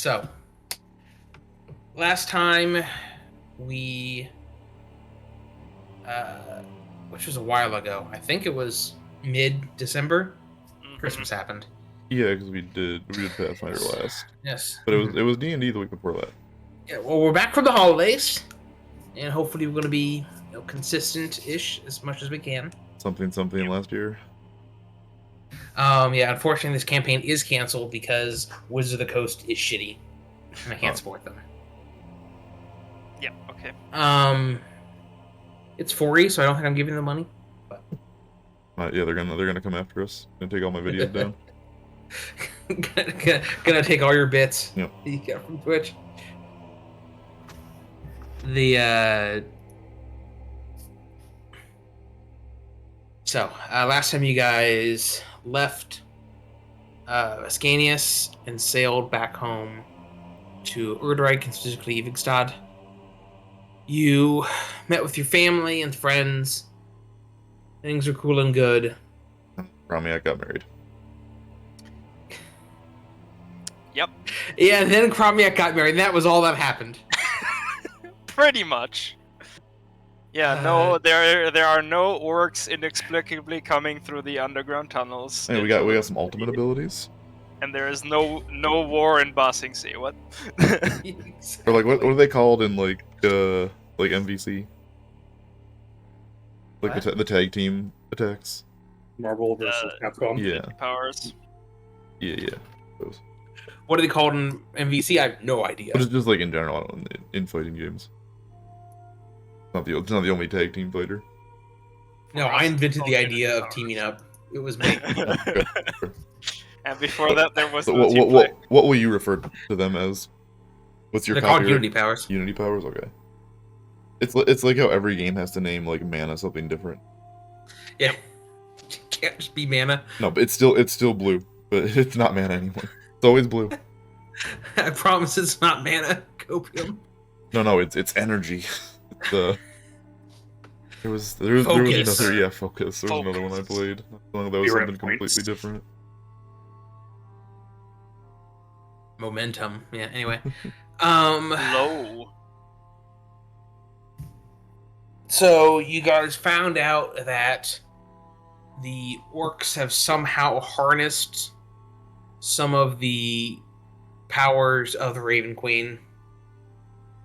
So, last time we, which was a while ago, I think it was mid-December, Christmas happened. Yeah, because we did Pathfinder last. Yes. But it was D&D the week before that. Yeah, well, we're back from the holidays, and hopefully we're going to be consistent-ish as much as we can. Something last year. Yeah, unfortunately this campaign is canceled because Wizards of the Coast is shitty, and I can't support them. Yeah, okay. It's 4E, so I don't think I'm giving them money. But... yeah, they're gonna come after us and take all my videos down. gonna take all your bits. Yep. You get from Twitch. So last time you guys left Ascanius and sailed back home to Urdreich and specifically Evigstad. You met with your family and friends. Things are cool and good. Kazmeac got married. Yep. Yeah, and then Kazmeac got married, and that was all that happened. Pretty much. Yeah, no, there are no orcs inexplicably coming through the underground tunnels. Hey, we got some ultimate abilities. And there is no war in Bossing Sea. What? Or like what are they called in like MVC? Like the tag team attacks. Marvel versus Capcom. Yeah. Powers. Yeah. Those. What are they called in MVC? I have no idea. But just like in general, in fighting games. It's not the only tag team fighter. No, I invented the idea of teaming up. It was me. And before that, there was So no team what will you refer to them as? What's your They're called Unity Powers. Unity Powers, okay. It's like how every game has to name like mana something different. Yeah, it can't just be mana. No, but it's still blue, but it's not mana anymore. It's always blue. I promise it's not mana. Copium. No, it's energy. There was another focus. There was another one I played. That was something completely different. Momentum. Yeah. Anyway. Low. So you guys found out that the orcs have somehow harnessed some of the powers of the Raven Queen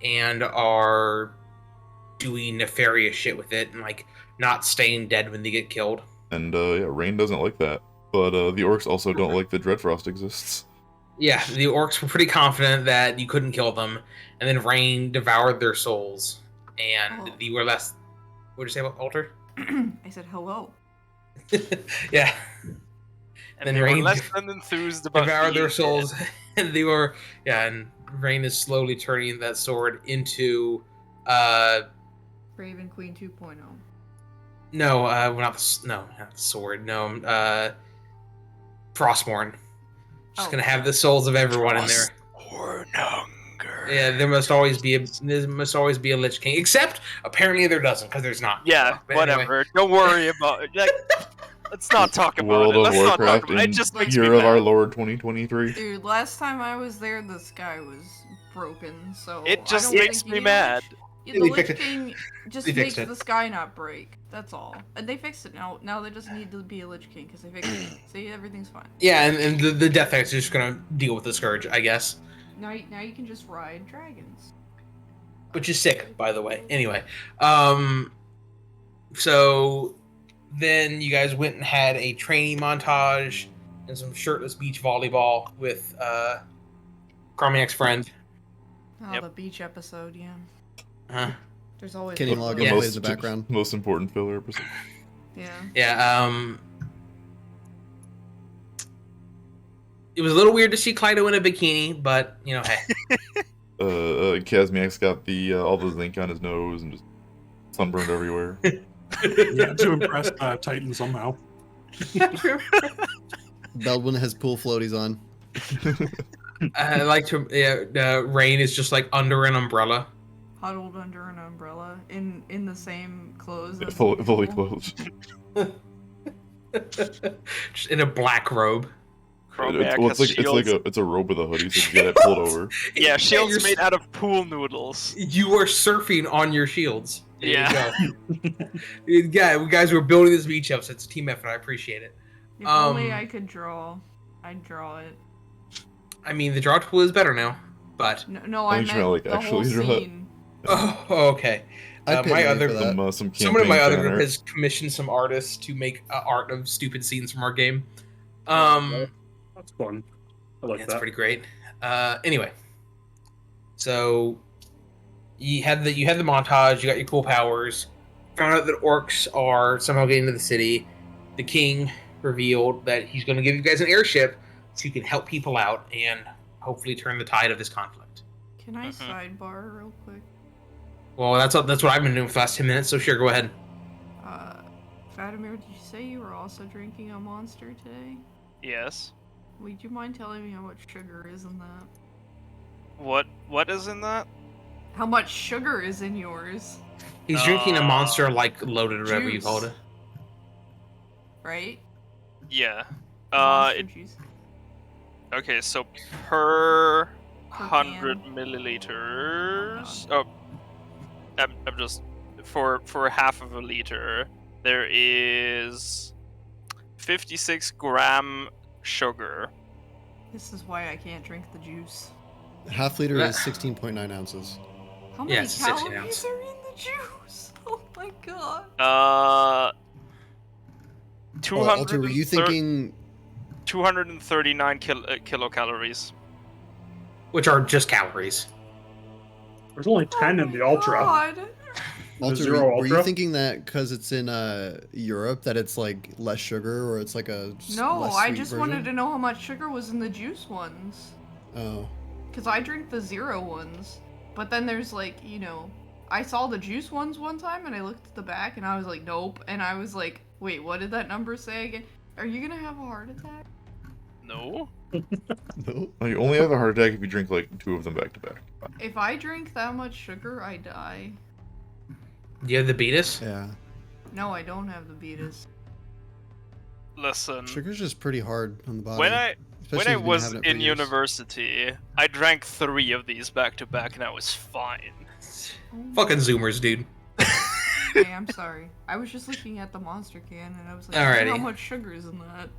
and are doing nefarious shit with it and like not staying dead when they get killed. And yeah, Rayne doesn't like that. But the orcs also don't like that Dreadfrost exists. Yeah, the orcs were pretty confident that you couldn't kill them, and then Rayne devoured their souls, and you were less... What did you say about Alter? I said hello. Yeah. And then they Rayne were less than enthused about devoured their being souls, dead. and they were... Yeah, and Rayne is slowly turning that sword into... Raven Queen 2.0. No, not the sword. No, Frostmourne. Just gonna have the souls of everyone in there. Hunger. Yeah, there must always be a Lich King. Except apparently there doesn't, because there's not. Yeah, But whatever. Anyway. Don't worry about it. Like, let's not talk about World it. of Let's not talk Warcraft about it. It in just makes me Year of mad. Our Lord 2023. Dude, last time I was there, the sky was broken, so It just I don't makes think me you- mad. Yeah, They the fixed Lich it. King just They makes fixed it. the sky not break. That's all. And they fixed it now. Now they just need to be a Lich King because they fixed it. See, everything's fine. Yeah, and the Death Knights are just gonna deal with the Scourge, I guess. Now you can just ride dragons. Which is sick, by the way. Anyway, so then you guys went and had a training montage and some shirtless beach volleyball with Kazmeac's friend. Oh, Yep. the beach episode, yeah. Uh-huh. There's always Kenny one of Logan those. plays the background. Most important filler episode. Yeah. Yeah, it was a little weird to see Klyto in a bikini, but, you know, hey. Kazmeac's got the all the zinc on his nose and just sunburned everywhere. Yeah, to impress Titan somehow. Beldwyn has pool floaties on. I like to, Rayne is just like under an umbrella. Huddled under an umbrella in the same clothes. As Fully people. clothed. Just in a black robe. Chromac Well, has it's like shields. it's a robe with a hoodie, so you get it pulled over. Yeah, shields you're- made out of pool noodles. You are surfing on your shields. There Yeah. you go. Yeah, guys, we're building this beach up, so it's a team effort. I appreciate it. If only I could draw. I'd draw it. I mean, the draw tool is better now, but No, I I think meant you're gonna, like, the whole actually draw it. scene. oh, okay. I'd pay My money other for that. Some someone in my campaign other fan group art. has commissioned some artists to make art of stupid scenes from our game. That's fun. I like That's that. pretty great. Anyway, so you had the montage. You got your cool powers. Found out that orcs are somehow getting into the city. The king revealed that he's going to give you guys an airship so you can help people out and hopefully turn the tide of this conflict. Can I sidebar real quick? Well, that's what I've been doing for the last 10 minutes. So sure, go ahead. Fatimir, did you say you were also drinking a Monster today? Yes. Would you mind telling me how much sugar is in that? What is in that? How much sugar is in yours? He's drinking a monster like loaded, or whatever you Juice. called it. Right? Yeah. Monster juice. Okay, so per Per 100 can. milliliters. Oh, I'm just for half of a liter. There is 56 gram sugar. This is why I can't drink the juice. Half liter is 16.9 ounces. How Yeah, many it's a 16 calories ounce. are in the juice? Oh my god. 200. Alter, were you thinking 239 kilocalories. Which are just calories. There's only 10 in the Ultra. God. The Alter, Zero were you Ultra? thinking that because it's in Europe that it's like less sugar or it's like a No, less I sweet just version? wanted to know how much sugar was in the juice ones. Oh, Because I drink the zero ones. But then there's like, you know, I saw the juice ones one time and I looked at the back and I was like, nope. And I was like, wait, what did that number say again? Are you gonna have a heart attack? No. no. Well, you only have a heart attack if you drink like 2 of them back to back. If I drink that much sugar, I die. Do you have the beatus? Yeah, No, I don't have the beatus. Listen. sugar's just pretty hard on the body. When I especially if you've been was having it for in years. university, I drank 3 of these back to back and I was fine. Fucking Zoomers, dude. Okay, I'm sorry. I was just looking at the monster can and I was like, Alrighty. how much sugar is in that?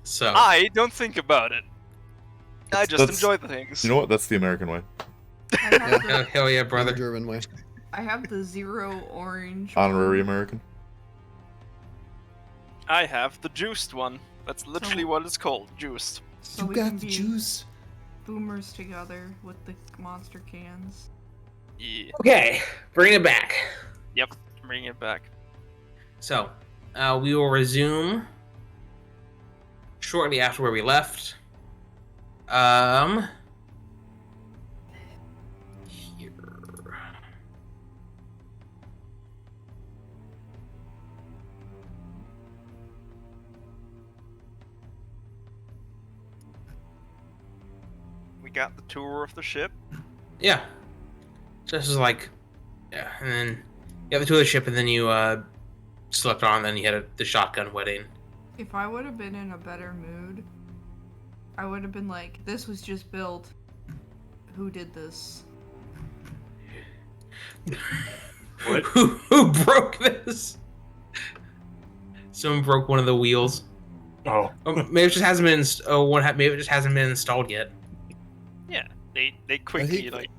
So I don't think about it. I just That's- enjoy the things. You know what? That's the American way. I have, oh, the, hell yeah, The brother. German way. I have the zero orange. Honorary one. American. I have the juiced one. That's literally So- what it's called, juiced. So You we got can the be juice. boomers together with the monster cans. Yeah. Okay, bring it back. Yep. Bring it back. So, we will resume shortly after where we left. Here. We got the tour of the ship. Yeah. Just as like, yeah, and then you have the tour of the ship, and then you slept on, and then you had the shotgun wedding. If I would have been in a better mood, I would have been like, this was just built. Who did this? What? Who broke this? Someone broke one of the wheels. Oh. Maybe it just hasn't been. Maybe it just hasn't been installed yet. Yeah. They quickly think- like.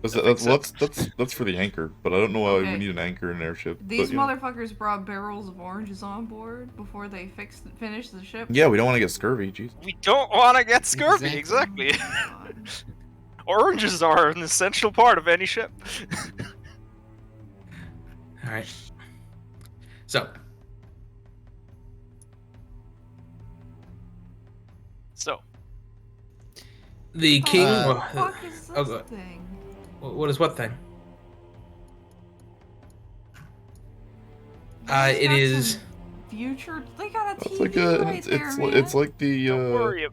That's for the anchor, but I don't know why Okay. we need an anchor in an airship. These but, you know. motherfuckers brought barrels of oranges on board before they finished the ship. Yeah, we don't want to get scurvy. Jeez. We don't want to get scurvy. Exactly. Exactly. Oh my God. Oranges are an essential part of any ship. All right. So, So, the king. What Uh, the fuck is oh, this go- thing? what is what thing? They've It got is. some Future. They got a That's TV like a. right It's there, it's, man. it's like the. don't worry.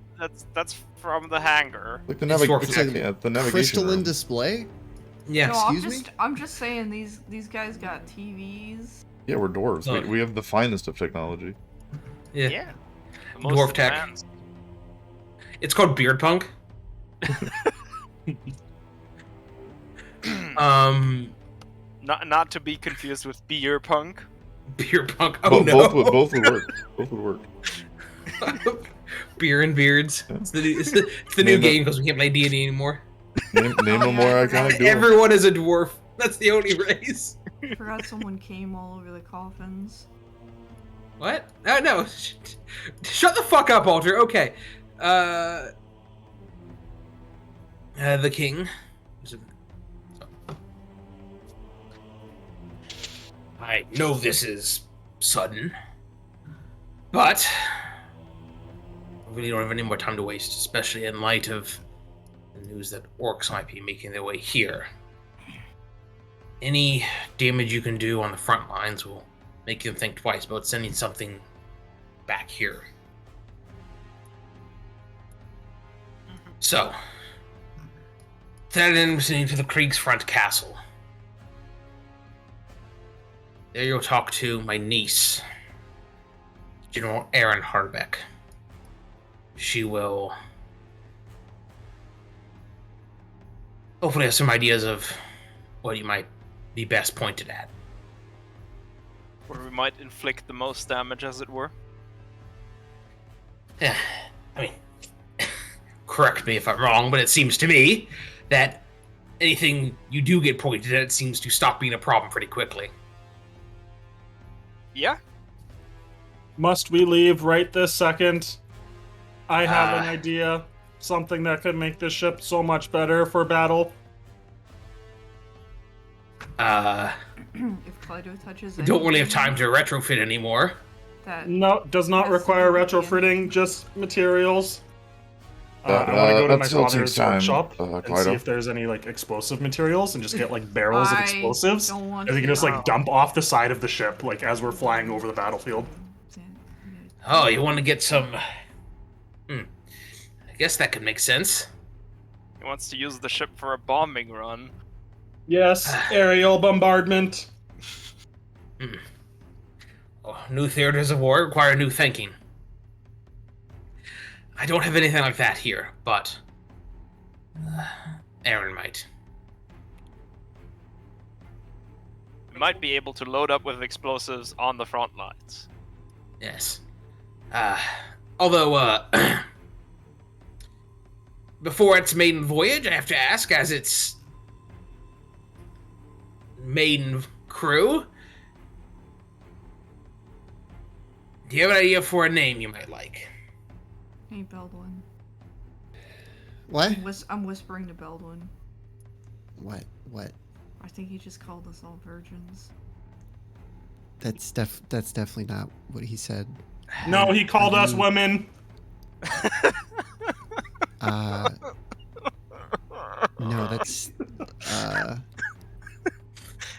That's from the hangar. Like the It's navigation. dwarf tech. Yeah, the navigation. Crystalline room. display? Yeah. No, Excuse me? I'm just saying these guys got TVs. Yeah, we're dwarves. Look. We have the finest of technology. Yeah. Yeah. The most Dwarf tech. advanced. It's called Beard Punk. Not to be confused with beer punk. Beer Punk. Oh no. Both would work. Both would work. Beer and beards. It's the new game because we can't play D&D anymore. Name a more iconic duo. Everyone is a dwarf. That's the only race. I forgot someone came all over the coffins. What? No. Shut the fuck up, Alter. Okay. The king. I know this is sudden, but we really don't have any more time to waste, especially in light of the news that orcs might be making their way here. Any damage you can do on the front lines will make them think twice about sending something back here. So, that ends into the Kriegsfront Castle. There you'll talk to my niece, General Erin Hardbeck. She will hopefully have some ideas of what you might be best pointed at. Where we might inflict the most damage, as it were. Yeah, I mean, correct me if I'm wrong, but it seems to me that anything you do get pointed at seems to stop being a problem pretty quickly. Yeah. Must we leave right this second? I have an idea. Something that could make this ship so much better for battle. If Klyto touches it, Don't really have time to retrofit anymore. that No, does not Yes, require we can. retrofitting, just materials. I want to go to that my still father's takes time, workshop and Klyto. see if there's any like explosive materials and just get like barrels of I explosives. don't want And we can to- just like dump off the side of the ship like as we're flying over the battlefield. Oh, you want to get some... I guess that could make sense. He wants to use the ship for a bombing run. Yes, aerial bombardment. Oh, new theaters of war require new thinking. I don't have anything like that here, but Aaron might. We might be able to load up with explosives on the front lines. Yes. Although, before its maiden voyage, I have to ask, as its maiden crew, do you have an idea for a name you might like? Hey, Beldwyn. What? I'm whispering to Beldwyn. What? I think he just called us all virgins. That's definitely not what he said. No, he called us women. No, that's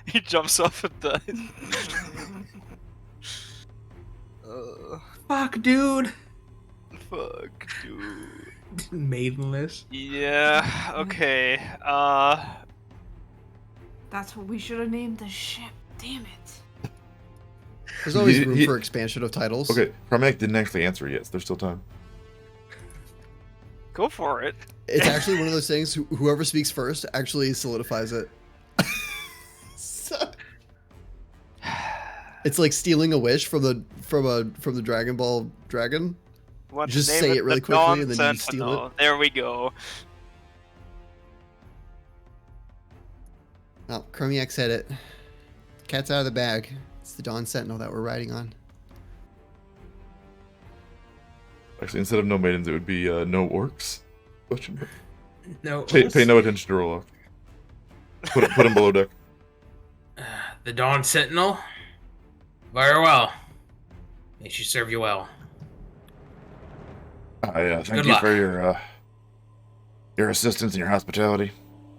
He jumps off and dies. Fuck, dude. Fuck, dude. Maidenless. Yeah, okay. That's what we should have named the ship. Damn it. there's always He- room he- for expansion of titles. Okay, Kazmeac didn't actually answer yet, so there's still time. Go for it. It's actually one of those things. Whoever speaks first actually solidifies it. So- it's like stealing a wish from the Dragon Ball dragon. Want to Just name say it really the quickly Dawn and then you steal Sentinel. it. There we go. Oh, Kazmeac said it. Cat's out of the bag. It's the Dawn Sentinel that we're riding on. Actually, instead of no maidens, it would be no orcs. Question mark. No. Pay no attention to Roloff. Put him below deck. The Dawn Sentinel? Very well. May she serve you well. Thank Good you luck. for your assistance and your hospitality.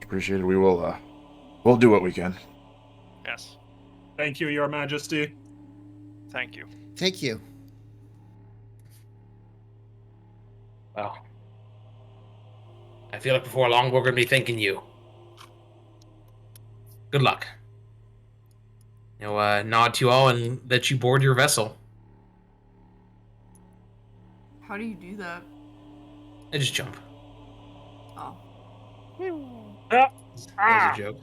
Appreciate it. We'll do what we can. Yes. Thank you, Your Majesty. Thank you. Thank you. Well, I feel like before long we're going to be thanking you. Good luck. Nod to you all and let you board your vessel. How do you do that? I just jump. Oh. That was a joke.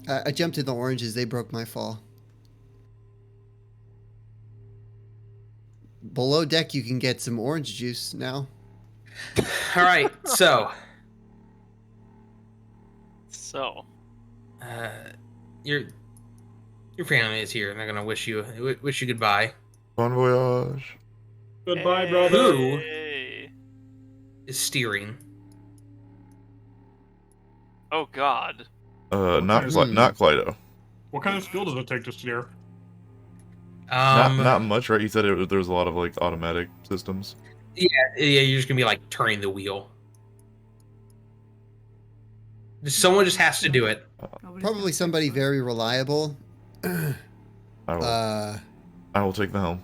I jumped in the oranges. They broke my fall. Below deck, you can get some orange juice now. All right, so your family is here, and they're gonna wish you goodbye. Bon voyage. Goodbye, Hey. brother. Who Hey. is steering? Oh God. Not Klyto. What kind of skill does it take to steer? Not much, right? You said there's a lot of like automatic systems. Yeah, you're just gonna be like turning the wheel. Someone just has to do it. Nobody's Probably gonna somebody fix it. very reliable. I will take the helm.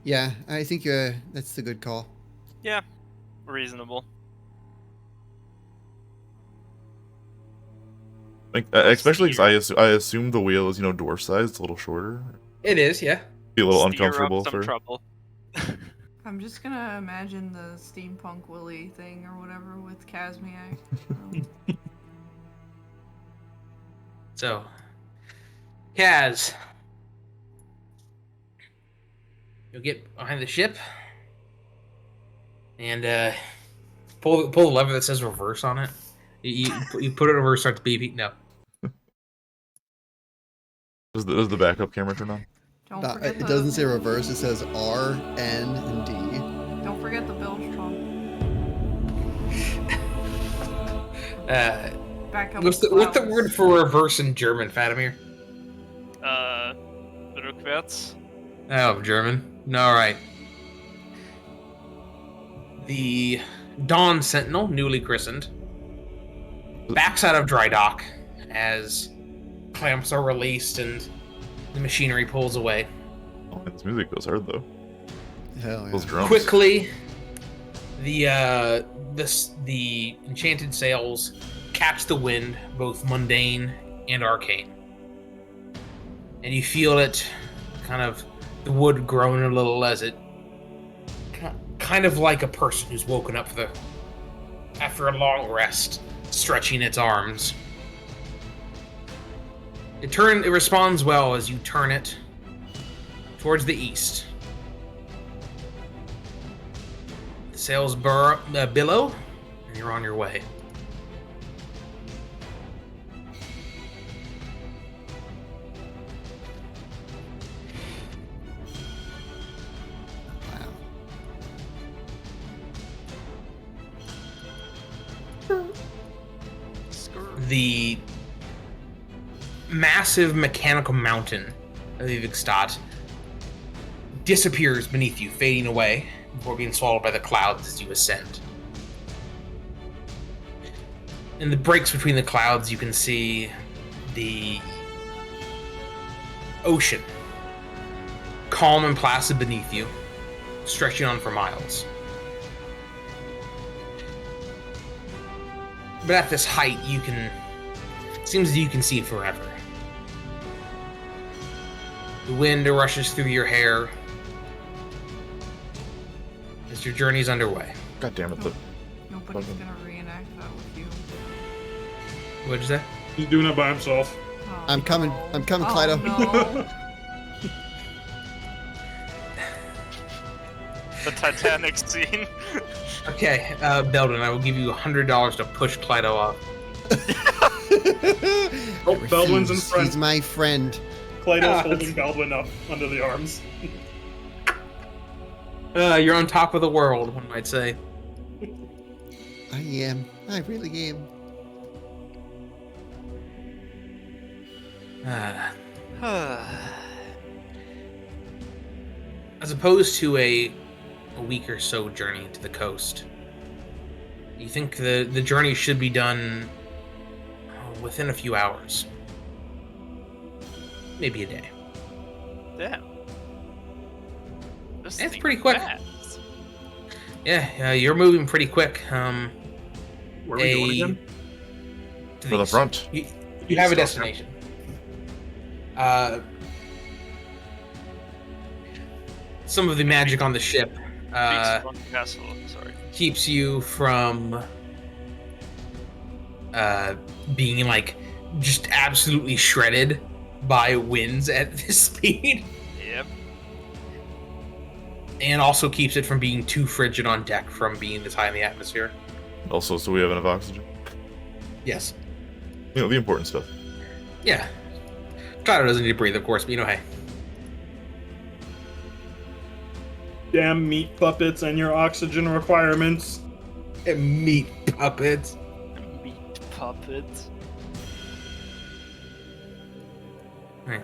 Yeah, I think that's the good call. Yeah. Reasonable. Like, especially because I assume the wheel is dwarf sized, a little shorter. It is, yeah. Be a little Steer up uncomfortable some for. trouble. I'm just gonna imagine the steampunk Willy thing or whatever with Kazmeac. So, Kaz, you'll get behind the ship and pull the lever that says reverse on it. You put it in reverse, starts beeping. No. Does the backup camera turn on? Don't forget It doesn't say reverse. It says R, N, and D. Don't forget the bilge trunk. Back up. What's the word for reverse in German, Fatimir? Rückwärts. Oh, German. No, all right. The Dawn Sentinel, newly christened, backs out of dry dock as clamps are released and the machinery pulls away. Oh, this music goes hard though. Hell yeah. Those drums. Quickly, the enchanted sails catch the wind, both mundane and arcane, and you feel it, kind of the wood groan a little as it, kind of like a person who's woken up after a long rest, stretching its arms. It responds well as you turn it towards the east. The sails billow, and you're on your way. The massive mechanical mountain of Ivigstadt disappears beneath you, fading away before being swallowed by the clouds as you ascend. In the breaks between the clouds, you can see the ocean, calm and placid beneath you, stretching on for miles. But at this height, seems that you can see forever. The wind rushes through your hair as your journey's underway. God damn it! Nobody's gonna reenact that with you. What'd you say? He's doing it by himself. Oh, I'm coming. no. I'm coming, Oh, Klyto. no. The Titanic scene. Okay, Beldwyn, I will give you $100 to push Klyto off. Oh, Beldwyn's in Refuse. front. He's my friend. Klyto's holding Beldwyn up under the arms. You're on top of the world, one might say. I am. I really am. As opposed to a week or so journey to the coast, you think the journey should be done within a few hours. Maybe a day. Damn. This It's thing pretty quick. fast. Yeah, you're moving pretty quick. Where are we going again? For the front. You have a destination. Some of the magic on the ship Strong castle. Sorry. keeps you from being like just absolutely shredded by winds at this speed, Yep. and also keeps it from being too frigid on deck from being this high in the atmosphere. Also, so we have enough oxygen. Yes. You know, the important stuff. Yeah. Klyto doesn't need to breathe, of course, but hey. Damn meat puppets and your oxygen requirements. And meat puppets. Meat puppet. Right.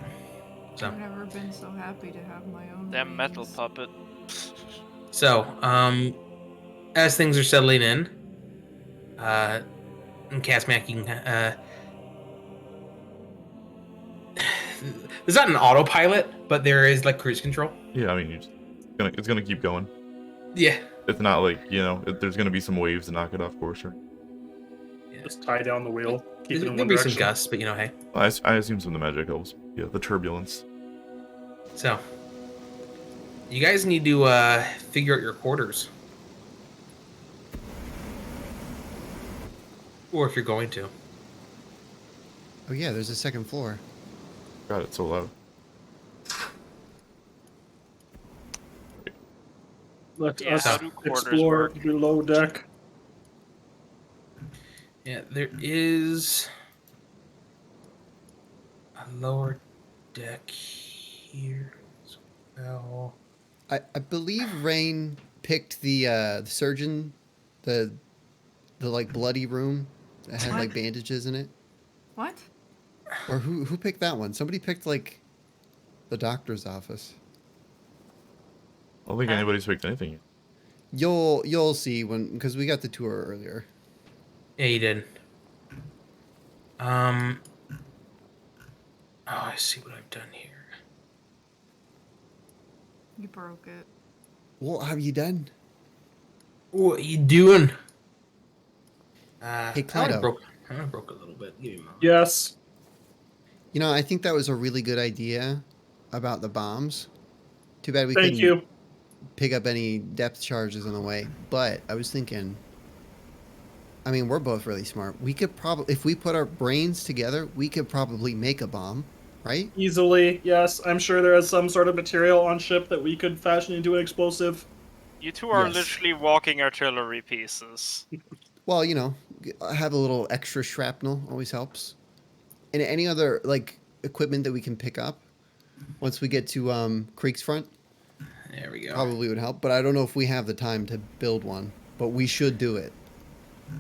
So. I've never been so happy to have my own. Damn metal wings. puppet. So, as things are settling in, and Kazmeac, you can, there's not an autopilot, but there is like cruise control. Yeah, I mean, it's gonna keep going. Yeah. It's not like, you know, there's gonna be some waves to knock it off course, right? Just tie down the wheel. Keep it in There'll one be some direction. gusts, but hey. I assume some of the magic helps. Yeah, the turbulence. So, you guys need to figure out your quarters. Or if you're going to. Oh yeah, there's a second floor. God, it's so loud. Let Yeah, us how do quarters explore work? below deck. Yeah, there is a lower deck here as well. I believe Rayne picked the surgeon, the like bloody room that had like What? bandages in it. What? Or who picked that one? Somebody picked like the doctor's office. I don't think anybody's picked anything yet. You'll see because we got the tour earlier. Yeah, you did. Oh, I see what I've done here. You broke it. What have you done? What are you doing? Hey, I Klyto. broke a little bit. Give me a moment. Yes. You know, I think that was a really good idea about the bombs. Too bad we Thank couldn't you. pick up any depth charges on the way. But I was thinking, I mean, we're both really smart. We could probably, if we put our brains together, we could probably make a bomb, right? Easily, yes. I'm sure there is some sort of material on ship that we could fashion into an explosive. You two are Yes. literally walking artillery pieces. Well, you know, have a little extra shrapnel always helps. And any other like equipment that we can pick up once we get to Creek's front There we go. probably would help. But I don't know if we have the time to build one. But we should do it. I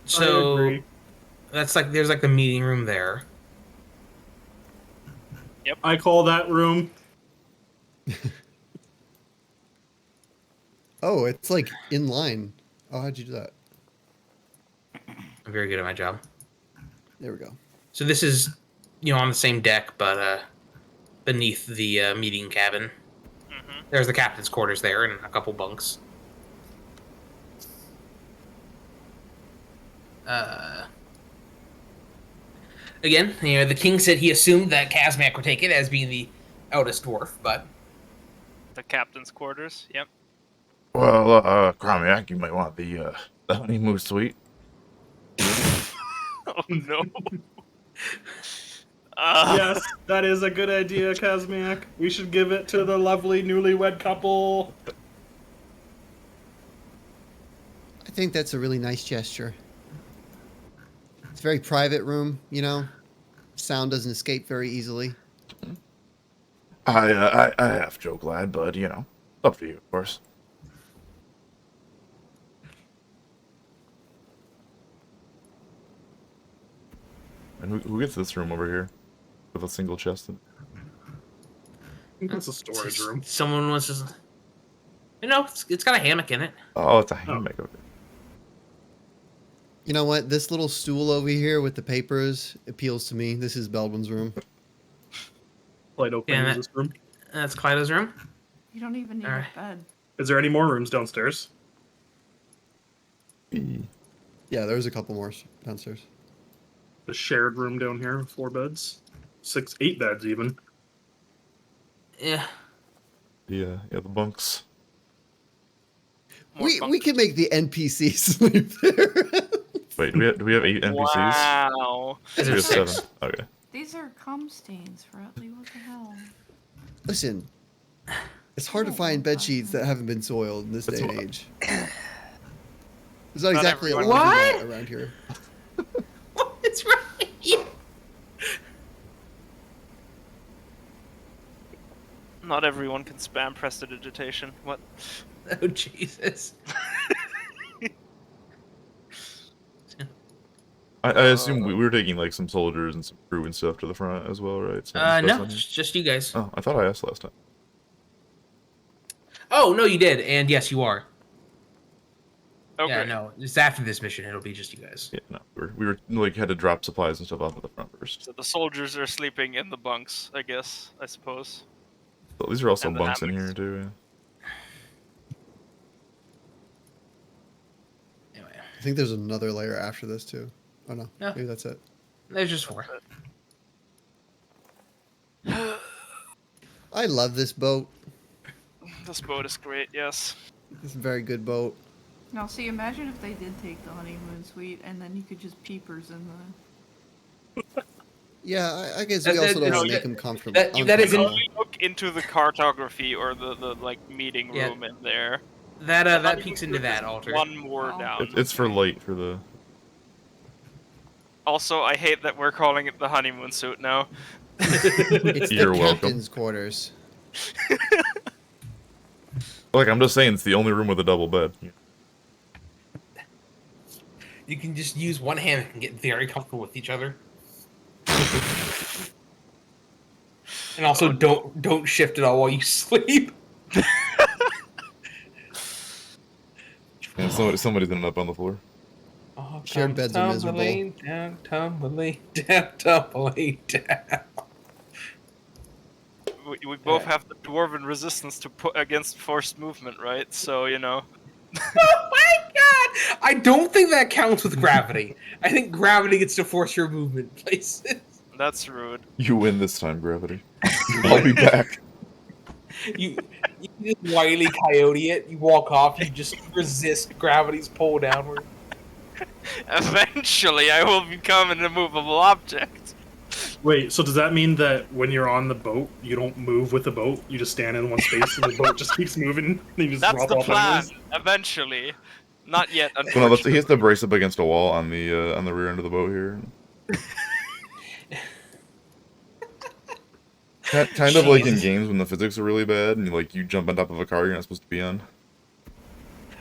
So agree. that's like there's like the meeting room there. I call that room. Oh, it's like in line. Oh, how'd you do that? I'm very good at my job. There we go. So this is, on the same deck, but beneath the meeting cabin. Mm-hmm. There's the captain's quarters there and a couple bunks. Again, the king said he assumed that Kazmeac would take it as being the eldest dwarf, but The captain's quarters. Yep. Well, Kazmeac, you might want the honeymoon suite. Oh no. Yes, that is a good idea, Kazmeac. We should give it to the lovely newlywed couple. I think that's a really nice gesture. It's a very private room, Sound doesn't escape very easily. I half joke, lad, but up to you, of course. And who gets this room over here with a single chest? I think that's a storage room. someone wants to. It's got a hammock in it. Oh, it's a hammock. Okay. You know what? This little stool over here with the papers appeals to me. This is Beldwyn's room. Klyto Yeah, cleans this room. That's Klyto's room. You don't even need Alright. a bed. Is there any more rooms downstairs? Yeah, there's a couple more downstairs. The shared room down here, 4 beds. 8 beds even. Yeah. Yeah, the bunks. more We bunkers. can make the NPC sleep there. Wait, do we have 8 NPCs? Wow. Is We it have 6? 7. Okay. These are cum stains, Fratly. What the hell? Listen, it's hard to find bed sheets that haven't been soiled in this That's day and what- age. There's not Not exactly a everyone- laundromat What? around here. It's right. Not everyone can spam prestidigitation. What? Oh Jesus. I assume we were taking like some soldiers and some crew and stuff to the front as well, right? So No, it's just you guys. Oh, I thought I asked last time. Oh no, you did, and yes, you are. Okay. Yeah, no, it's after this mission. It'll be just you guys. Yeah, no, we were like had to drop supplies and stuff off at the front first. So the soldiers are sleeping in the bunks, I suppose. So these are also And the bunks in here hammocks. too. Anyway, I think there's another layer after this too. Oh no, No. maybe that's it. there's just 4. I love this boat. This boat is great, yes. It's a very good boat. Now, see, imagine if they did take the honeymoon suite, and then you could just peepers in the. Yeah, I guess That- we also that- don't want that- to make them comfortable. that is in- uncomfortable. Only look into the cartography or the like meeting Yeah. room in there. That peeks into that altar. One more Oh. down. It's for light for the. Also, I hate that we're calling it the honeymoon suit now. It's the You're welcome. captain's quarters. Like I'm just saying, it's the only room with a double bed. You can just use one hand and get very comfortable with each other. And also, don't shift at all while you sleep. Yeah, somebody's ended up on the floor. Oh, Shared beds are miserable. tumbling down, tumbling down, tumbling down. We both have the dwarven resistance to put against forced movement, right? So you know. Oh my god! I don't think that counts with gravity. I think gravity gets to force your movement places. That's rude. You win this time, gravity. I'll be back. You just wily coyote it. You walk off. You just resist gravity's pull downward. Eventually, I will become an immovable object. Wait, so does that mean that when you're on the boat, you don't move with the boat? You just stand in one space and the boat just keeps moving? And you just That's drop the off plan. anyways? Eventually, not yet. So no, he has to brace up against a wall on the rear end of the boat here. Kind of like in games when the physics are really bad and you jump on top of a car you're not supposed to be on.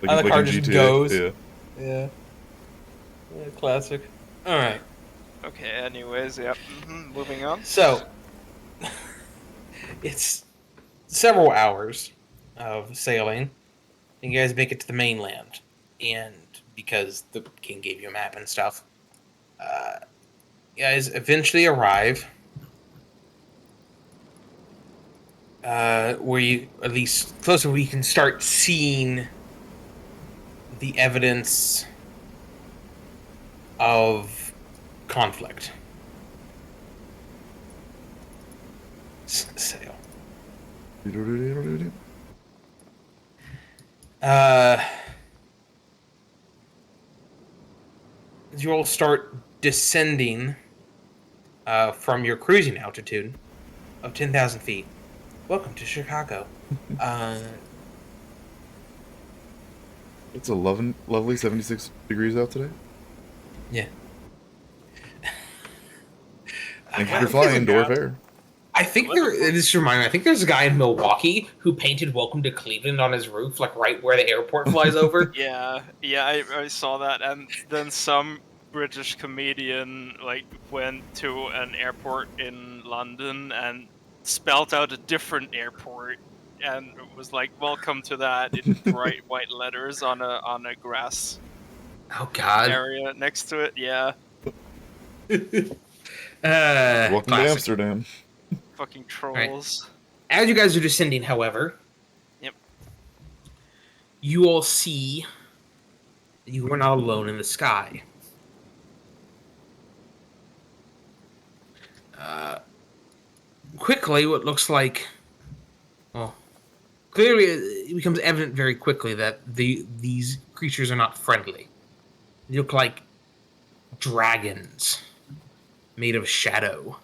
And the car in just GTA. goes. Yeah. Yeah. Classic. All right. Okay. Anyways, yep. Moving on. So, it's several hours of sailing. And you guys make it to the mainland. And because the king gave you a map and stuff, you guys eventually arrive where you, at least closer, where you can start seeing the evidence of conflict. Sail. You all start descending from your cruising altitude of 10,000 feet. Welcome to Chicago. It's a lovely 76 degrees out today. Yeah. Thank you for flying, Dwarf Air. I think this reminds me, I think there's a guy in Milwaukee who painted "Welcome to Cleveland" on his roof, like right where the airport flies over. Yeah, I saw that, and then some British comedian went to an airport in London and spelt out a different airport, and was like, "Welcome to that" in bright white letters on a grass Oh God! area next to it. Yeah, Welcome to classic. Amsterdam. fucking trolls. As you guys are descending, however, Yep. you all see that you are not alone in the sky. Quickly, what looks like, well, clearly it becomes evident very quickly that these creatures are not friendly. They look like dragons made of shadow.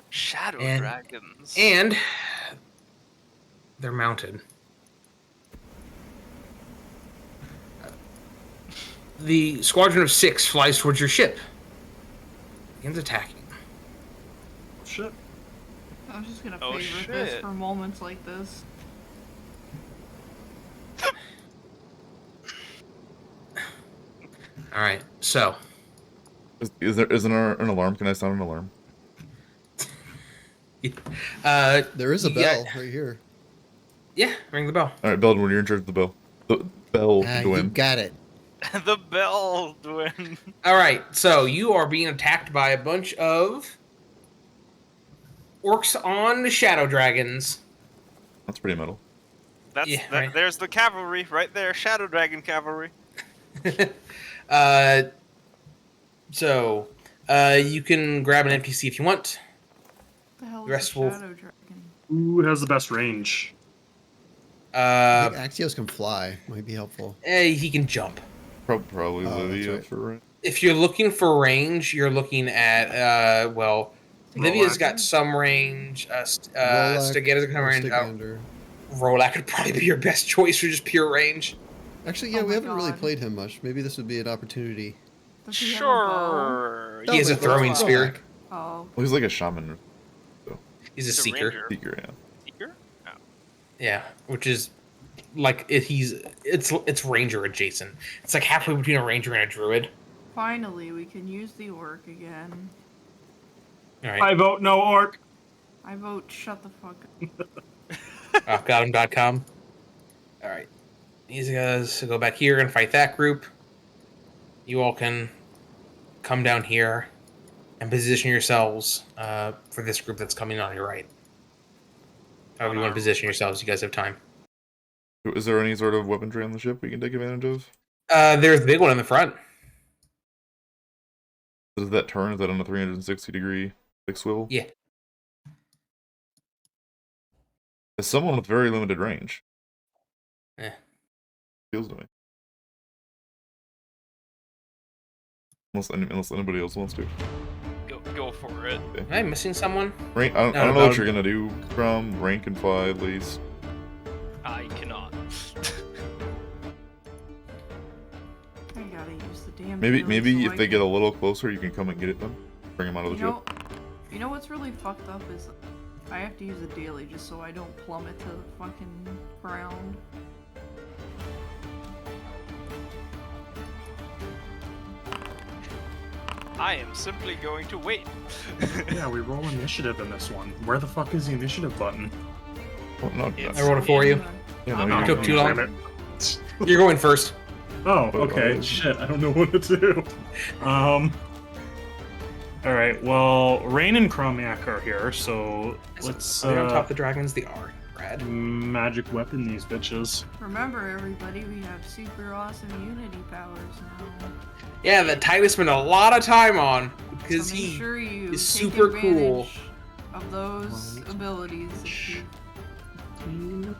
Shadow And- dragons. And they're mounted. The squadron of 6 flies towards your ship. Begins attacking. Shit. I'm just gonna Oh, favorite this shit. for moments like this. All right, so Is there an alarm? Can I sound an alarm? There is a Yeah. bell right here. Yeah, ring the bell. All right, Beldwyn, you're in charge of the bell. The bell, You Dwayne. got it. The Beldwyn. All right, so you are being attacked by a bunch of orcs on shadow dragons. That's pretty metal. Yeah, right. There's the cavalry right there. Shadow dragon cavalry. So you can grab an NPC if you want. What the hell The is rest a will- shadow dragon? Who has the best range? I think Axios can fly. Might be helpful. He can jump. Probably Oh, that's Livia right. for right. If you're looking for range, you're looking at well, Livia's got some range. Stegata's got some range. Stegander. Rolak could probably be your best choice for just pure range. Actually, yeah, Oh we my haven't really God. played him much. Maybe this would be an opportunity. Does he have a bow? Sure. He has a wait, throwing let's go spear. back. Oh, Well, he's like a shaman. He's a It's a seeker. ranger. Seeker, yeah. Seeker? Oh. Yeah, which is like it's ranger adjacent. It's like halfway between a ranger and a druid. finally, we can use the orc again. All I right, vote no orc. I vote shut the fuck up. Gotham.com. All right, these guys go back here and fight that group. You all can come down here and position yourselves for this group that's coming on your right. However you want to position yourselves, you guys have time. Is there any sort of weaponry on the ship we can take advantage of? There's the big one in the front. Does that turn? Is that on a 360-degree fixed swivel? Yeah. As someone with very limited range. Feels to me. Unless anybody else wants to. Go for it. Am I missing someone? Rayne, I don't know what you're gonna do from Rayne can fly at least. I cannot. I gotta use the damn. Maybe daily so if I they can- get a little closer, you can come and get it them. Bring them out of the ship. You know what's really fucked up is I have to use a daily just so I don't plummet to the fucking ground. I am simply going to wait. Yeah, we roll initiative in this one. Where the fuck is the initiative button? Oh, no, It's- I rolled it for you. yeah, I'm no, not you took too long. Damn it. You're going first. Oh, okay. Shit, I don't know what to do. All right. Well, Rayne and Kazmeac are here, so let's Are they on top of the dragons? They are. Rad. magic weapon these bitches. Remember, everybody, we have super awesome unity powers now. Yeah, that Titus spent a lot of time on because So make he sure you is take super cool. advantage of those abilities. If you...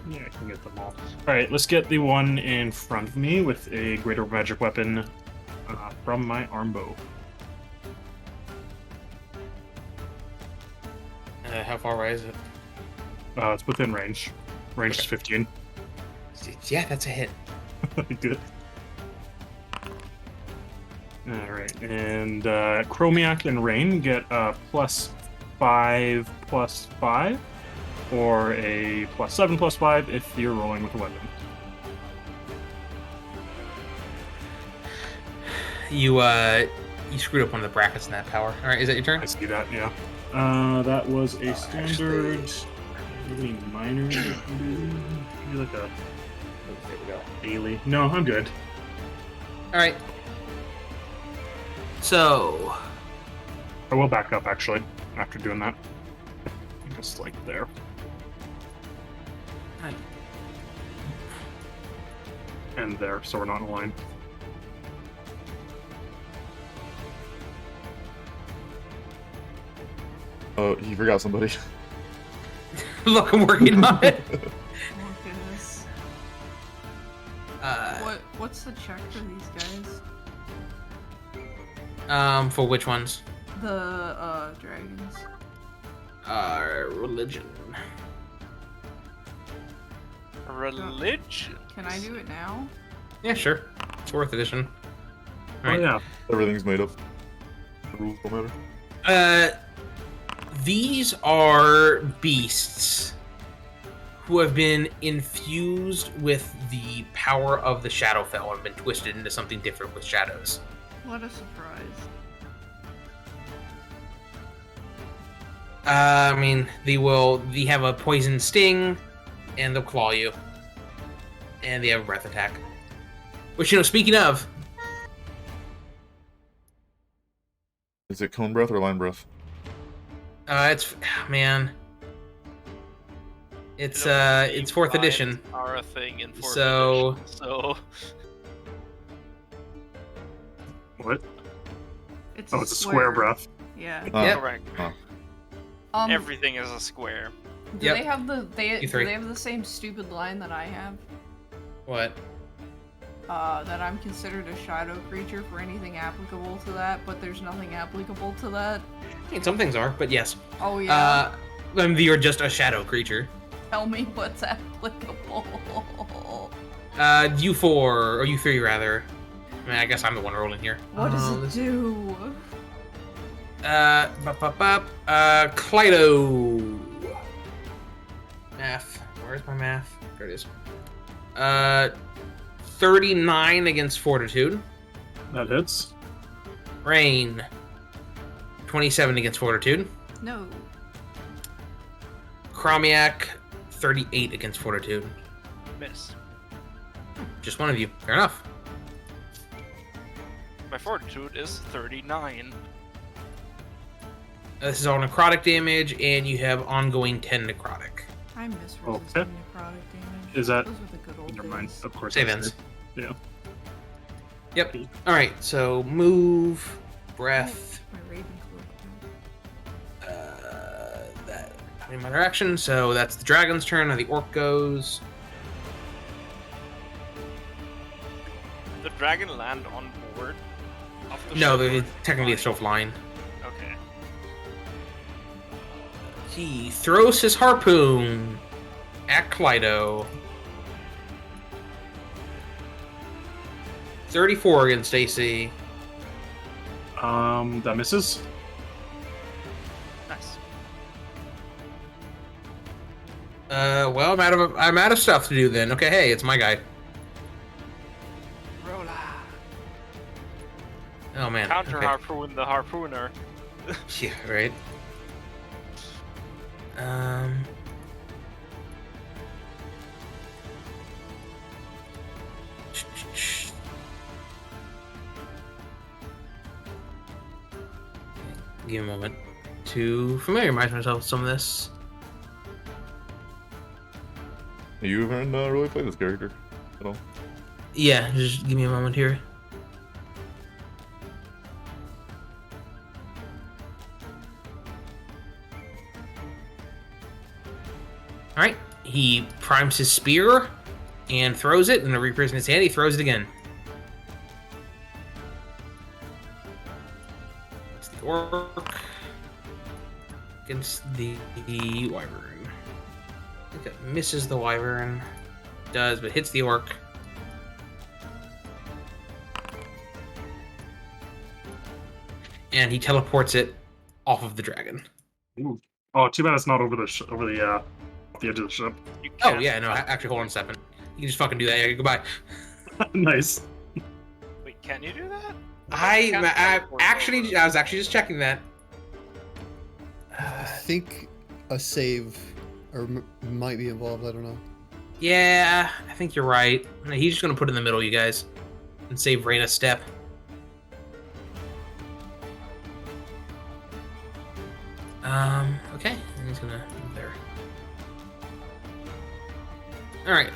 Yeah, I can get them all. All right, let's get the one in front of me with a greater magic weapon from my armbow. How far away is it? It's within range. Range is 15. Yeah, that's a hit. Good. Alright, and Kazmeac and Rayne get a +5/+5, or a +7/+5 if you're rolling with a weapon. You screwed up one of the brackets in that power. All right, is that your turn? I see that, yeah. That was a standard, really minor. Maybe like a There we go. daily. No, I'm good. All right. So I will back up actually after doing that. Just like there. And there, so we're not in a line. Oh, he forgot somebody. Look, I'm working on it. Look at this. What's the check for these guys? For which ones? The dragons. Religion. Religion. Can I do it now? Yeah, sure. It's 4th edition. Oh yeah. Everything's made up. The rules don't matter. These are beasts who have been infused with the power of the Shadowfell and been twisted into something different with shadows. What a surprise. I mean, they have a poison sting, and they'll claw you. And they have a breath attack. Which, speaking of... Is it cone breath or line breath? Man. It's 4th edition. Are a thing in 4th So... edition, so... What? It's Oh, it's a square breath. Yeah. Yep. Correct. Oh. Everything is a square. Do Yep. they have do E3. they have the same stupid line that I have? What? That I'm considered a shadow creature for anything applicable to that, but there's nothing applicable to that. I mean, some things are, but yes. Oh yeah. You're just a shadow creature. Tell me what's applicable. U4, or U3 rather. I mean, I guess I'm the one rolling here. What does it do? Klyto. Math. Where's my math? There it is. 39 against Fortitude. That hits. Rayne. 27 against Fortitude. No. Kazmeac. 38 against Fortitude. Miss. Just one of you. Fair enough. My fortitude is 39. This is all necrotic damage, and you have ongoing 10 necrotic. I miss resisting Okay. necrotic damage. Is that- Those were the good old Never mind. days. Of course. Save that's ends. good. Yeah. Yep. Alright, so move, breath, My raven cloak. that in my direction, so that's the dragon's turn. Now the orc goes. The dragon land on board? Of the No, ship, they're or technically it's flying? still flying. Okay. He throws his harpoon at Klyto. 34 against AC. That misses. Nice. Well, I'm out of stuff to do then. Okay, hey, it's my guy. Rolla. Oh man. Counter okay. harpoon the harpooner. Yeah, right. Give me a moment to familiarize myself with some of this. You haven't really played this character at all. Yeah, just give me a moment here. Alright, he primes his spear and throws it, and the Reaper's in his hand, he throws it again. It's the orc against the wyvern. I think that misses the wyvern. Does, but hits the orc. And he teleports it off of the dragon. Ooh. Oh, too bad it's not over the edge of the ship. You Oh, can't- yeah, no, actually, hold on a second. You can just fucking do that. Yeah, goodbye. Nice. Wait, can you do that? I Can't teleport over. was actually just checking that. I think a save might be involved. I don't know. Yeah, I think you're right. He's just gonna put it in the middle, you guys, and save Rayne a step. Okay, and he's gonna move there. All right.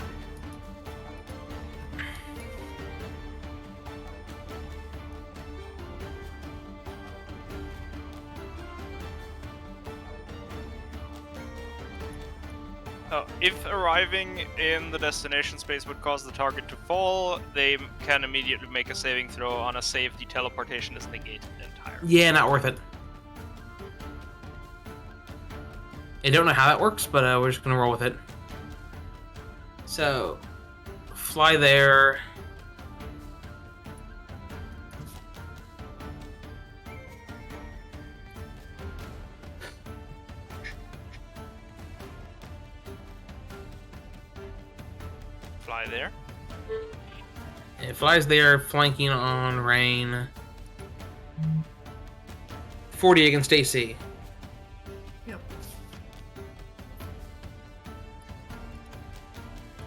If arriving in the destination space would cause the target to fall, they can immediately make a saving throw on a save. The teleportation is negated entirely. Yeah, not worth it. I don't know how that works, but we're just gonna roll with it. So, fly there. Fly there. It flies there, flanking on Rayne. 40 against AC. Yep.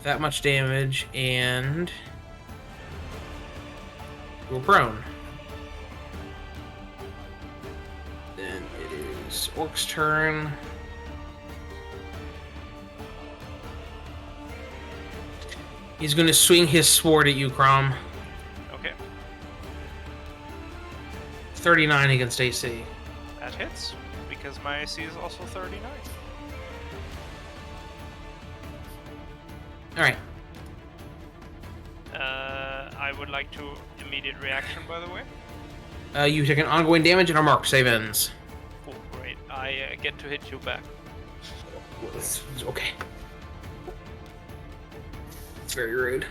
That much damage, and we're prone. Then it is Orc's turn. He's going to swing his sword at you, Crom. Okay. 39 against AC. That hits, because my AC is also 39. Alright. I would like to immediate reaction, by the way. You take an ongoing damage and our mark save ends. Cool, great. I get to hit you back. Okay. It's very rude.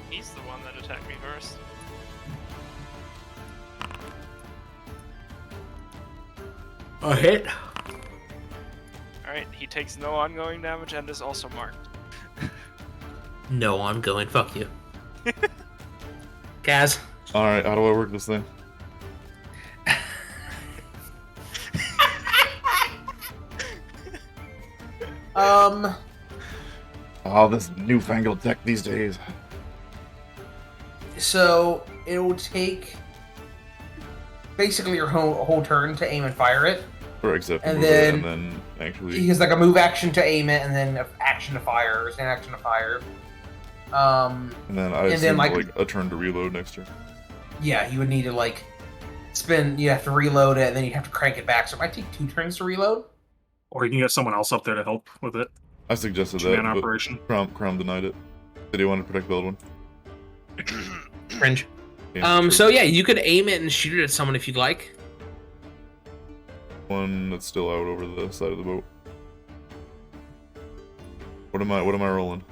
He's the one that attacked me first. A hit. Alright, he takes no ongoing damage and is also marked. No, I'm going. Fuck you. Kaz. Alright, how do I work this thing? Oh, this newfangled tech these days. So it will take basically your whole turn to aim and fire it. Or accept And and then then actually. He has like a move action to aim it, and then an action to fire, or an action to fire. And then I and assume then, like a turn to reload next turn. Yeah, you would need to like spin. You have to reload it, and then you have to crank it back. So it might take 2 turns to reload. Or you can get someone else up there to help with it. I suggested that, Two-man but operation. Crom denied it. Did he want to protect Beldwyn? Cringe. Yeah, sure. So yeah, you could aim it and shoot it at someone if you'd like. One that's still out over the side of the boat. What am I rolling?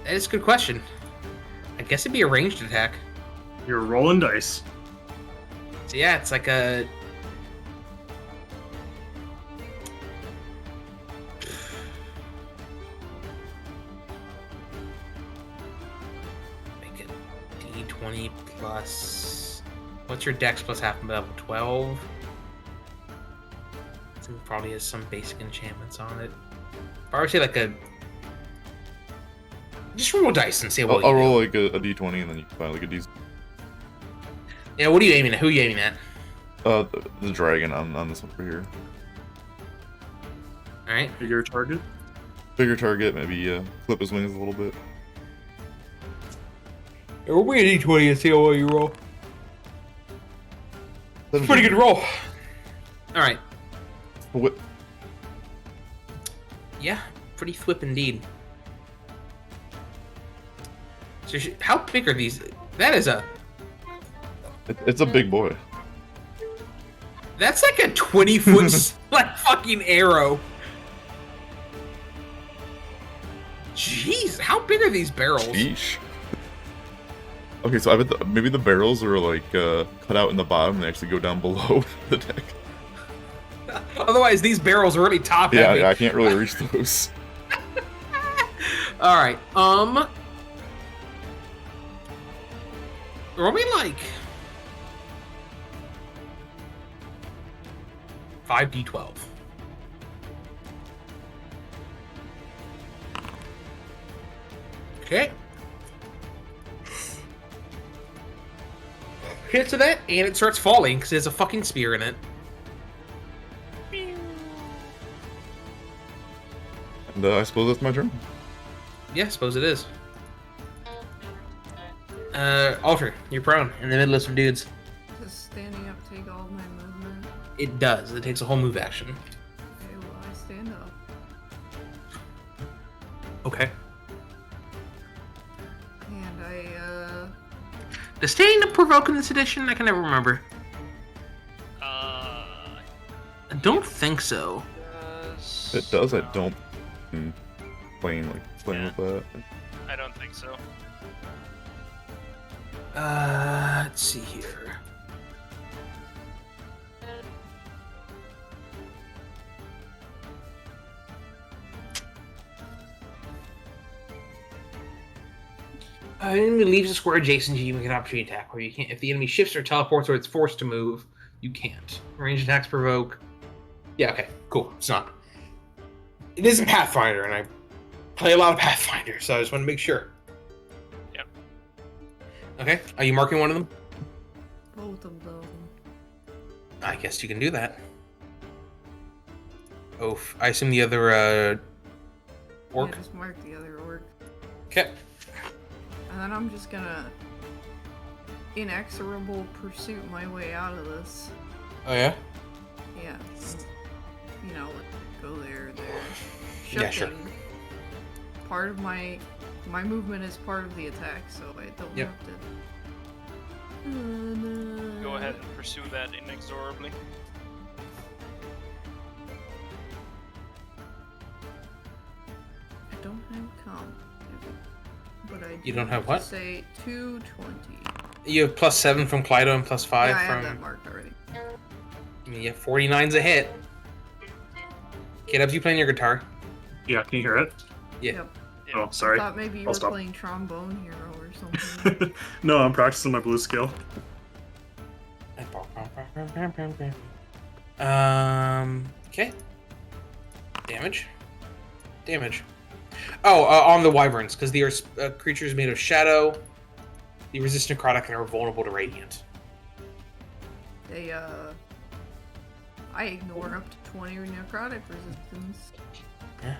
That is a good question. I guess it'd be a ranged attack. You're rolling dice. So yeah, it's like a... Make it D20 plus... What's your dex plus half level? 12? So it probably has some basic enchantments on it. I would say like a... Just roll dice and see what I'll roll like a D20 and then you can find like a D. Yeah, what are you aiming at? Who are you aiming at? The dragon on this one over here. Alright. Bigger target. Bigger target, maybe clip his wings a little bit. Roll me a D20 and see what you roll. Pretty good roll. Alright. What? Yeah, pretty thwip indeed. So how big are these? That is a... It's a big boy. That's like a 20-foot like fucking arrow. Jeez, how big are these barrels? Sheesh. Okay, so I bet maybe the barrels are like cut out in the bottom and they actually go down below the deck. Otherwise, these barrels are really top heavy. Yeah, I can't really reach those. All right, roll me like 5d12. Okay. Hits of that, and it starts falling because there's a fucking spear in it. And I suppose that's my turn. Yeah, I suppose it is. Alter, you're prone in the middle of some dudes. Does standing up take all of my movement? It does. It takes a whole move action. Okay, well, I stand up. Okay. And I, Does standing up provoke in this edition? I can never remember. I don't think so. It does. I don't. Playing with that. I don't think so. Let's see here. Enemy leaves a square adjacent to you, make an opportunity attack. Where you can't, if the enemy shifts or teleports or it's forced to move, you can't. Range attacks provoke. Yeah, okay, cool. It's not. It isn't Pathfinder, and I play a lot of Pathfinder, so I just want to make sure. Yep. Okay, are you marking one of them? both of them. I guess you can do that. Oof. I assume the other, orc? Yeah, just mark the other orc. Okay. And then I'm just gonna inexorable pursuit my way out of this. Oh, yeah? Yeah. You know, like, go there. Yeah, sure. Shifting. Part of my movement is part of the attack, so I don't Yep. have to. Go ahead and pursue that inexorably. I don't have comp, but I do You don't have to what? Say 220. You have +7 from Klyto and +5 Yeah, I have that from... marked already. I mean, yeah, 49's a hit. Kdubs, you playing your guitar? Yeah, can you hear it? Yeah. Yep. Oh, I sorry. thought maybe you I'll were stop. playing Trombone Hero or something. No, I'm practicing my blue skill. Okay. Damage. Oh, on the wyverns, because they are creatures made of shadow, the resist necrotic, and are vulnerable to radiant. They, I ignore up to 20 necrotic resistance. Yeah.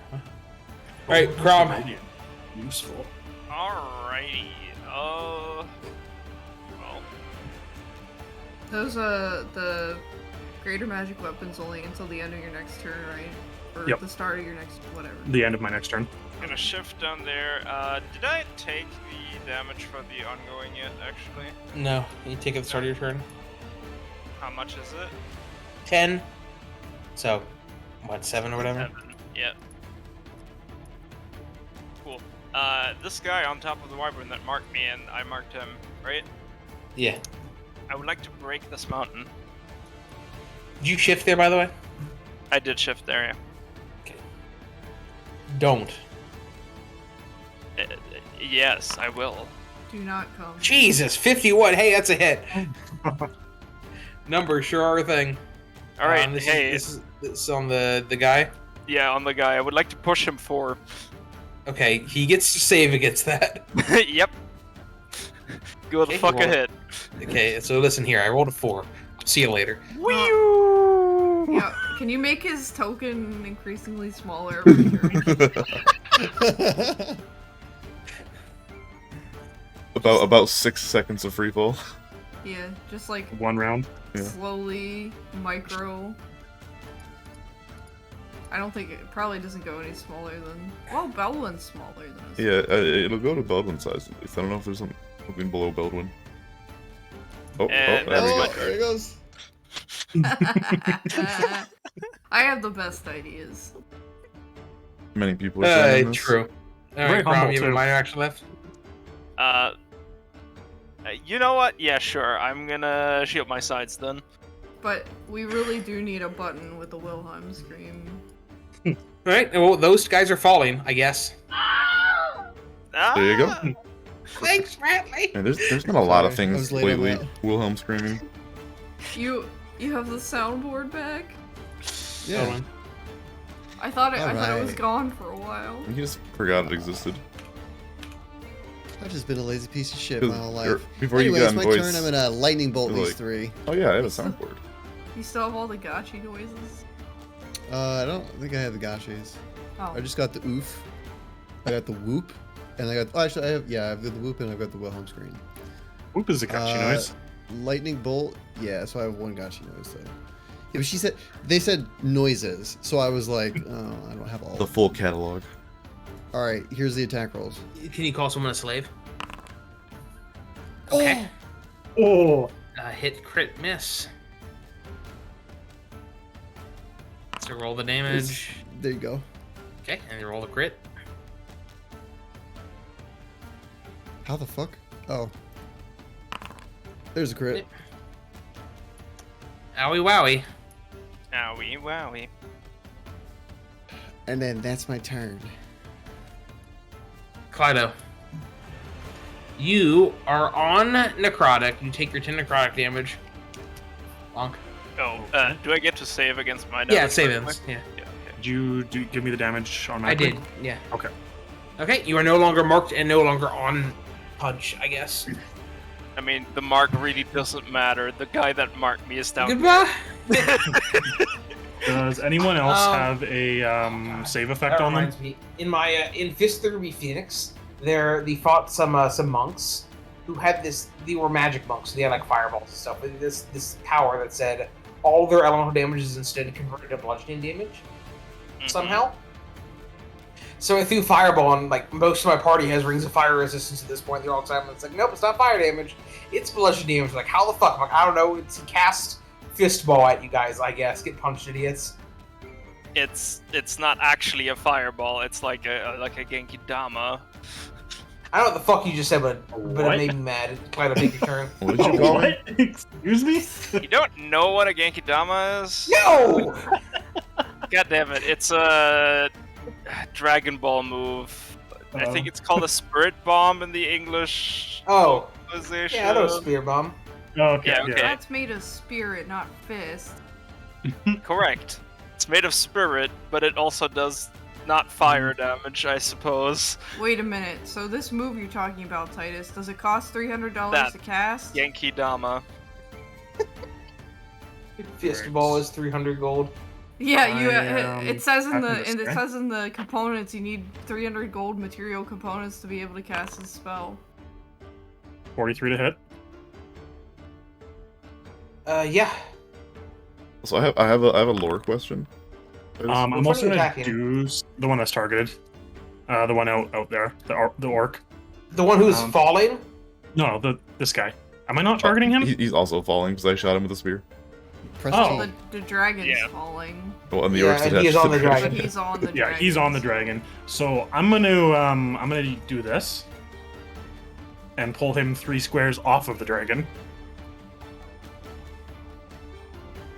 Alright, Crom. Useful. Alrighty. Well, Those, the greater magic weapons only until the end of your next turn, right? Or Yep. the start of your next, whatever. The end of my next turn. gonna shift down there. Did I take the damage for the ongoing yet, actually? No, you take it at the start of your turn. How much is it? 10. So, what, 7 or whatever? 7. Yeah. Cool. This guy on top of the wyvern that marked me and I marked him, right? Yeah. I would like to break this mountain. Did you shift there, by the way? I did shift there, yeah. Don't. Yes, I will. Do not come. Jesus, 51. Hey, that's a hit. Numbers sure are a thing. Alright, This hey. is on the guy. Yeah, on the guy. I would like to push him 4. Okay, he gets to save against that. Yep. Go the Okay, fuck well- ahead. Okay, so listen here. I rolled a 4. See you later. Yeah, can you make his token increasingly smaller every turn? About 6 seconds of free fall. Yeah, just like One round. Yeah. slowly, micro. I don't think it probably doesn't go any smaller than. Well, Beldwyn's smaller than us. Yeah, it'll go to Beldwyn size. At least I don't know if there's something below Beldwyn. And there we that's go. my Oh, there it goes. I have the best ideas. Many people are saying this. True. Very Alright, Crom, humble, you have a too. minor action left? You know what? Yeah, sure. I'm gonna shield my sides then. But we really do need a button with the Wilhelm scream. Alright, well, those guys are falling, I guess. There you go. Ah! Thanks, Fratly. And there's been a lot of Sorry, I things was late on lately. that. Wilhelm screaming. You have the soundboard back? Yeah. I thought it was Alright. gone for a while. He just forgot it existed. I've just been a lazy piece of shit my whole life. Before Anyways, you got in my voice. turn. I'm gonna lightning bolt Like- these 3. Oh yeah, I have a soundboard. You still have all the gotchi noises? I don't think I have the gotchis. Oh. I just got the oof. I got the whoop, and I got. Oh, actually, I have the whoop, and I've got the Wilhelm screen. Whoop is a gotcha noise. Lightning bolt. Yeah, so I have one gotcha noise though. Yeah, but they said noises, so I was like, oh, I don't have all. The full catalog. All right, here's the attack rolls. Can you call someone a slave? Okay. Oh. Hit, crit, miss. So roll the damage. There you go. Okay, and you roll the crit. How the fuck? Oh. There's a crit. Owie wowie. Owie wowie. And then that's my turn. Klyto. You are on necrotic. You take your 10 necrotic damage. Bonk. Oh, do I get to save against my damage? Yeah, save him. Yeah. Yeah, okay. Did you give me the damage on my I did. Yeah. Okay. Okay, you are no longer marked and no longer on punch, I guess. I mean, the mark really doesn't matter. The guy that marked me is down. Goodbye. Does anyone else have a save effect That on them? reminds me. In my in Fist Through Phoenix, they fought some monks who had this. They were magic monks. So they had like fireballs and stuff. But this power that said all their elemental damage is instead converted to bludgeoning damage somehow. So I threw fireball, and like most of my party has rings of fire resistance at this point. They're all excited. It's like, nope, it's not fire damage. It's bludgeoning damage. Like, how the fuck? I'm like, I don't know. It's cast fistball at you guys. I guess get punched, idiots. It's not actually a fireball. It's like a Genki Dama. I don't know what the fuck you just said, but What? it made me mad. Try to take your turn. What did you call me? What? Excuse me? You don't know what a Genki Dama is? No! God damn it! It's a Dragon Ball move. I think it's called a Spirit Bomb in the English Oh. localization. Yeah, I know Spear Bomb. Okay. Yeah, okay. That's made of spirit, not fist. Correct. It's made of spirit, but it also does not fire damage, I suppose. Wait a minute. So this move you're talking about, Titus, does it cost $300 That- to cast? Genki Dama. Fistball is 300 gold. Yeah, you. I, It says in I the think it it's says in the components you need 300 gold material components to be able to cast this spell. 43 to hit. Yeah. So I have a lore question. I'm Which one also are you gonna attacking? do the one that's targeted. The one out there, the orc. The one who's Um, falling? No, this guy. Am I not targeting him? He's also falling because I shot him with a spear. Press Oh. T. The dragon's Yeah. falling, Well, and the Yeah, orc's and attached he is to on the the dragon. but he's on the Yeah, dragon. he's on the dragon. So I'm gonna do this and pull him 3 squares off of the dragon.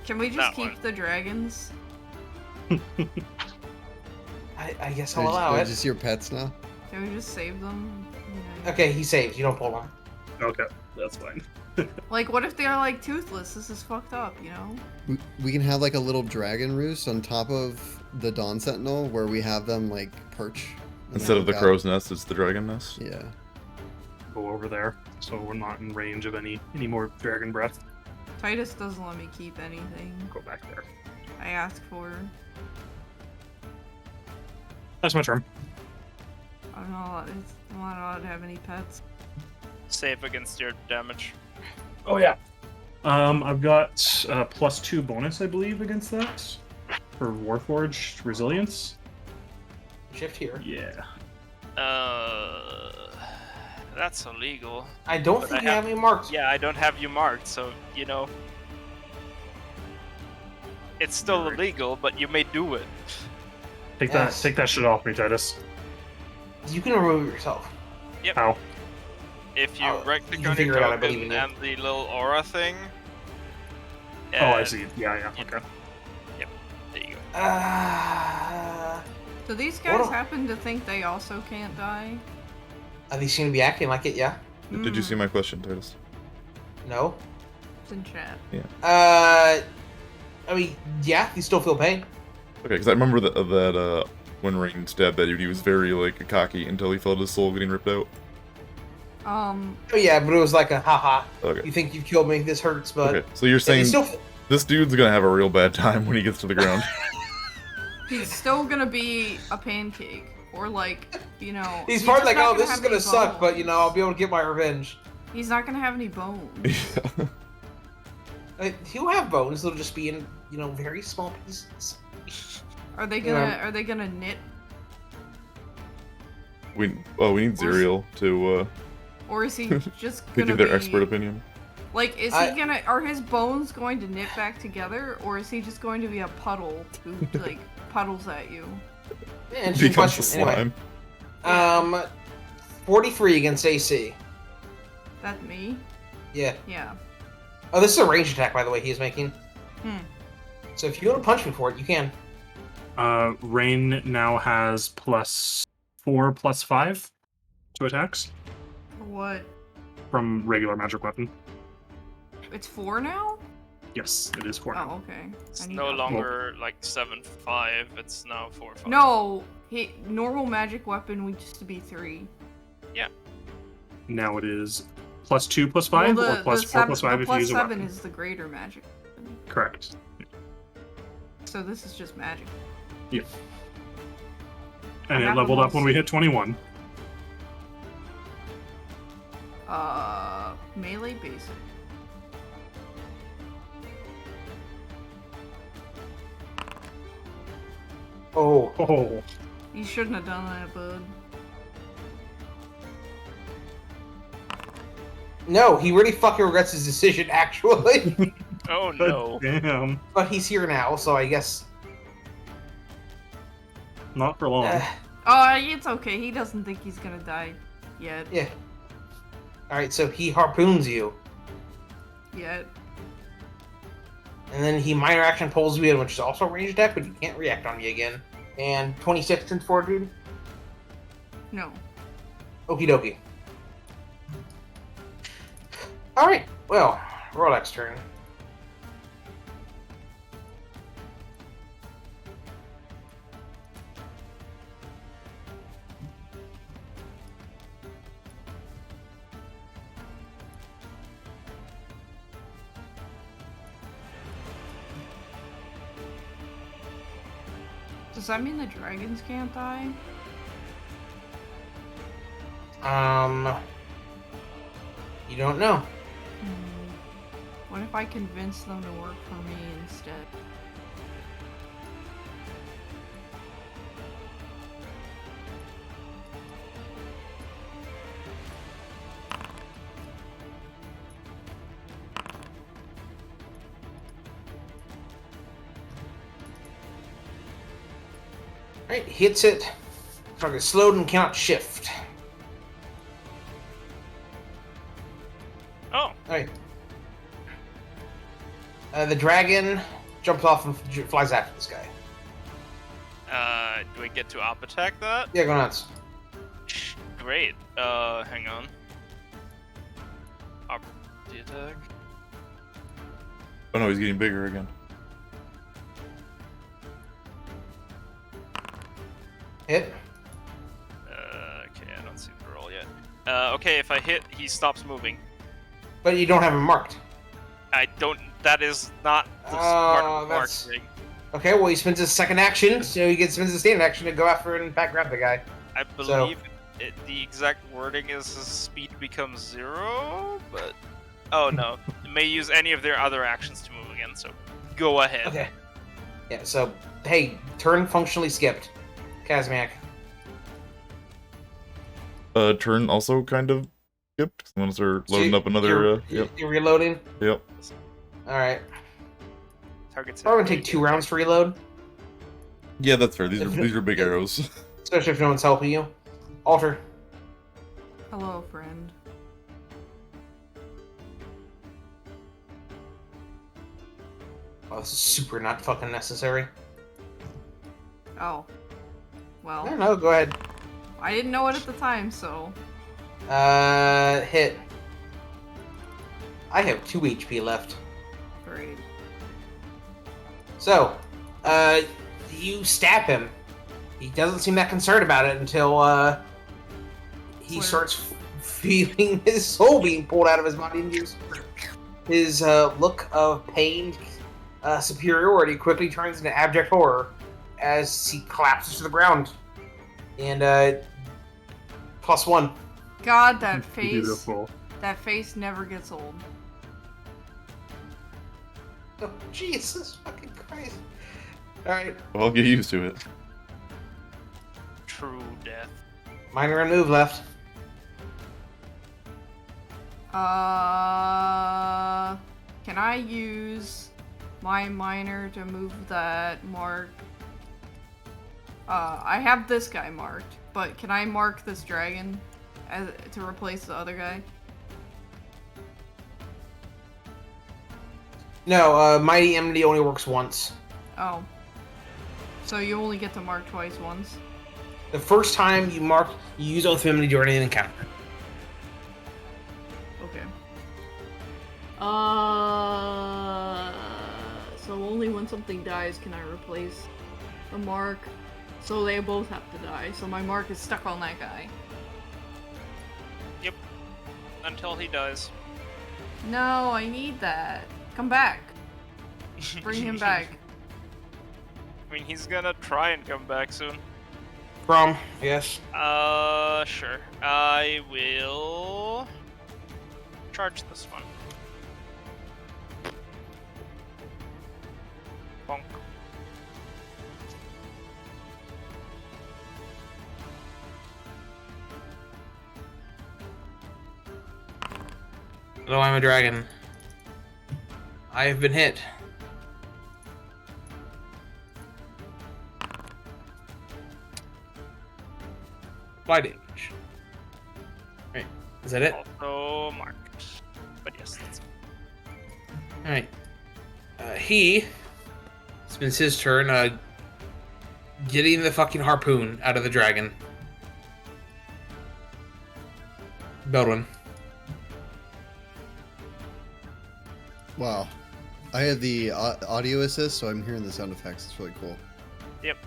Can we just That keep one. the dragons? I guess I'll allow They're it. just your pets now. Can we just save them? Yeah. Okay, he saves. You don't pull him. Okay, that's fine. Like, what if they're like toothless? This is fucked up, you know? We can have like a little dragon roost on top of the Dawn Sentinel where we have them like perch. And Instead then of the we've got- crow's nest, it's the dragon nest. Yeah. Go over there, so we're not in range of any more dragon breath. Titus doesn't let me keep anything. Go back there. I asked for. That's my turn. I'm not allowed to have any pets. Save against your damage. Oh yeah. I've got +2 bonus, I believe, against that for Warforged Resilience. Shift here. Yeah. That's illegal. I don't But think I you have have- any marks. Yeah, I don't have you marked, so you know. It's still Right. illegal, but you may do it. Take Yes. that shit off me, Titus. You can remove it yourself. How? If you Oh, wreck the you can figure it out, I believe token in you. and the little aura thing. Oh, I and- see. Yeah. Okay. There you go. Do these Hold guys on. happen to think they also can't die? They seem to be acting like it, yeah? Did you see my question, Titus? No? It's in chat. I mean, yeah, you still feel pain. Okay, because I remember that when Rayne stabbed that dude, he was very like cocky until he felt his soul getting ripped out. Oh, yeah, but it was like a haha. Okay. You think you killed me, this hurts, but. Okay, so you're Yeah, saying you still, this dude's gonna have a real bad time when he gets to the ground. He's still gonna be a pancake, or like, you know. he's he's probably just like, not oh, this is have gonna any suck, but bones. you know, I'll be able to get my revenge. He's not gonna have any bones. He'll have bones. They'll just be in, very small pieces. Are they gonna knit? We need Zerial to Or is he just to gonna give their be, expert opinion. Like, are his bones going to knit back together, or is he just going to be a puddle who, like, puddles at you? Yeah, interesting Becomes a question. slime. Anyway. 43 against AC. That's me? Yeah. Yeah. Oh, this is a range attack, by the way, he's making. So if you want to punch me for it, you can. Rayne now has +4/+5 to attacks For what? from regular magic weapon. It's 4 now? Yes, it is 4 now. Oh, okay. It's no longer like 7/5. It's now 4/5. No, normal magic weapon used to be 3. Yeah. Now it is +2/+5 or +4/+5 if you use a weapon. +7 is the greater magic weapon. Correct. So this is just magic. Yeah. And it leveled up when we hit 21. Melee basic. Oh. You shouldn't have done that, bud. No, he really fucking regrets his decision, actually. Oh no. Damn. But he's here now, so I guess... Not for long. It's okay. He doesn't think he's gonna die yet. Yeah. Alright, so he harpoons you. Yet. And then he minor action pulls you in, which is also a range attack, but you can't react on me again. And 26 since fortitude? No. Okie dokie. Alright, well, Rolak's turn. Does that mean the dragons can't die? You don't know. What if I convince them to work for me instead? Alright, hits it. Target slowed and cannot shift. Oh. Alright. The dragon jumps off and flies after this guy. Do we get to up attack that? Yeah, go nuts. Great. Hang on. Opportunity attack. Oh no, he's getting bigger again. Hit. Okay, I don't see the roll yet. Okay, if I hit, he stops moving. But you don't have him marked. I don't. That is not the part of the that's- marketing. Okay, well, he spends his second action, so he spends his standard action to go after and back grab the guy. I believe the exact wording is his speed becomes 0, but... Oh no, they may use any of their other actions to move again, so go ahead. Okay. Yeah, so, hey, turn functionally skipped. Kazmeac. Turn also kind of skipped. Once they're loading up another. Yep. You're reloading? Yep. Alright. Target's Probably gonna take 2 rounds to reload. Yeah, that's fair. These are big arrows. Especially if no one's helping you. Alter. Hello, friend. Oh, this is super not fucking necessary. Oh. Well, I don't know, go ahead. I didn't know it at the time, so... Hit. I have 2 HP left. Great. So, you stab him. He doesn't seem that concerned about it until, he Where? starts feeling his soul being pulled out of his body, and his look of pained superiority quickly turns into abject horror as he collapses to the ground. And, +1. God, that face. Beautiful. That face never gets old. Oh, Jesus fucking Christ. Alright. Well, I'll get used to it. True death. Minor and move left. Can I use my minor to move that mark? I have this guy marked, but can I mark this dragon to replace the other guy? No, Mighty Enmity only works once. Oh. So you only get to mark twice once? The first time you mark, you use Oath of Enmity during an encounter. Okay. So only when something dies can I replace a mark. So they both have to die. So my mark is stuck on that guy. Yep. Until he dies. No, I need that. Come back. Bring him back. I mean, he's gonna try and come back soon. From, I guess. Sure. I will charge this one. Bonk. Hello, I'm a dragon. I have been hit. Apply damage. Right. Is that it? Also marked. But yes, that's it. Alright. It's been his turn, getting the fucking harpoon out of the dragon. Beldwyn. Wow. I had the audio assist, so I'm hearing the sound effects. It's really cool. Yep.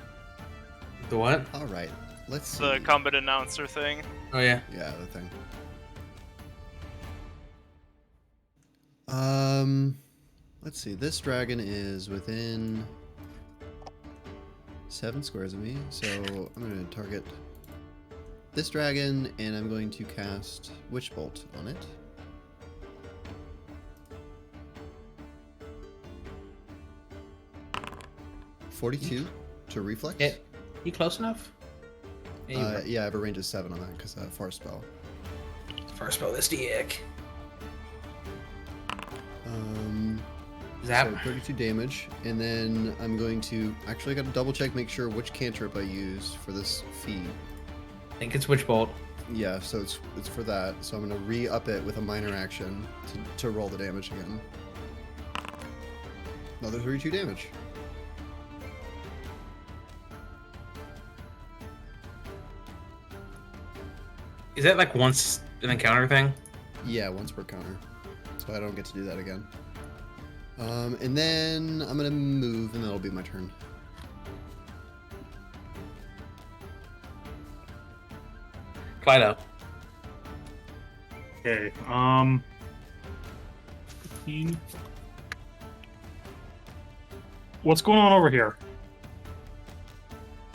The what? All right. Let's see. The combat announcer thing. Oh, yeah. Yeah, the thing. Let's see. This dragon is within 7 squares of me, so I'm going to target this dragon, and I'm going to cast Witch Bolt on it. .42 to reflex. Yeah. You close enough? Yeah, you are. Yeah, I have a range of 7 on that because far spell. First spell this dick. So 32 damage, and then I'm going to actually I got to double check, make sure which cantrip I use for this feat. I think it's Witch Bolt. Yeah, so it's for that. So I'm gonna re-up it with a minor action to roll the damage again. Another 32 damage. Is that like once an encounter thing? Yeah, once per counter. So I don't get to do that again. And then I'm gonna move, and that'll be my turn. Klyto. Okay, 15. What's going on over here?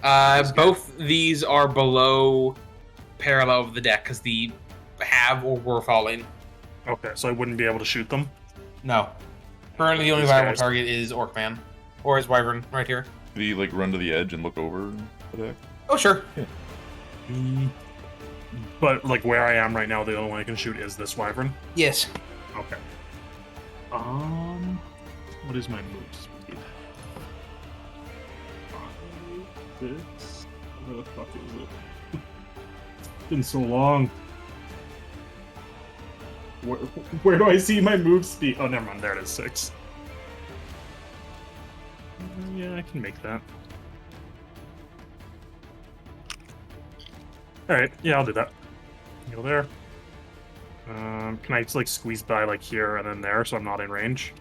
Both these are below parallel of the deck because the have or were falling. Okay, so I wouldn't be able to shoot them? No. Currently, the only These viable guys. target is Orcman. Or his Wyvern, right here. Did he like run to the edge and look over the deck? Oh, sure. But, like, where I am right now, the only one I can shoot is this Wyvern? Yes. Okay. What is my move speed? 5, 6. Where the fuck is it? It's been so long. Where do I see my move speed? Oh, never mind. There it is, 6. Yeah, I can make that. Alright, yeah, I'll do that. Go there. Can I just, like, squeeze by, like, here and then there so I'm not in range?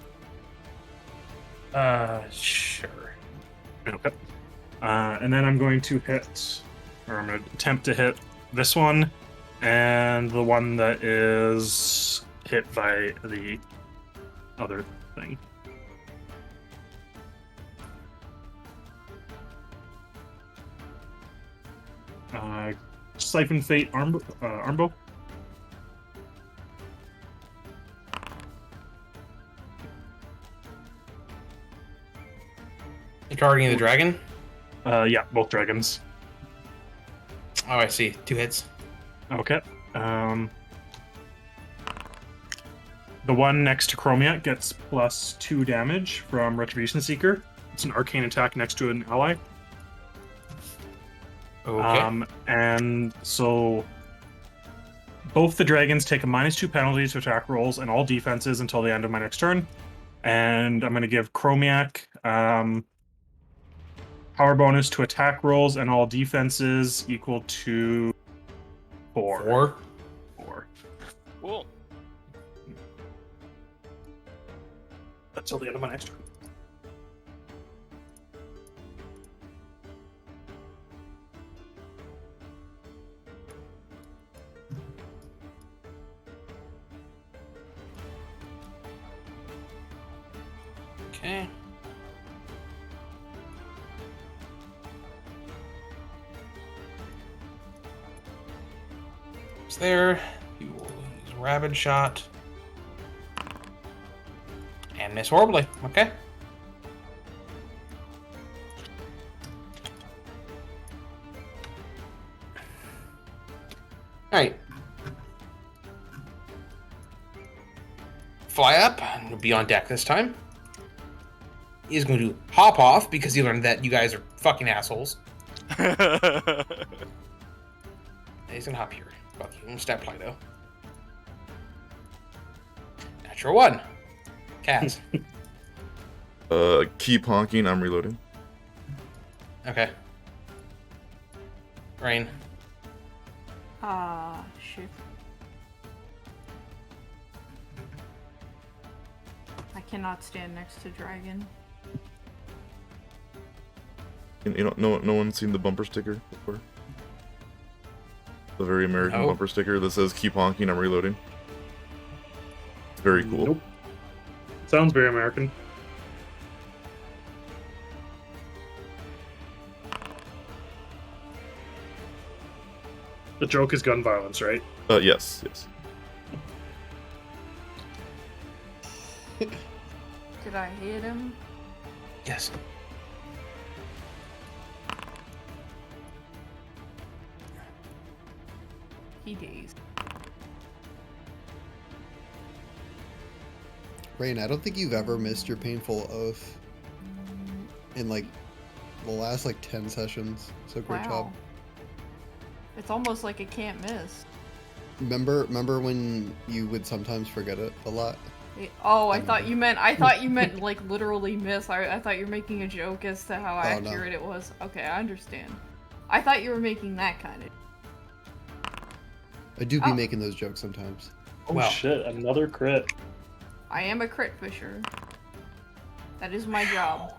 Sure. Okay. And then I'm going to hit, or I'm going to attempt to hit this one, and the one that is hit by the other thing. Siphon Fate armbow. targeting the dragon? Yeah, both dragons. Oh, I see. 2 hits. Okay. The one next to Kazmeac gets +2 damage from Retribution Seeker. It's an arcane attack next to an ally. Okay. And so both the dragons take a -2 penalty to attack rolls and all defenses until the end of my next turn. And I'm going to give Kazmeac power bonus to attack rolls and all defenses equal to 4. 4. 4. Cool. Until the end of my next turn. Okay. It's there. You will use Rabid Shot. And miss horribly. Okay. Alright. Fly up and be on deck this time. He's going to hop off because he learned that you guys are fucking assholes. And he's going to hop here. Fuck you. I'm going to stab Klyto. Natural 1. Kaz. Keep honking, I'm reloading. Okay. Rayne. Shit. I cannot stand next to dragon. You know, no one's seen the bumper sticker before? The very American No. bumper sticker that says keep honking, I'm reloading. It's very cool. Nope. Sounds very American. The joke is gun violence, right? Yes. Did I hit him? Yes. He dazed. Rayne, I don't think you've ever missed your painful oath in like the last 10 sessions. So great job. It's almost like it can't miss. Remember when you would sometimes forget it a lot? Oh, I thought you meant like literally miss. I thought you were making a joke as to how Oh, no. accurate it was. Okay, I understand. I thought you were making that kind of. I do be Oh. making those jokes sometimes. Oh Well. shit, another crit. I am a crit fisher. That is my job.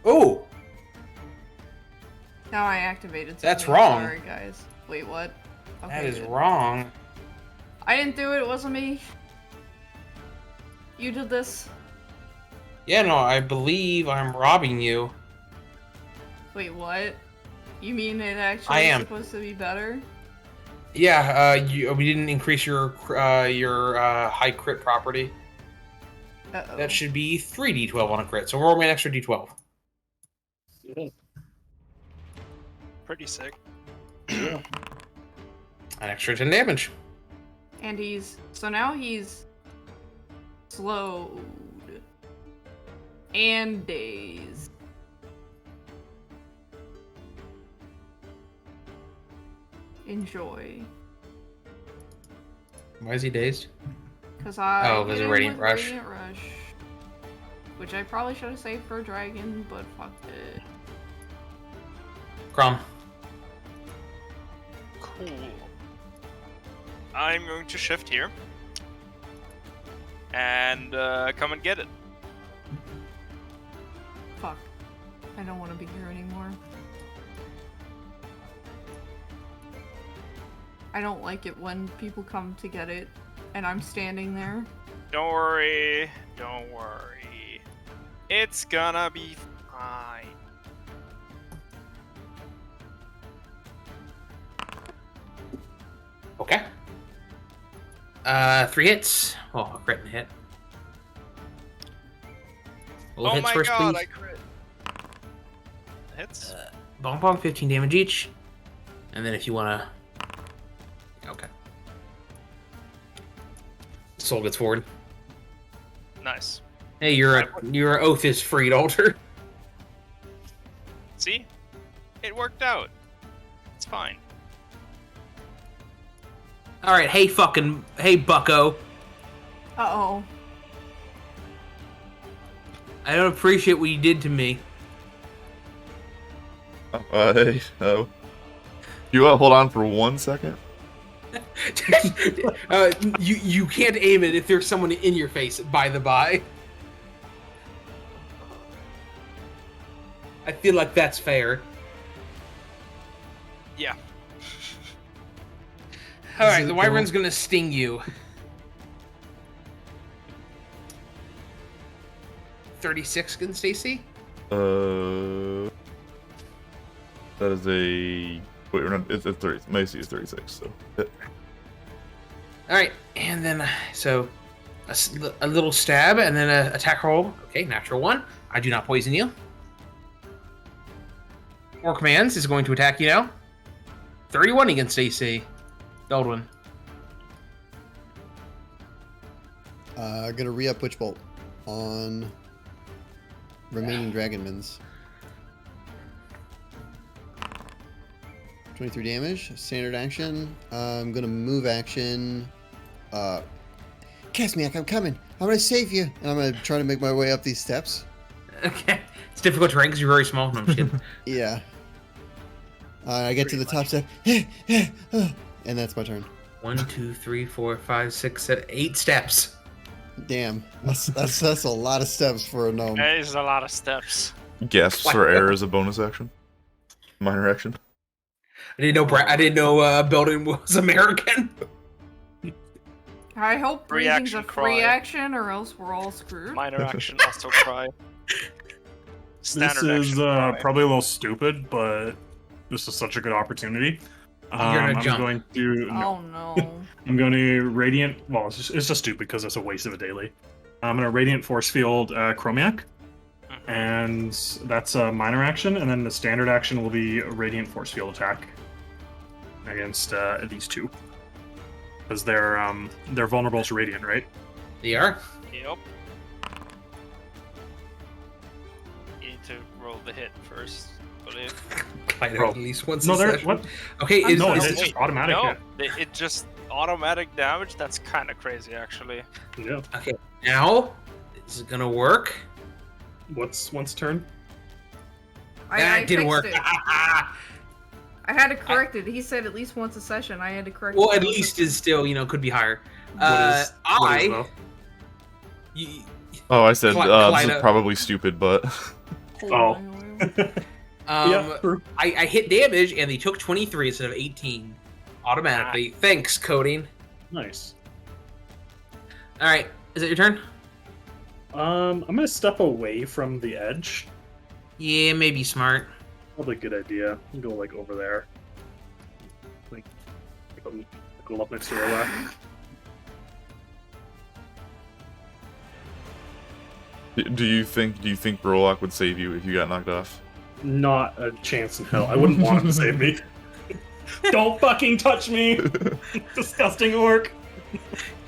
Oh! Now I activated something. That's wrong. Sorry, guys. Wait, what? Okay, That is good. wrong. I didn't do it. It wasn't me. You did this. Yeah, no, I believe I'm robbing you. Wait, what? You mean it actually I is am. supposed to be better? Yeah, we didn't increase your high crit property. Uh-oh. That should be 3d12 on a crit, so roll me an extra d12. Pretty sick. An extra 10 damage. And so now he's slowed and dazed. Enjoy. Why is he dazed? Cause I Oh, 'cause hit of him Radiant with Rush. Radiant Rush. Which I probably should have saved for a dragon, but fuck it. Crom. Cool. I'm going to shift here. And come and get it. Fuck. I don't want to be here anymore. I don't like it when people come to get it and I'm standing there. Don't worry. Don't worry. It's gonna be fine. Okay. 3 hits. Oh, a crit and hit. Roll Oh hits my first, god, please. I crit. Hits? Bomb, 15 damage each. And then if you want to... Okay. Soul gets forward. Nice. Hey, your oath is freed, Alter. See? It worked out. It's fine. Alright, hey bucko. Uh-oh. I don't appreciate what you did to me. Hey, oh. You hold on for 1 second? You can't aim it if there's someone in your face, by the by. I feel like that's fair. Yeah. Alright, the wyvern's gonna sting you. 36 against AC? That is a... Wait, we're not... It's 30. My AC is 36, so... hit. Alright, and then, so, a little stab, and then an attack roll. Okay, natural 1. I do not poison you. Orc Mans is going to attack you now. 31 against AC. Beldwyn. Gonna re-up Witch Bolt on remaining Dragonmans. 23 damage, standard action. I'm gonna move action. Kazmeac, I'm coming. I'm gonna save you. And I'm gonna try to make my way up these steps. Okay. It's difficult terrain because you're very small. No, I'm just kidding. Yeah. I get to the top step. And that's my turn. 1, 2, 3, 4, 5, 6, 7, 8 steps. Damn. That's a lot of steps for a gnome. That is a lot of steps. Gasps for air as a bonus action. Minor action. I didn't know Beldwyn was American. I hope Free breathing's a action free cry. action, or else we're all screwed. Minor action, also cry. Standard This is action, cry. probably a little stupid, but this is such a good opportunity. You're gonna I'm jump. going to... Oh no. I'm going to Radiant... Well, it's just stupid because it's a waste of a daily. I'm going to Radiant Force Field Kazmeac, and that's a minor action, and then the standard action will be a Radiant Force Field attack against these two. Because they're vulnerable to Radiant, right? They are? Yep. You need to roll the hit first, I believe. Klyto at least once No, a they're... session. What? Okay, is, No, is it's it- just automatic No, hit. it just automatic damage. That's kind of crazy, actually. Yeah. okay, now, is it gonna work? What's one's turn? I That didn't fixed work. it. I had to correct it. He said at least once a session. I had to correct Well, it. at least is still, could be higher. What is though? You- Oh, I said, this Klyto. is probably stupid, but... Oh. Yeah, true. I hit damage, and they took 23 instead of 18 automatically. Thanks, coding. Nice. All right, is it your turn? I'm gonna step away from the edge. Yeah, maybe smart. Probably a good idea. Go like over there. Like go up next to Rolak. Do you think Rolak would save you if you got knocked off? Not a chance in hell. I wouldn't want him to save me. Don't fucking touch me! Disgusting orc!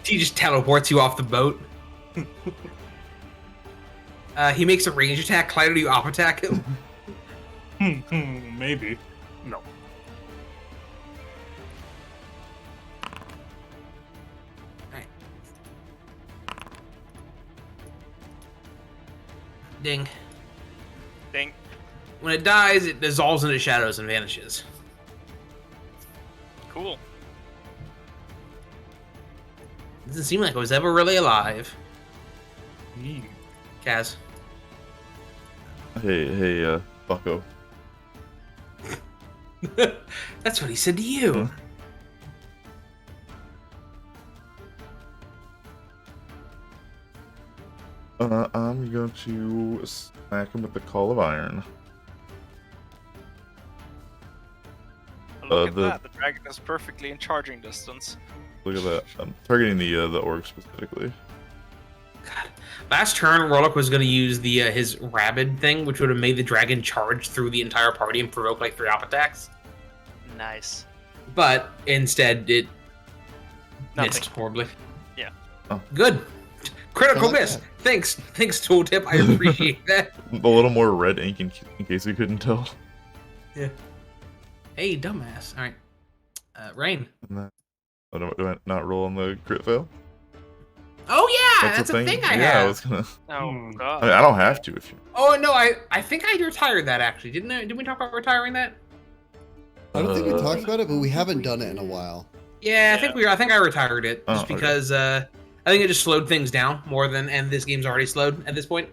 He just teleports you off the boat. He makes a range attack. Klyto, do you off attack him? Maybe. No. Ding. Ding. When it dies, it dissolves into shadows and vanishes. Cool. Doesn't seem like it was ever really alive. Kaz. Hey, bucko. That's what he said to you. I'm going to smack him with the Call of Iron. Look at that. The dragon is perfectly in charging distance. Look at that. I'm targeting the orc specifically. God. Last turn, Warlock was going to use the his rabid thing, which would have made the dragon charge through the entire party and provoke like 3 op attacks. Nice. But instead, it Nothing. missed horribly. Yeah. Oh. Good. Critical like miss. that. Thanks, Tooltip. I appreciate that. A little more red ink in case we couldn't tell. Yeah. Hey, dumbass. All right. Rayne. Do I not roll on the crit fail? Oh yeah, that's a thing I yeah, have. I was gonna. Oh I god. mean, I don't have to if you. Oh no, I think I retired that actually. Didn't we talk about retiring that? I don't think we Uh, talked about it, but we haven't done it in a while. Yeah, I think I retired it Oh, just okay. because I think it just slowed things down more than, and this game's already slowed at this point.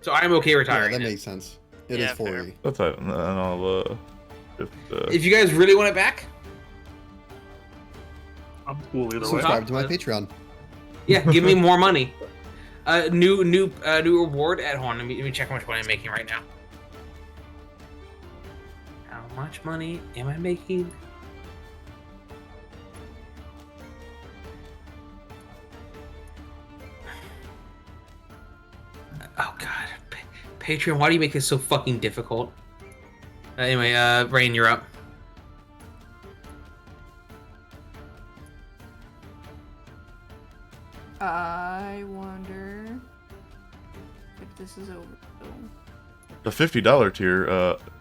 So I'm okay Yeah, retiring that it. makes sense. It Yeah, is fair. 4E. That's it, and I'll If you guys really want it back, I'm cool either way. Subscribe to my Patreon. yeah, give me more money. New reward at home. Let me check how much money I'm making right now. How much money am I making? Oh god, Patreon, why do you make this so fucking difficult? Anyway, Rayne, you're up. I wonder if this is over. the $50 tier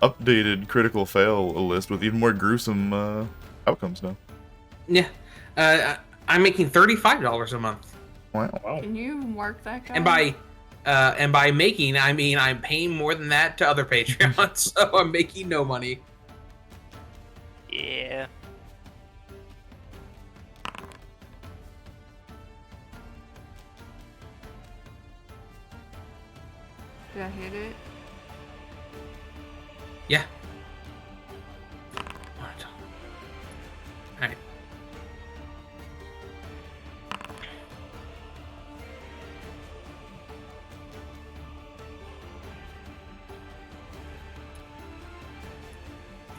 updated critical fail list with even more gruesome outcomes now. Yeah, I'm making $35 a month, Wow. Wow. Can you mark that guy? and by making, I mean I'm paying more than that to other Patreons, so I'm making no money. Yeah. Did I hit it? Yeah. Alright.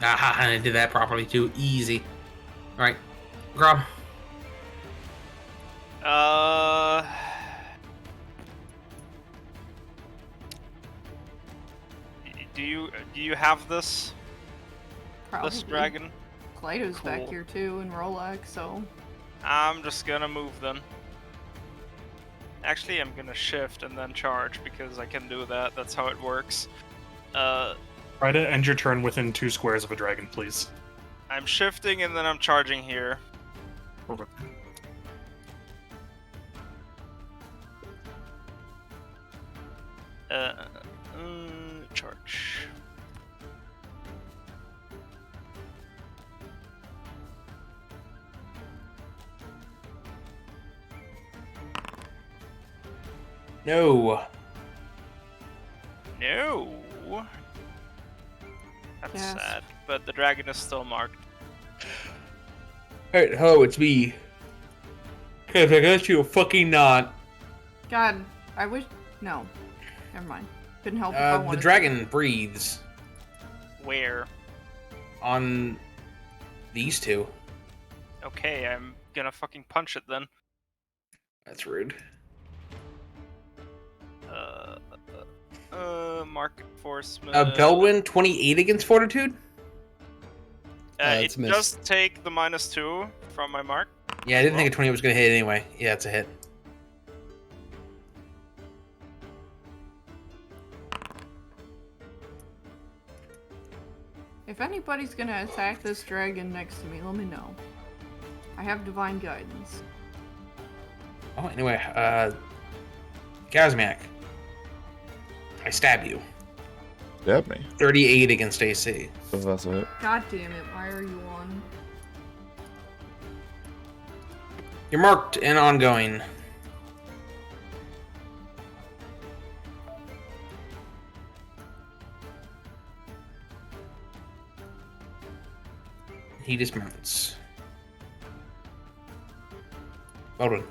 Aha, and I did that properly too. Easy. Alright. Grob. Do you have this Probably. this dragon? Klyto's back Cool. here too, and Rolex, so. I'm just gonna move then. Actually, I'm gonna shift and then charge because I can do that. That's how it works. Try to end your turn within 2 squares of a dragon, please. I'm shifting and then I'm charging here. Perfect. Charge. No. No. That's Yes. sad, but the dragon is still marked. Alright, ho, it's me. Cause I got you a fucking knot. God, I wish. No. Never mind. Couldn't help if I The wanted dragon breathes Where? on these two. Okay, I'm gonna fucking punch it then. That's rude. Mark enforcement. Beldwyn, 28 against Fortitude? It it's missed. does take the -2 from my mark. Yeah, I didn't think a 20 was going to hit anyway. Yeah, it's a hit. If anybody's gonna attack this dragon next to me, let me know. I have divine guidance. Oh, anyway, Kazmeac. I stab you. Stab me. 38 against AC. So that's a hit. God damn it, why are you on? You're marked and ongoing. He dismounts. Beldwyn.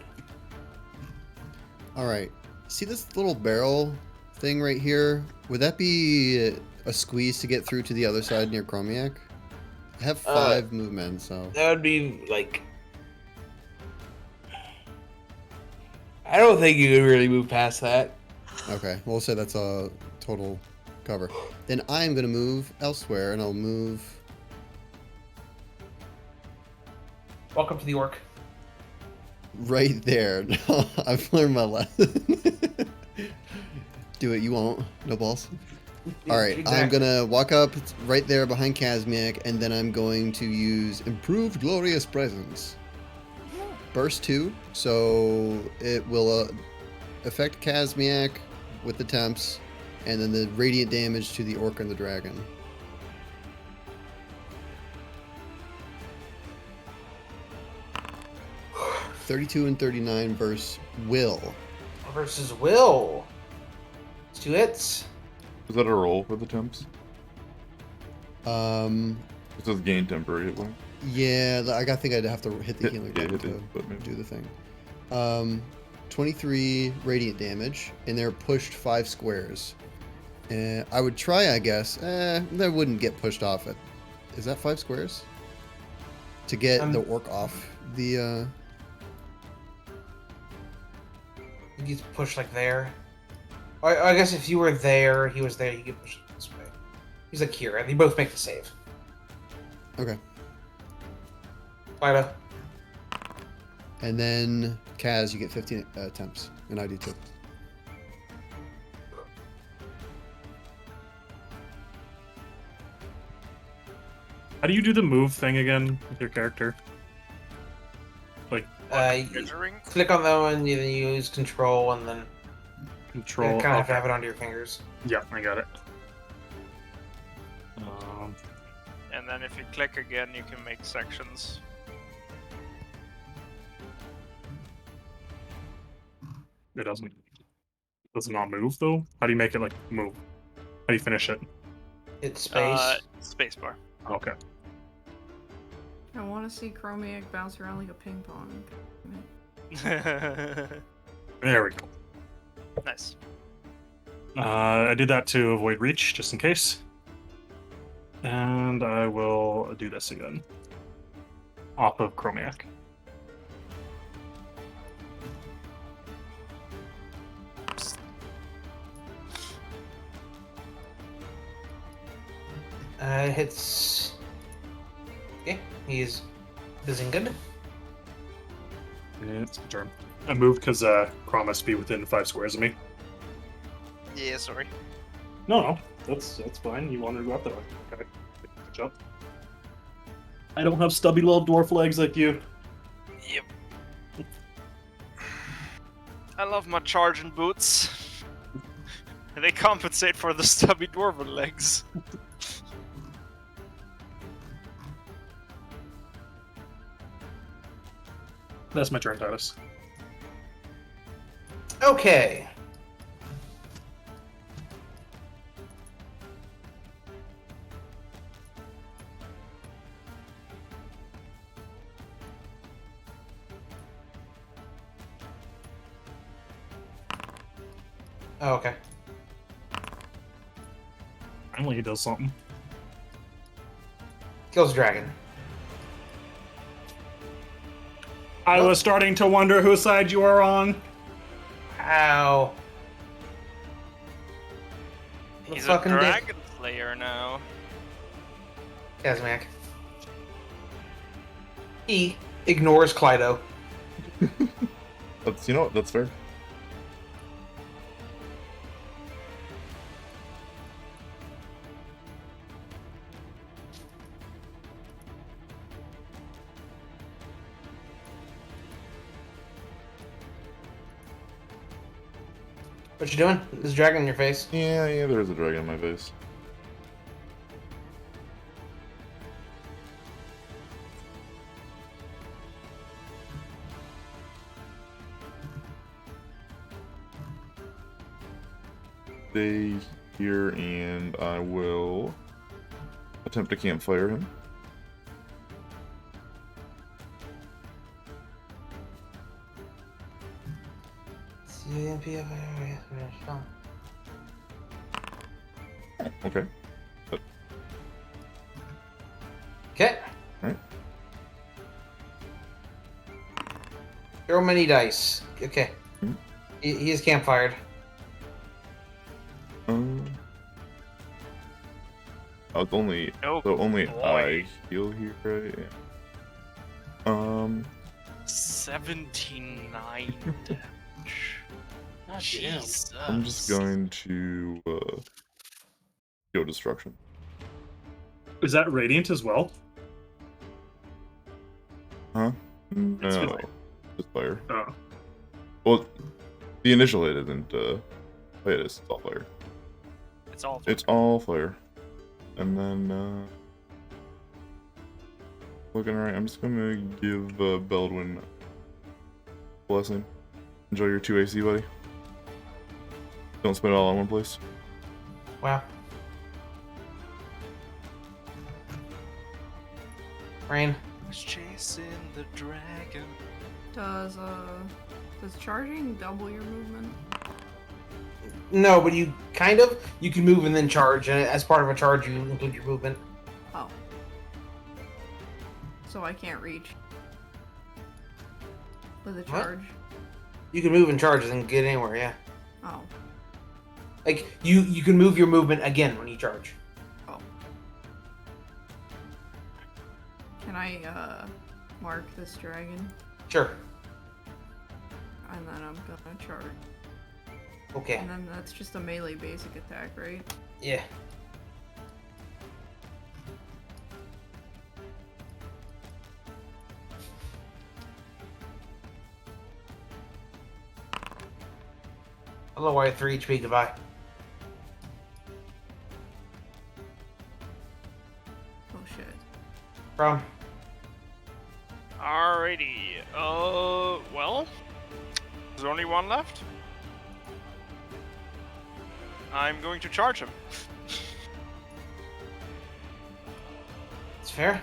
Alright. See this little barrel thing right here? Would that be a squeeze to get through to the other side near Chromiac? I have 5 movement, so. That would be like... I don't think you could really move past that. Okay, we'll say that's a total cover. Then I'm gonna move elsewhere, and I'll move. Welcome to the orc. Right there. I've learned my lesson. Do it, you won't. No balls. All right, Exactly. I'm gonna walk up right there behind Kazmeac, and then I'm going to use Improved Glorious Presence. Burst 2, so it will affect Kazmeac with the temps, and then the radiant damage to the orc and the dragon. $32 and $39 versus Will. Versus Will. It's 2 hits. Is that a roll for the temps? Um, It says gain temporary hit point. yeah, I think I'd have to hit the Hit- healing yeah, button hit it, but maybe. to do the thing. 23 radiant damage, and they're pushed 5 squares. I would try, I guess. That wouldn't get pushed off it. Is that 5 squares? To get the orc off the. He's pushed like there. I guess if you were there, he was there, he could push it this way. He's like here, and they both make the save. Okay. Klyto. And then Kaz, you get 15 attempts, and I do too. How do you do the move thing again with your character? Like You Measuring? click on that one, you then use control, and then control? you kind of have to okay. have it onto your fingers. Yeah, I got it. And then if you click again, you can make sections. It doesn't. Does it not move though? How do you make it like move? How do you finish it? Hit space. Spacebar. Okay. I want to see Kazmeac bounce around like a ping pong. There we go. Nice. I did that to avoid reach, just in case. And I will do this again. Off of Kazmeac. Hits. Okay, he's busy good. It's my turn. I moved because Kra must be within 5 squares of me. Yeah, sorry. No, that's fine. You wanted to go up that way. Okay. Good job. I don't have stubby little dwarf legs like you. Yep. I love my charging boots. They compensate for the stubby dwarven legs. That's my turn, Titus. Okay. Oh, okay. Finally, he does something. Kills dragon. I was starting to wonder whose side you are on. Ow. The He's a fucking dick. dragon slayer now. Kazmeac. He ignores Klyto. That's, you know what, that's fair. What you doing? There's a dragon in your face. Yeah, there is a dragon in my face. Stay here, and I will attempt to campfire him. Okay. Okay. Alright. Throw many dice. Okay. Mhm. He is campfired. Oh, it's only Oh, so only boy. I heal here, right? Yeah. 79 damage. Jesus. I'm just going to go destruction. Is that radiant as well? Huh? It's No, fine. just fire. Oh. Well, the initial hit isn't. Wait, it's all fire. It's all. It's all fire. And then looking right, I'm just gonna give Beldwyn a blessing. Enjoy your 2 AC, buddy. Don't spend it all in one place. Wow. Rayne. Chasing the dragon. Does charging double your movement? No, but you can move and then charge, and as part of a charge, you include your movement. Oh. So I can't reach with a What? charge. You can move and charge and then get anywhere. Yeah. Oh. Like you can move your movement again when you charge. Oh. Can I mark this dragon? Sure. And then I'm gonna charge. Okay. And then that's just a melee basic attack, right? Yeah. Hello, White 3 HP, goodbye. Oh shit. From? Alrighty. Well, there's only one left. I'm going to charge him. It's fair.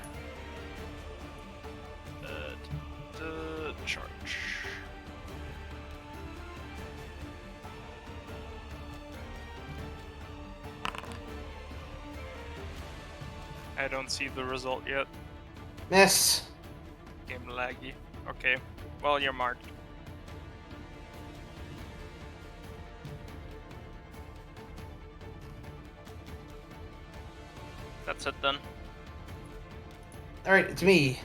Charge. I don't see the result yet. Miss. Game laggy. Okay. Well, you're marked. That's it then. Alright, it's me.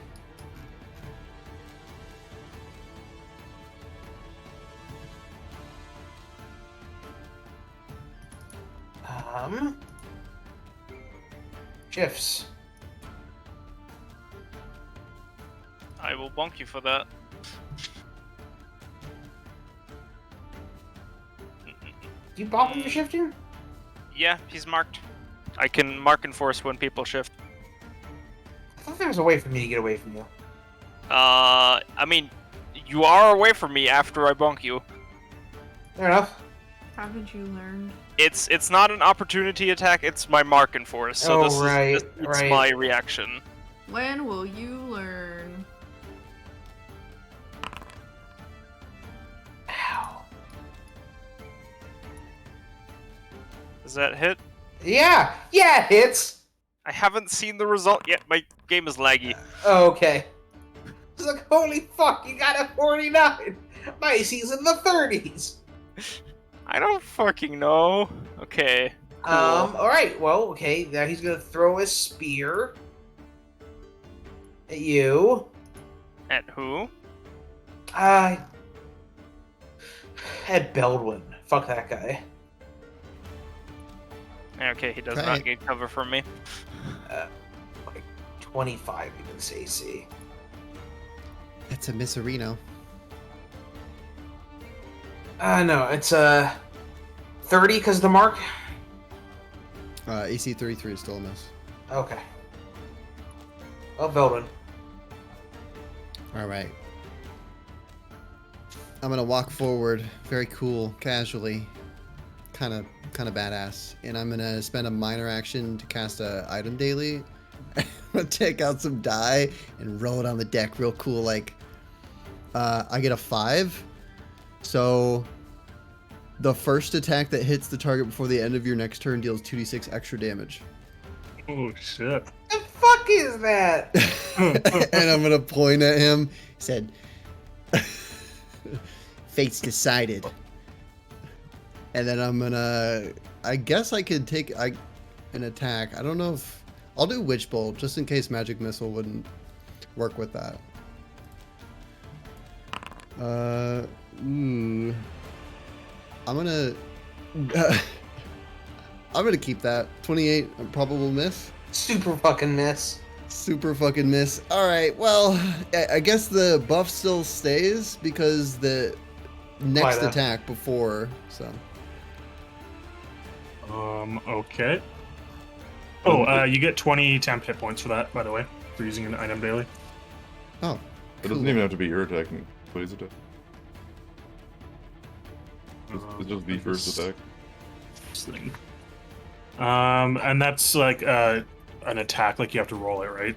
Shifts. I will bonk you for that. Do you bop him for shifting? Yeah, he's marked. I can mark and force when people shift. I thought there was a way for me to get away from you. I mean, you are away from me after I bonk you. Fair enough. Haven't you learned? It's not an opportunity attack, it's my mark and force. So Oh, this right, is it's right. my reaction. When will you learn? Ow. Does that hit? Yeah! Yeah, it hits! I haven't seen the result yet. My game is laggy. Oh, okay. It's like, holy fuck, you got a 49! My AC's in the 30s! I don't fucking know. Okay. Cool. Alright, well, okay, now he's gonna throw his spear at you. At who? At Beldwyn. Fuck that guy. Okay, he does Try not it. get cover from me. Like 25 against AC. That's a Misserino. No, it's 30 because of the mark? AC 33 is still a miss. Okay. Oh, Beldwyn. All right. I'm gonna walk forward, very cool, casually, kind of badass, and I'm gonna spend a minor action to cast a item daily. I'm gonna take out some die and roll it on the deck, real cool. Like, I get a 5, so the first attack that hits the target before the end of your next turn deals 2d6 extra damage. Oh shit. The fuck is that? And I'm gonna point at him. He said, "Fate's decided. And then I'm gonna. I guess I could take an attack. I don't know if I'll do Witch Bolt just in case Magic Missile wouldn't work with that. I'm gonna. I'm gonna keep that 28 probable miss. Super fucking miss. Super fucking miss. All right. Well, I guess the buff still stays because the next Klyto. attack before. So. Okay. Oh, you get 20 temp hit points for that, by the way, for using an item daily. Oh. It doesn't even have to be your attack, please attack. It's just the first attack. Thing. And that's like an attack, like you have to roll it, right?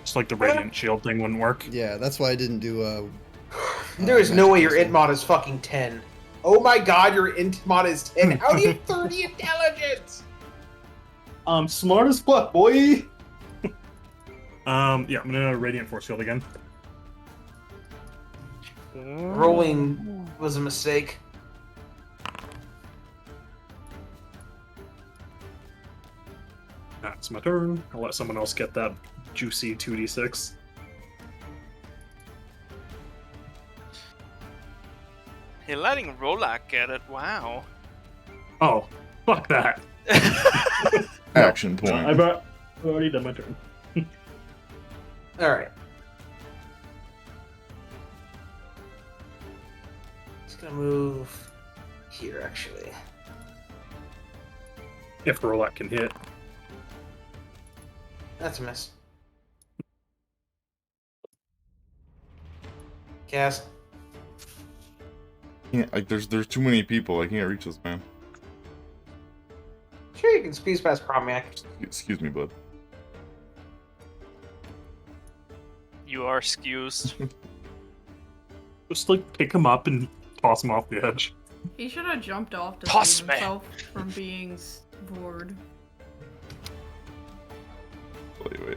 Just like the Radiant Shield thing wouldn't work. Yeah, that's why I didn't do. There is no Magic way your Missile. int mod is fucking 10. Oh my god, your int mod is 10. How do you have 30 intelligence? I'm smart as fuck, boy. Yeah, I'm gonna Radiant Force Field again. Rolling was a mistake. That's my turn. I'll let someone else get that juicy 2d6. You're letting Rolak get it. Wow. Oh, fuck that. Action point. I've already done my turn. Alright. Just gonna move here, actually. If Rolak can hit. That's a miss. Cast. Can't, like, there's too many people. I can't reach this man. Sure, you can squeeze past Kazmeac. Excuse me, bud. You are excused. Just like pick him up and toss him off the edge. He should have jumped off to Toss save me. himself from being bored. Wait.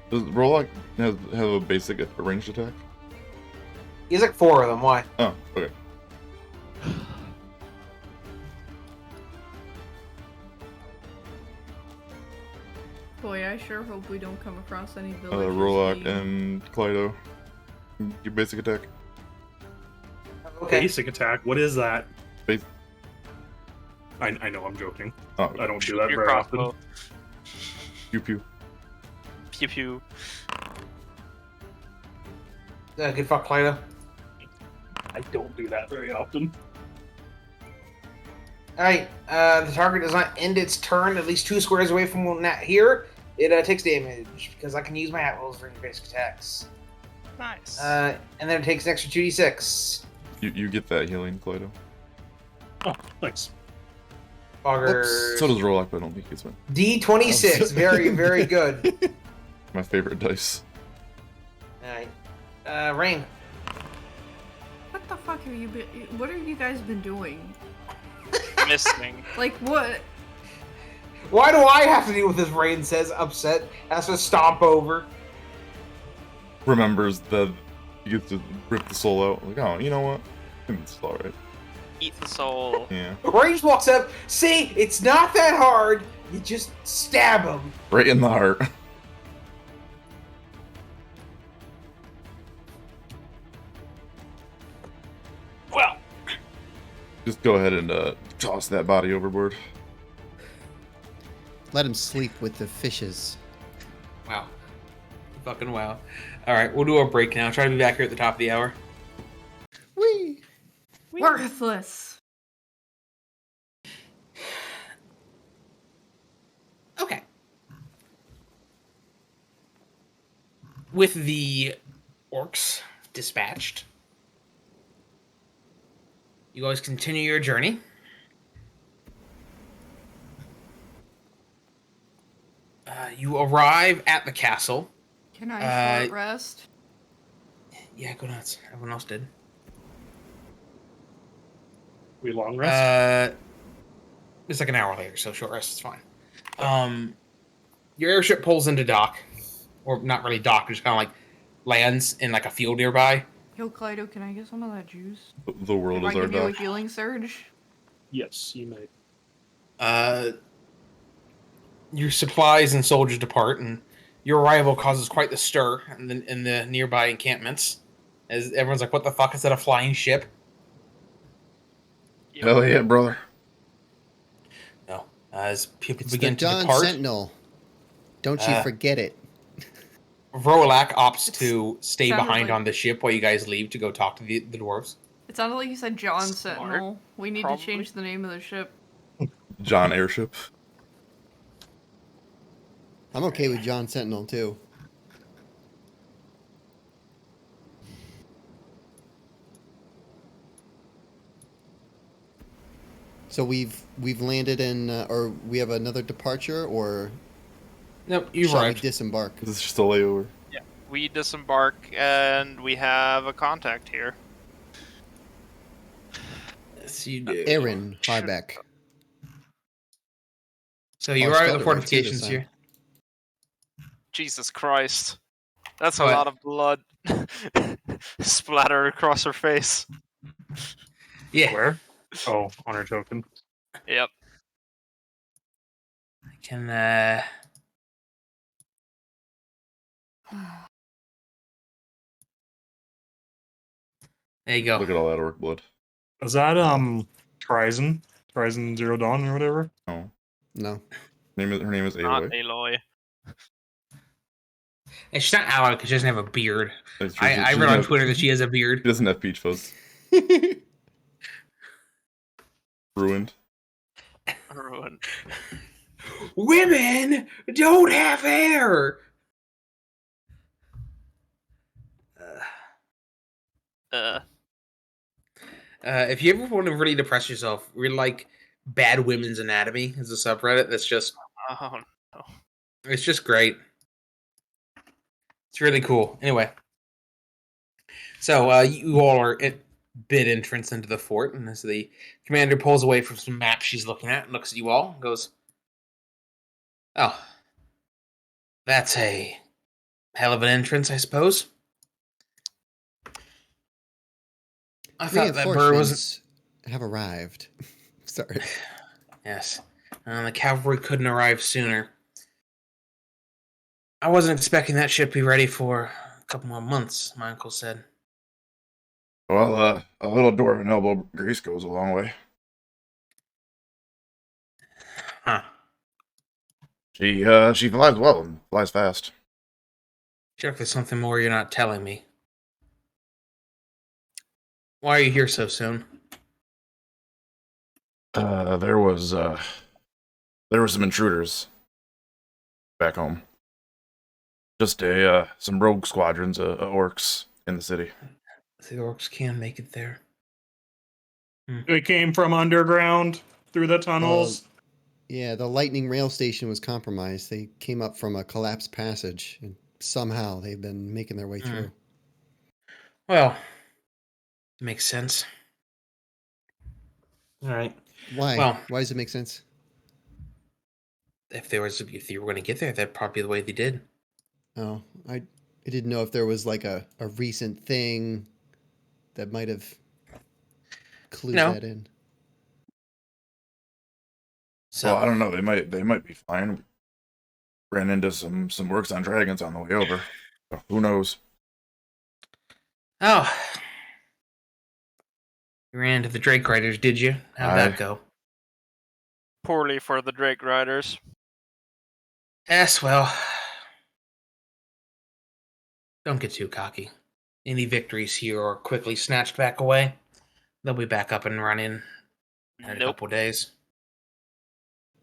Does Rollock have a basic ranged attack? He's like 4 of them. Why? Oh, okay. Boy, I sure hope we don't come across any villagers. Rollock being- and Klyto. Your basic attack. Okay. Basic attack. What is that? Base- I know, I'm joking. Oh, I don't do that Your very crossbow. often. pew pew. Pew pew. Good fuck, Klyto. I don't do that very often. Alright, the target does not end its turn at least 2 squares away from that here. It takes damage because I can use my at-wills for basic attacks. Nice. And then it takes an extra 2d6. You get that healing, Klyto. Oh, thanks. Bogger. So does Rollock, but I don't think it's one. D26. Very, very good. My favorite dice. Alright. Rayne. What the fuck have you been? What have you guys been doing? Missing. Like what? Why do I have to deal with this? Rayne says, upset. Has to stomp over. Remembers that he gets to rip the soul out. Like, oh, you know what? It's alright. Eat the soul. Yeah. Rayne walks up. See, it's not that hard. You just stab him. Right in the heart. Well, Just go ahead and toss that body overboard. Let him sleep with the fishes. Wow. Fucking wow. Alright, we'll do a break now. Try to be back here at the top of the hour. Whee! Worthless. Okay. With the orcs dispatched, you guys continue your journey. You arrive at the castle. Can I short rest? Yeah, go nuts. Everyone else did. We long rest? It's like an hour later, so short rest is fine. Your airship pulls into dock, or not really dock, just kind of like lands in like a field nearby. Yo, Klyto, can I get some of that juice? The world If is I our give you a dock. healing surge? Yes, you may. Your supplies and soldiers depart, and your arrival causes quite the stir in the nearby encampments. As everyone's like, "What the fuck is that? A flying ship?" Yep. Hell yeah, brother. No. As people It's the begin to Dawn depart, Sentinel. Don't you forget it. Rowlac opts to stay sounded behind like- on the ship while you guys leave to go talk to the dwarves. It sounded like you said John Smart, Sentinel. We need probably. to change the name of the ship. John Airship. I'm okay with John Sentinel too. So we've landed in, or we have another departure, or Nope, you shall we arrived. disembark? This is just a layover. We disembark and we have a contact here. Yes, you do. Aaron Harbeck. So you Oh, I arrive at spelled the it right, too, this fortifications time. here. Jesus Christ. That's a What? lot of blood splattered across her face. Yeah. Where? Oh, on her token. Yep. I can, there you go. Look at all that orc blood. Is that Horizon? Horizon Zero Dawn or whatever? Oh. No. Her name is Not Aloy. Aloy. And she's not Aloy because she doesn't have a beard. It's true, I she read on doesn't Twitter that have- she has a beard. She doesn't have peach fuzz. Ruined. Ruined. Women don't have hair. If you ever want to really depress yourself, read like Bad Women's Anatomy is a subreddit that's just Oh, it's just great. It's really cool. Anyway, so you all are at bid entrance into the fort, and as the commander pulls away from some maps she's looking at and looks at you all and goes, "Oh, that's a hell of an entrance, I suppose." I thought that bird wasn't. Reinforcements have arrived. Sorry. Yes, the cavalry couldn't arrive sooner. I wasn't expecting that ship to be ready for a couple more months, my uncle said. Well, a little dwarven elbow grease goes a long way. Huh. She flies well and flies fast. Check there's something more you're not telling me. Why are you here so soon? There was some intruders back home. Just some rogue squadrons of orcs in the city. The orcs can make it there. They came from underground through the tunnels. Yeah, the lightning rail station was compromised. They came up from a collapsed passage, and somehow they've been making their way through. Well, makes sense. All right. Why? Well- Why does it make sense? If they were going to get there, that'd probably be the way they did. Oh, I didn't know if there was like a recent thing that might have clued No. that in. So Well, I don't know. They might be fine. Ran into some works on dragons on the way over. So who knows? Oh, you ran into the Drake Riders, did you? How'd Aye. that go? poorly for the Drake Riders. Yes, well, don't get too cocky. Any victories here are quickly snatched back away. They'll be back up and running in a Nope. couple days.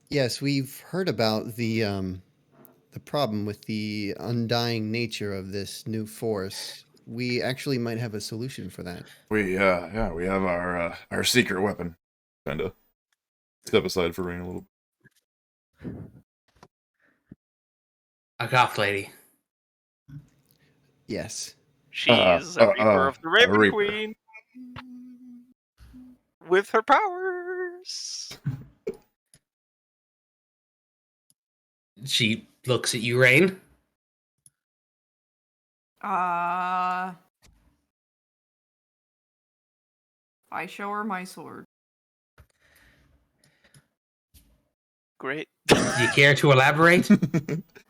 Yes, we've heard about the problem with the undying nature of this new force. We actually might have a solution for that. We have our secret weapon. Kinda. Step aside for Rayne a little. A goth lady. Yes. She's a Reaper of the Raven Reaper. Queen with her powers. She looks at you, Rayne. I show her my sword. Great. Do you care to elaborate?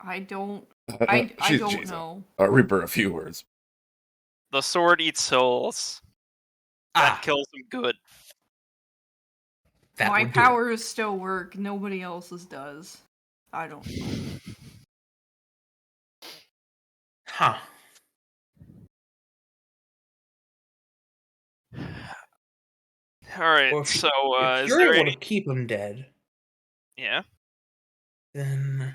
I don't. I don't She's know. a reaper a few words. The sword eats souls. That Ah, kills them good. that My would do it. powers still work. Nobody else's does. I don't know. Huh. Alright, Well, so, if is you're there able any... to keep him dead, Yeah? then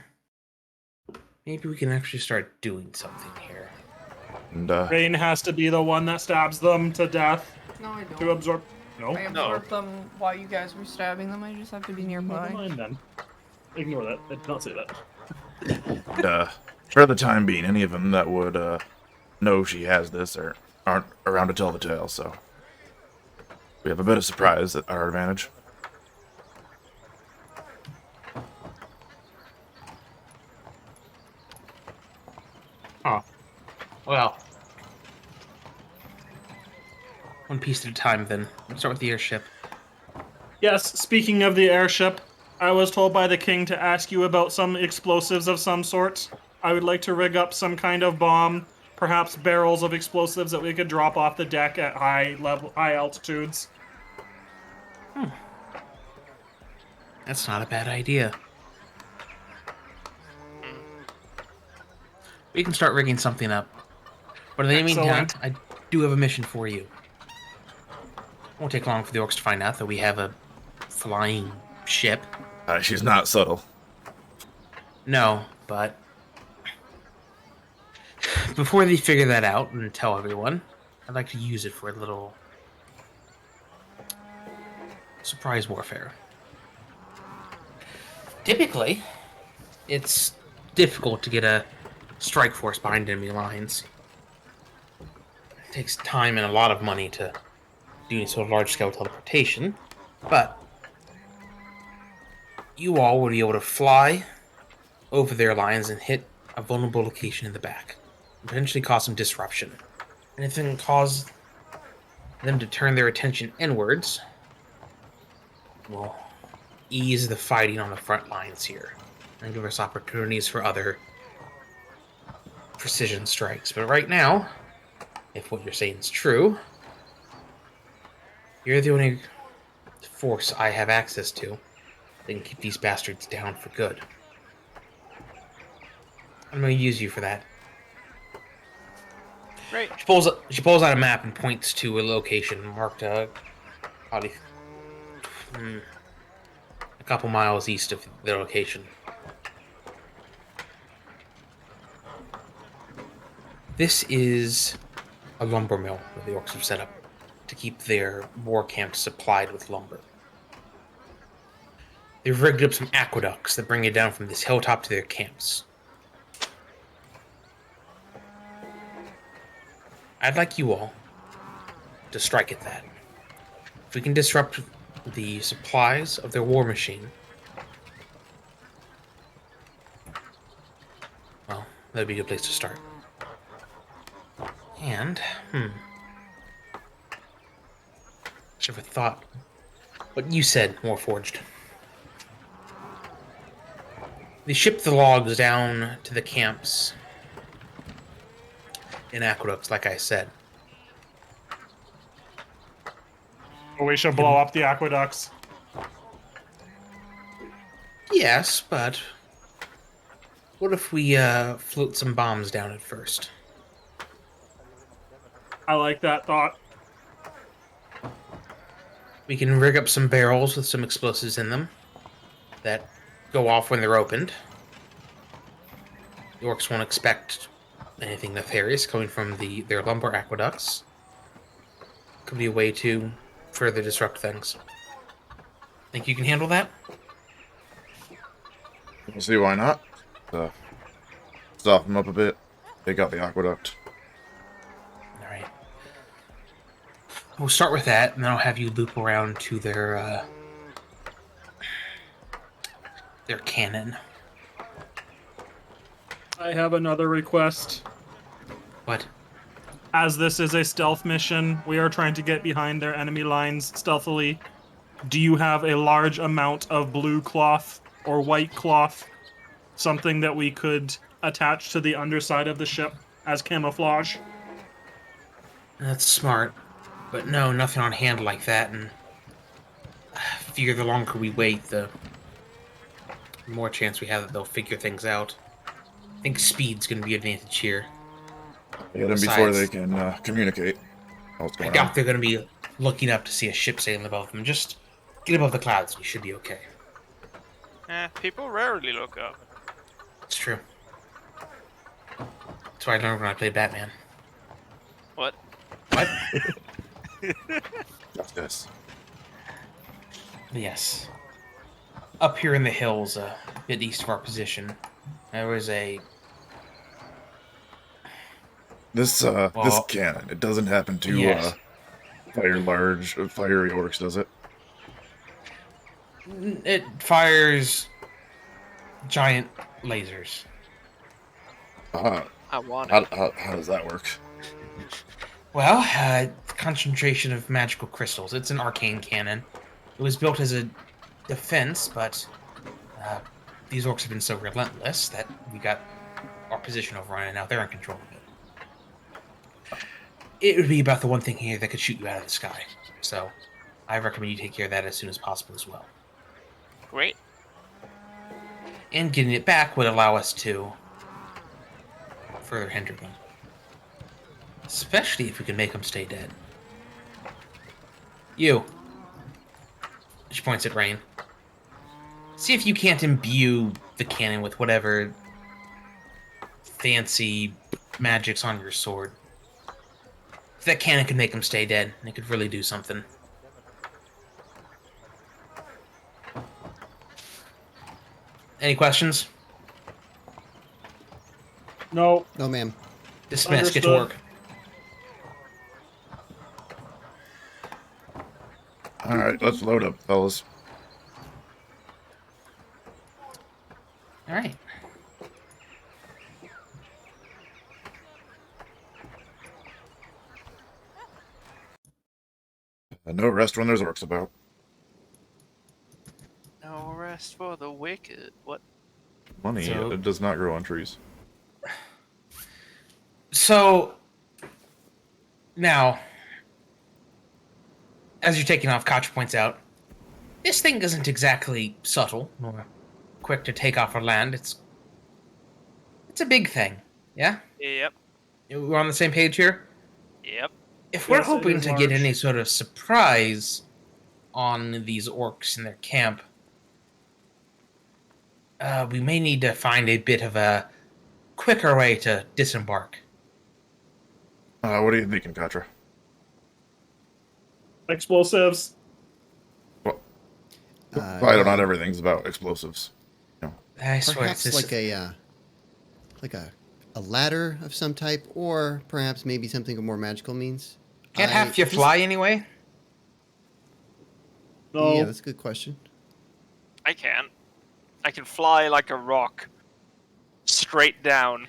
maybe we can actually start doing something here. And Rayne has to be the one that stabs them to death No, I to don't. absorb. No? I absorbed them while you guys were stabbing them. I just have to be Never nearby. mind then. Ignore that. I did not say that. for the time being, any of them that would know she has this aren't around to tell the tale, so we have a bit of surprise at our advantage. Huh. Well, one piece at a time then. Let's start with the airship. Yes, speaking of the airship, I was told by the king to ask you about some explosives of some sort. I would like to rig up some kind of bomb, perhaps barrels of explosives that we could drop off the deck at high altitudes. That's not a bad idea. We can start rigging something up. But in the meantime, Excellent. I do have a mission for you. Won't take long for the orcs to find out that we have a flying ship. She's not subtle. No, but before they figure that out and tell everyone, I'd like to use it for a little surprise warfare. Typically, it's difficult to get a strike force behind enemy lines. It takes time and a lot of money to do any sort of large-scale teleportation, but you all would be able to fly over their lines and hit a vulnerable location in the back, and potentially cause some disruption. And if it can cause them to turn their attention inwards, will ease the fighting on the front lines here, and give us opportunities for other precision strikes. But right now, if what you're saying is true, you're the only force I have access to that can keep these bastards down for good. I'm going to use you for that. Great. She pulls out a map and points to a location marked probably a couple miles east of the location. This is a lumber mill that the orcs have set up to keep their war camps supplied with lumber. They've rigged up some aqueducts that bring it down from this hilltop to their camps. I'd like you all to strike at that. If we can disrupt the supplies of their war machine, well, that'd be a good place to start. And, should have thought what you said, Warforged. They ship the logs down to the camps in aqueducts, like I said. We should blow up the aqueducts. Yes, but what if we float some bombs down at first? I like that thought. We can rig up some barrels with some explosives in them that go off when they're opened. The orcs won't expect anything nefarious coming from their lumber aqueducts. Could be a way to further disrupt things. Think you can handle that? We'll see why not. Stop them up a bit. Take out the aqueduct. Alright. We'll start with that, and then I'll have you loop around to their cannon. I have another request. What? As this is a stealth mission, we are trying to get behind their enemy lines stealthily. Do you have a large amount of blue cloth or white cloth? Something that we could attach to the underside of the ship as camouflage? That's smart. But no, nothing on hand like that, and I figure the longer we wait, the more chance we have that they'll figure things out. I think speed's going to be an advantage here. Get them before they Besides, can communicate. What's I going doubt on? they're going to be looking up to see a ship sailing above them. Just get above the clouds and you should be okay. People rarely look up. It's true. That's what I learned when I played Batman. What? What? That's this. Yes. Up here in the hills, a bit east of our position, there was a... This this cannon, it doesn't happen to Yes. fire large fiery orcs, does it? It fires giant lasers. I want it. How does that work? Well, concentration of magical crystals. It's an arcane cannon. It was built as a defense, but these orcs have been so relentless that we got our position over on it, and now they're in control of it. It would be about the one thing here that could shoot you out of the sky. So, I recommend you take care of that as soon as possible as well. Great. And getting it back would allow us to further hinder them. Especially if we can make them stay dead. You. She points at Rayne. See if you can't imbue the cannon with whatever fancy magic's on your sword. If that cannon could make them stay dead, it could really do something. Any questions? No. No, ma'am. Dismiss. Get to Understood. work. Alright, let's load up, fellas. All right. No rest when there's orcs about. No rest for the wicked. What? Money So- it does not grow on trees. So, now, as you're taking off, Koch points out, this thing isn't exactly subtle nor quick to take off or land. It's a big thing, yeah? Yep. We're on the same page here? Yep. If we're Yes, it hoping is to get large. any sort of surprise on these orcs in their camp, we may need to find a bit of a quicker way to disembark. What are you thinking, Katra? Explosives. Probably not everything's about explosives. I swear, Perhaps like a ladder of some type, or perhaps maybe something of more magical means. Can't half you just- fly anyway? No. Yeah, that's a good question. I can. I can fly like a rock. Straight down.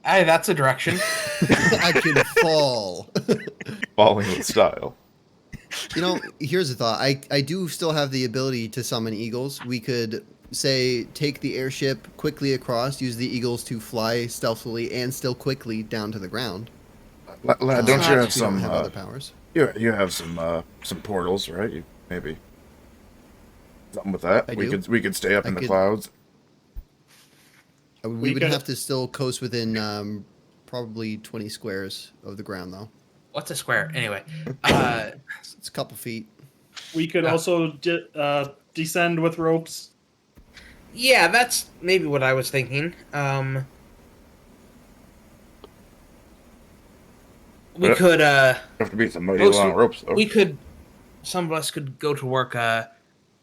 Aye, that's a direction. I can fall. Falling with style. You know, here's a thought. I do still have the ability to summon eagles. We could say take the airship quickly across, use the eagles to fly stealthily and still quickly down to the ground. Lad, don't you not- have We some? don't have other powers. You have some portals, right? Maybe something with that. I we do. we could stay up I in the could- clouds. We We would could- have to still coast within probably 20 squares of the ground, though. What's a square? Anyway, It's a couple feet. We could also descend with ropes. yeah, that's maybe what I was thinking. We Yeah. could, Have to be some mighty most- long ropes, though. we could, some of us could go to work,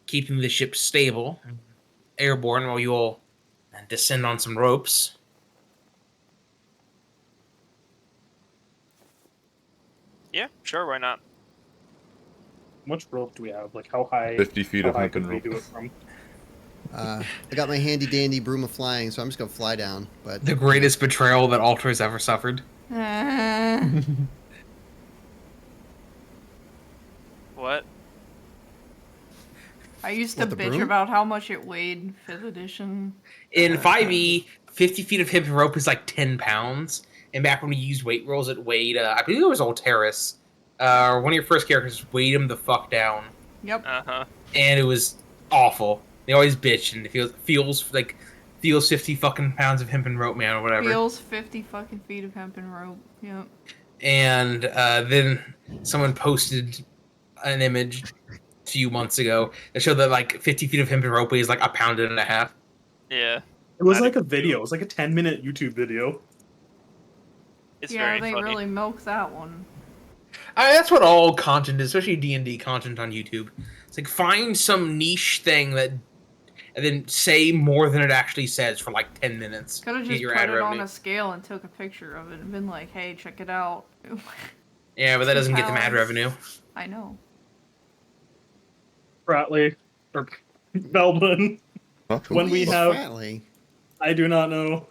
keeping the ship stable, airborne, while you all descend on some ropes. Yeah, sure, why not? How much rope do we have? Like how high? 50 feet how of high hunting could we rope. do it from? I got my handy dandy broom of flying, so I'm just gonna fly down. But The greatest betrayal that Alter has ever suffered. What? I used to What, the bitch broom? about how much it weighed 5th edition. In 5e, 50 feet of hip rope is like 10 pounds. And back when we used weight rolls, it weighed, I believe it was Alteris. One of your first characters weighed him the fuck down. Yep. Uh-huh. And it was awful. They always bitch, and it feels 50 fucking pounds of hempen rope, man, or whatever. Feels 50 fucking feet of hempen rope. Yep. And then someone posted an image a few months ago that showed that like 50 feet of hempen rope weighs like 1.5 pounds. Yeah. It was like a video. It was like a 10-minute YouTube video. It's Yeah, very they funny. really milked that one. That's what all content is, especially D&D content on YouTube. It's like find some niche thing that, and then say more than it actually says for like 10 minutes. Could have to just get your put ad it on revenue. a scale and took a picture of it and been like, hey, check it out. Yeah, but that doesn't get them ad pounds. revenue. I know. Fratly. Or Beldwyn. When we have... Fratly. I do not know.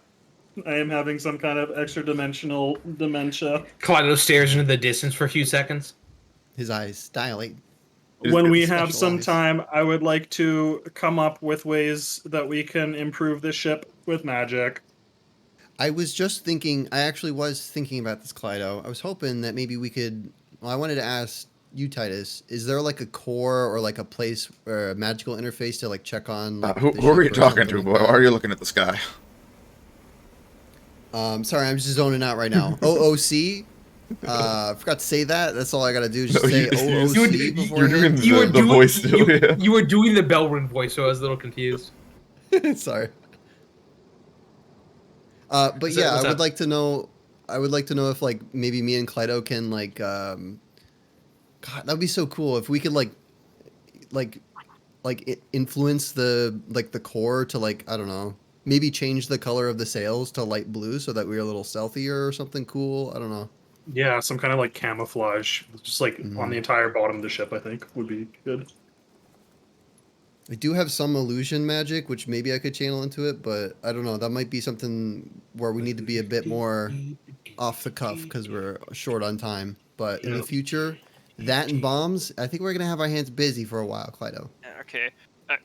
I am having some kind of extra-dimensional dementia. Klyto stares into the distance for a few seconds. His eyes dilate. When we Special have some eyes. time, I would like to come up with ways that we can improve the ship with magic. I was just thinking, I actually was thinking about this, Klyto. I was hoping that maybe we could, well, I wanted to ask you, Titus, is there like a core or like a place or a magical interface to like check on? Like, Who the are you ship or talking to, something boy? like Why that? are you looking at the sky? Sorry, I'm just zoning out right now. OOC? I forgot to say that. That's all I gotta do is just No, say you- OOC before you're doing You were the doing voice too, yeah. you were doing the Beldwyn voice, so I was a little confused. Sorry. But What's yeah, up- what's I would up? like to know. I would like to know if like maybe me and Klyto can like, God, that'd be so cool if we could influence the the core to like, I don't know, maybe change the color of the sails to light blue so that we're a little stealthier or something cool. I don't know. Yeah, some kind of like camouflage, just like on the entire bottom of the ship, I think would be good. I do have some illusion magic, which maybe I could channel into it, but I don't know. That might be something where we need to be a bit more off the cuff because we're short on time. But in the Yeah. future, that and bombs, I think we're gonna have our hands busy for a while, Klyto. Okay.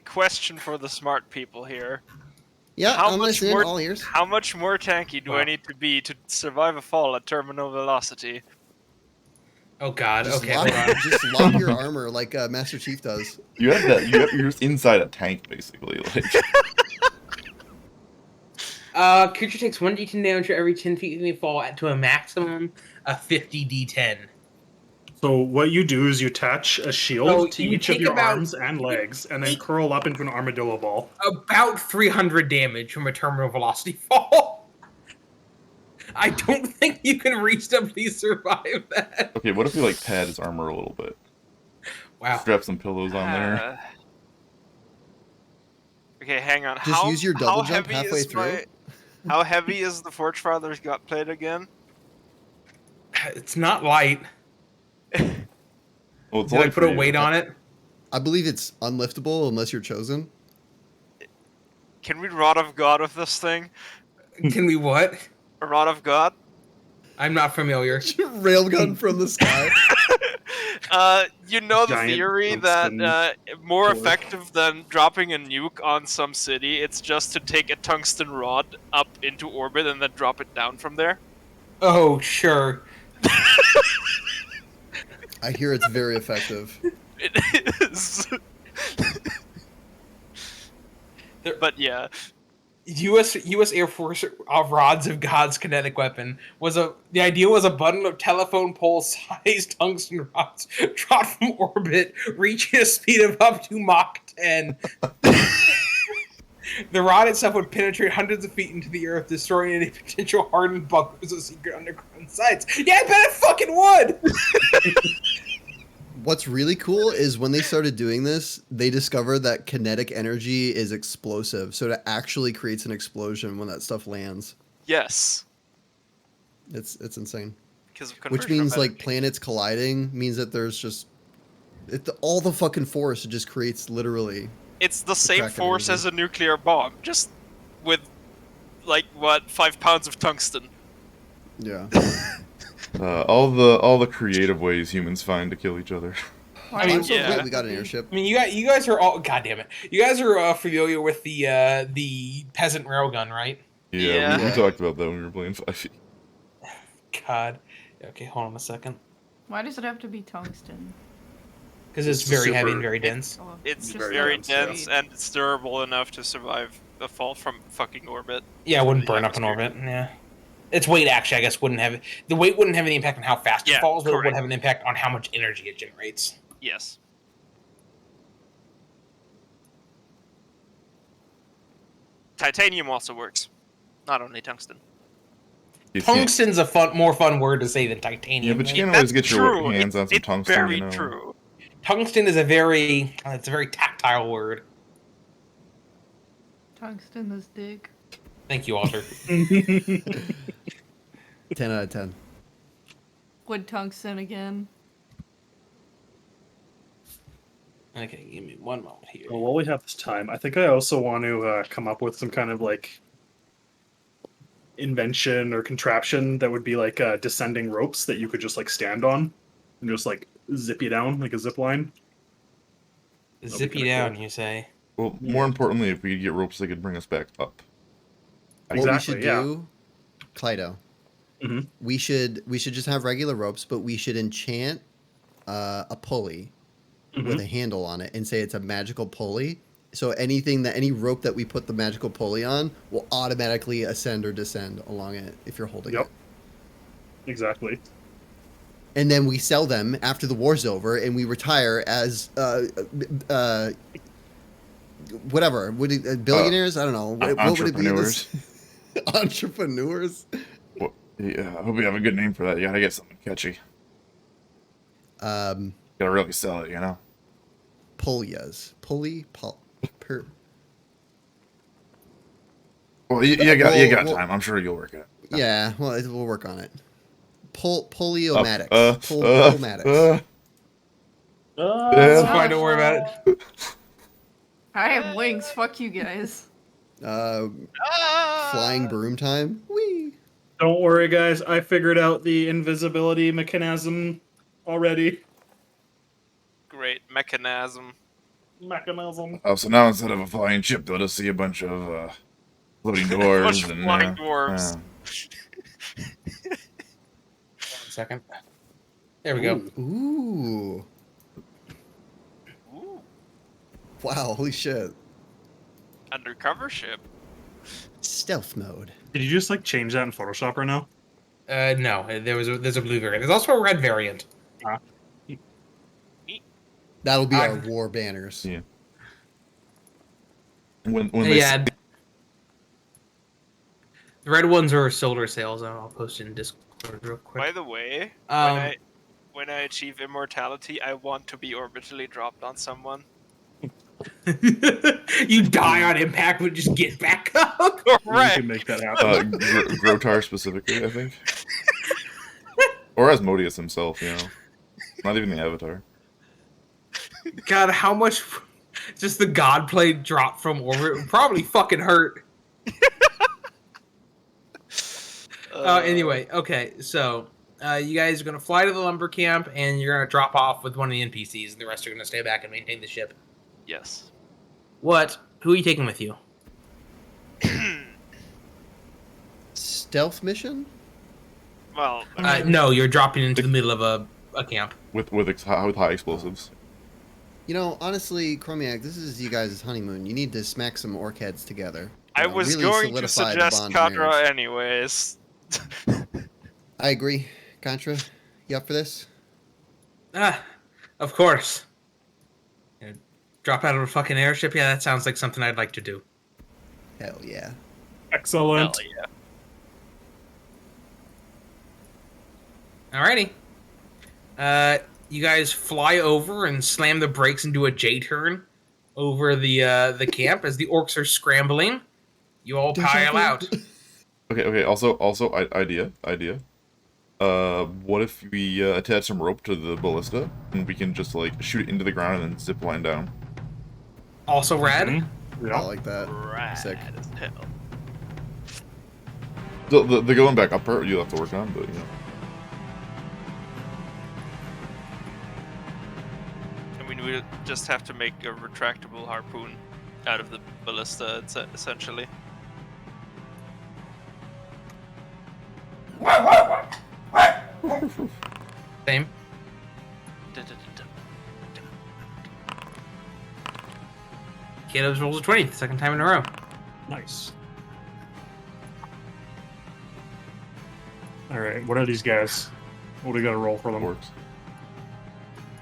Question for the smart people here. Yeah, How I'm much listening. more- All ears. How much more tanky do I Wow. need to be to survive a fall at terminal velocity? Oh god, Just okay, lock, hold on. just lock your armor like Master Chief does. You have that. You're just inside a tank, basically. Like, Creature takes 1d10 damage for every 10 feet they fall to a maximum of 50 d10. So what you do is you attach a shield So to you each of take your about- arms and legs, and then take- curl up into an armadillo ball. About 300 damage from a terminal velocity fall. I don't think you can reasonably survive that. okay, what if we like pad his armor a little bit? Wow. Strap some pillows on there. Okay, hang on. Just how, use your how double jump heavy halfway is through. How heavy is the Forge Father's gut plate again? It's not light. Well, it's Did I light put for a you. weight on it? I believe it's unliftable unless you're chosen. Can we Rod of God with this thing? Can we what? A Rod of God? I'm not familiar. Railgun from the sky. You know the Giant theory tungsten that more core. effective than dropping a nuke on some city, it's just to take a tungsten rod up into orbit and then drop it down from there? Oh, sure. I hear it's very effective. It is. But yeah, U.S. Air Force rods of God's kinetic weapon the idea was a bundle of telephone pole-sized tungsten rods dropped from orbit, reaching a speed of up to Mach 10. The rod itself would penetrate hundreds of feet into the earth, destroying any potential hardened bunkers or secret underground sites. Yeah, I bet it fucking would! What's really cool is when they started doing this, they discovered that kinetic energy is explosive. So it actually creates an explosion when that stuff lands. yes. It's insane. Because of Which conversion means of like energy. planets colliding means that there's just all the fucking force. It just creates literally. It's the same attractive force energy. as a nuclear bomb, just with, like, what, 5 pounds of tungsten. Yeah. All the creative ways humans find to kill each other. Why I mean, would so you yeah. wait, have we to got an be- airship. I mean, you guys are all. God damn it! You guys are familiar with the peasant railgun, right? Yeah, we Yeah. talked about that when we were playing 5e. God. Okay, hold on a second. Why does it have to be tungsten? Because it's It's very heavy super- and very dense. Oh, It's just very like dense speed. and it's durable enough to survive a fall from fucking orbit. Yeah, it from wouldn't the burn up in atmosphere. orbit. Yeah. Its weight actually, I guess, wouldn't have the weight wouldn't have any impact on how fast it Yeah, falls, but it would correct. have an impact on how much energy it generates. Yes. Titanium also works. Not only tungsten. You can't- Tungsten's a more fun word to say than titanium. Yeah, but you man. can't always That's get your true. hands on some It's tungsten, very you know. true. Tungsten is a very tactile word. Tungsten is dick. Thank you, Alter. 10 out of 10. Would tungsten again? Okay, give me one moment here. Well, while we have this time, I think I also want to come up with some kind of like invention or contraption that would be like descending ropes that you could just like stand on and just like zip you down like a zip line. Zippy kinda down, cool. you say? Well, more importantly, if we could get ropes, they could bring us back up. What we Exactly, should yeah. do, Klyto, Mhm. we should just have regular ropes, but we should enchant a pulley with a handle on it and say it's a magical pulley. So any rope that we put the magical pulley on will automatically ascend or descend along it if you're holding Yep. it. Exactly. And then we sell them after the war's over, and we retire as whatever. Billionaires? I don't know. What would it be? Entrepreneurs. Entrepreneurs. Well, yeah, I hope you have a good name for that. You gotta get something catchy. Um, Gotta really sell it, you know. Pulias. Well, you got well- time. I'm sure you'll work it. Yeah, well, we'll work on it. Poliomatics. Up, Poliomatics. yeah. Fine, don't worry about it. I have wings. Fuck you guys. Flying broom time. Whee! Don't worry, guys. I figured out the invisibility mechanism already. Great mechanism. Mechanism. Oh, so now instead of a flying ship, they'll just see a bunch of floating doors Bunch of and flying dwarves. One second. There we go. Ooh. Ooh, Wow, holy shit. undercover ship. Stealth mode. Did you just like change that in Photoshop right now? No, there's a blue variant. There's also a red variant. That'll be I- our war banners. Yeah. When they Yeah. The red ones are silver sales. I'll post it in Discord real quick. By the way, Um, when I achieve immortality, I want to be orbitally dropped on someone. you die on impact, but just get back up. You Correct. can make that happen. Grotar specifically, I think, or Asmodeus himself. You know, not even the Avatar. God, how much? Just the god plate drop from orbit would probably fucking hurt. Anyway, okay, so you guys are gonna fly to the lumber camp, and you're gonna drop off with one of the NPCs, and the rest are gonna stay back and maintain the ship. Yes. What? Who are you taking with you? Stealth mission? Well, No, you're dropping into the middle of a camp. With high explosives. You know, honestly, Chromiak, this is you guys' honeymoon. You need to smack some orc heads together. I You know, was really going to solidify the suggest bond of Kadra marriage. anyways. I agree. Contra, you up for this? Of course. Drop out of a fucking airship? Yeah, that sounds like something I'd like to do. Hell yeah. Excellent. Hell yeah. Alrighty. You guys fly over and slam the brakes and do a J-turn over the camp as the orcs are scrambling. You all pile out. Okay. Also, idea. What if we attach some rope to the ballista and we can just like shoot it into the ground and then zip line down? Also rad. Mhm. I Yeah. like that. Rad Sick. as hell. The going back up part you'll have to work on, but you know. I mean, we just have to make a retractable harpoon out of the ballista, essentially. Same. Kdubs rolls a 20, the second time in a row. Nice. All right, what are these guys? What do we got to roll for them? Works.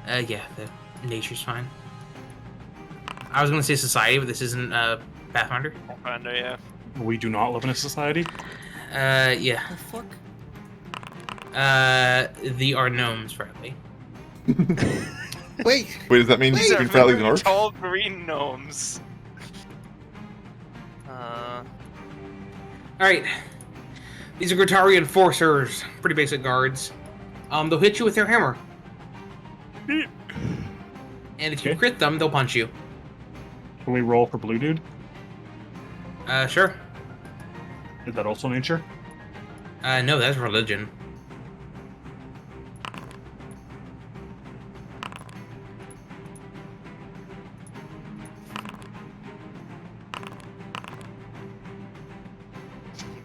Yeah, the nature's fine. I was gonna say society, but this isn't Pathfinder. Pathfinder, yeah. We do not live in a society. Yeah. The fuck? They are gnomes, Fratly. Wait. Wait, does that mean Wait. you can Fratly's an orc? Tall green gnomes. Alright. These are Grotari enforcers, pretty basic guards. They'll hit you with their hammer. And if you Okay. crit them, they'll punch you. Can we roll for blue dude? Sure. Is that also nature? No, that's religion.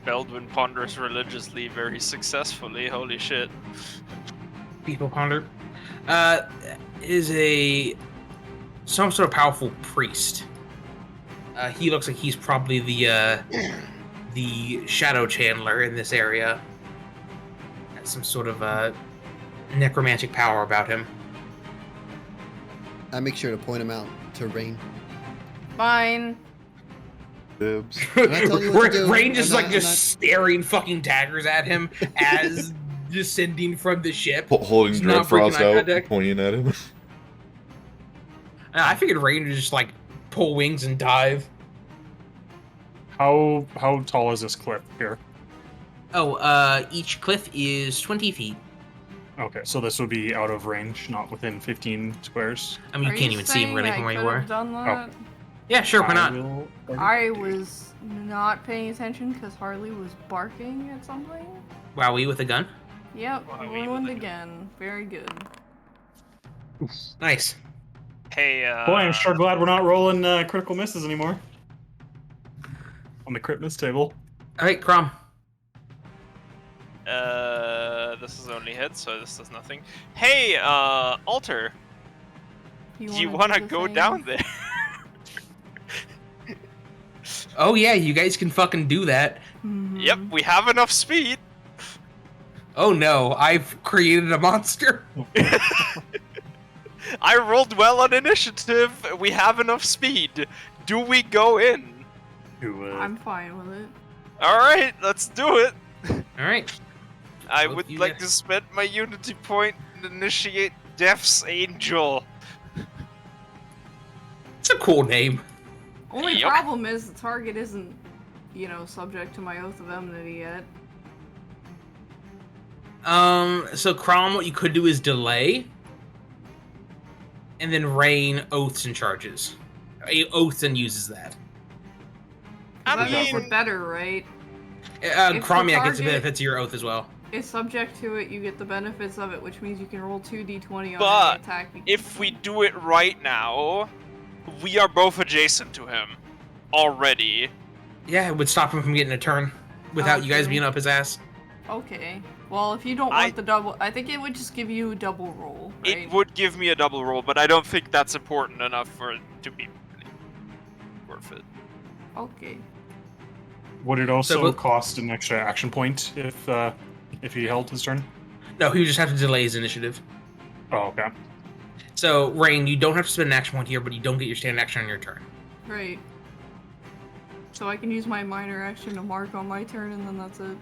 Beldwyn ponders religiously very successfully, holy shit. People ponder. Is some sort of powerful priest. He looks like he's probably the shadow channeler in this area. Has some sort of necromantic power about him. I make sure to point him out to Rayne. Fine. Dibs. I tell you what to do? Rayne just I'm not- staring fucking daggers at him as descending from the ship. Holding He's not Dreadfrost breaking eye out, contact. pointing at him. I figured Rayne would just like pull wings and dive. How tall is this cliff here? Oh, each cliff is 20 feet. Okay, so this would be out of range, not within 15 squares. I mean, you Are can't even see him saying really I from where you could've were. Done that? Yeah, sure, why not? I was not paying attention because Harley was barking at something. Wowie with a gun. Yep, Wow, we ruined would- again. Very good. Nice. Hey, Boy, I'm sure glad we're not rolling critical misses anymore. On the crit miss table. Alright, Crom. This is only hit, so this does nothing. Hey, Alter, you wanna do the go thing? down there? Oh yeah, you guys can fucking do that. Mhm. Yep, we have enough speed. Oh no, I've created a monster. I rolled well on initiative. We have enough speed. Do we go in? I'm fine with it. All right, let's do it. Alright. I Both would you like guys- to spend my unity point and initiate Death's Angel. It's a cool name. Only Yep. problem is the target isn't, subject to my oath of enmity yet. So Crom, what you could do is delay. And then Rayne oaths and charges. He oaths and uses that. I That makes mean, it better, right? If Crom, the yeah, gets the target- benefits of your oath as well. It's subject to it, you get the benefits of it, which means you can roll 2d20 on But any attack. if we do it right now, we are both adjacent to him already. Yeah, it would stop him from getting a turn without you guys Okay. being up his ass. Okay. Well, if you don't I- want the double, I think it would just give you a double roll, right? It would give me a double roll, but I don't think that's important enough for it to be worth it. Okay. Would it also So, cost an extra action point if he held his turn? No, he would just have to delay his initiative. Oh, okay. So, Rayne, you don't have to spend an action point here, but you don't get your standard action on your turn. Right. So I can use my minor action to mark on my turn, and then that's it.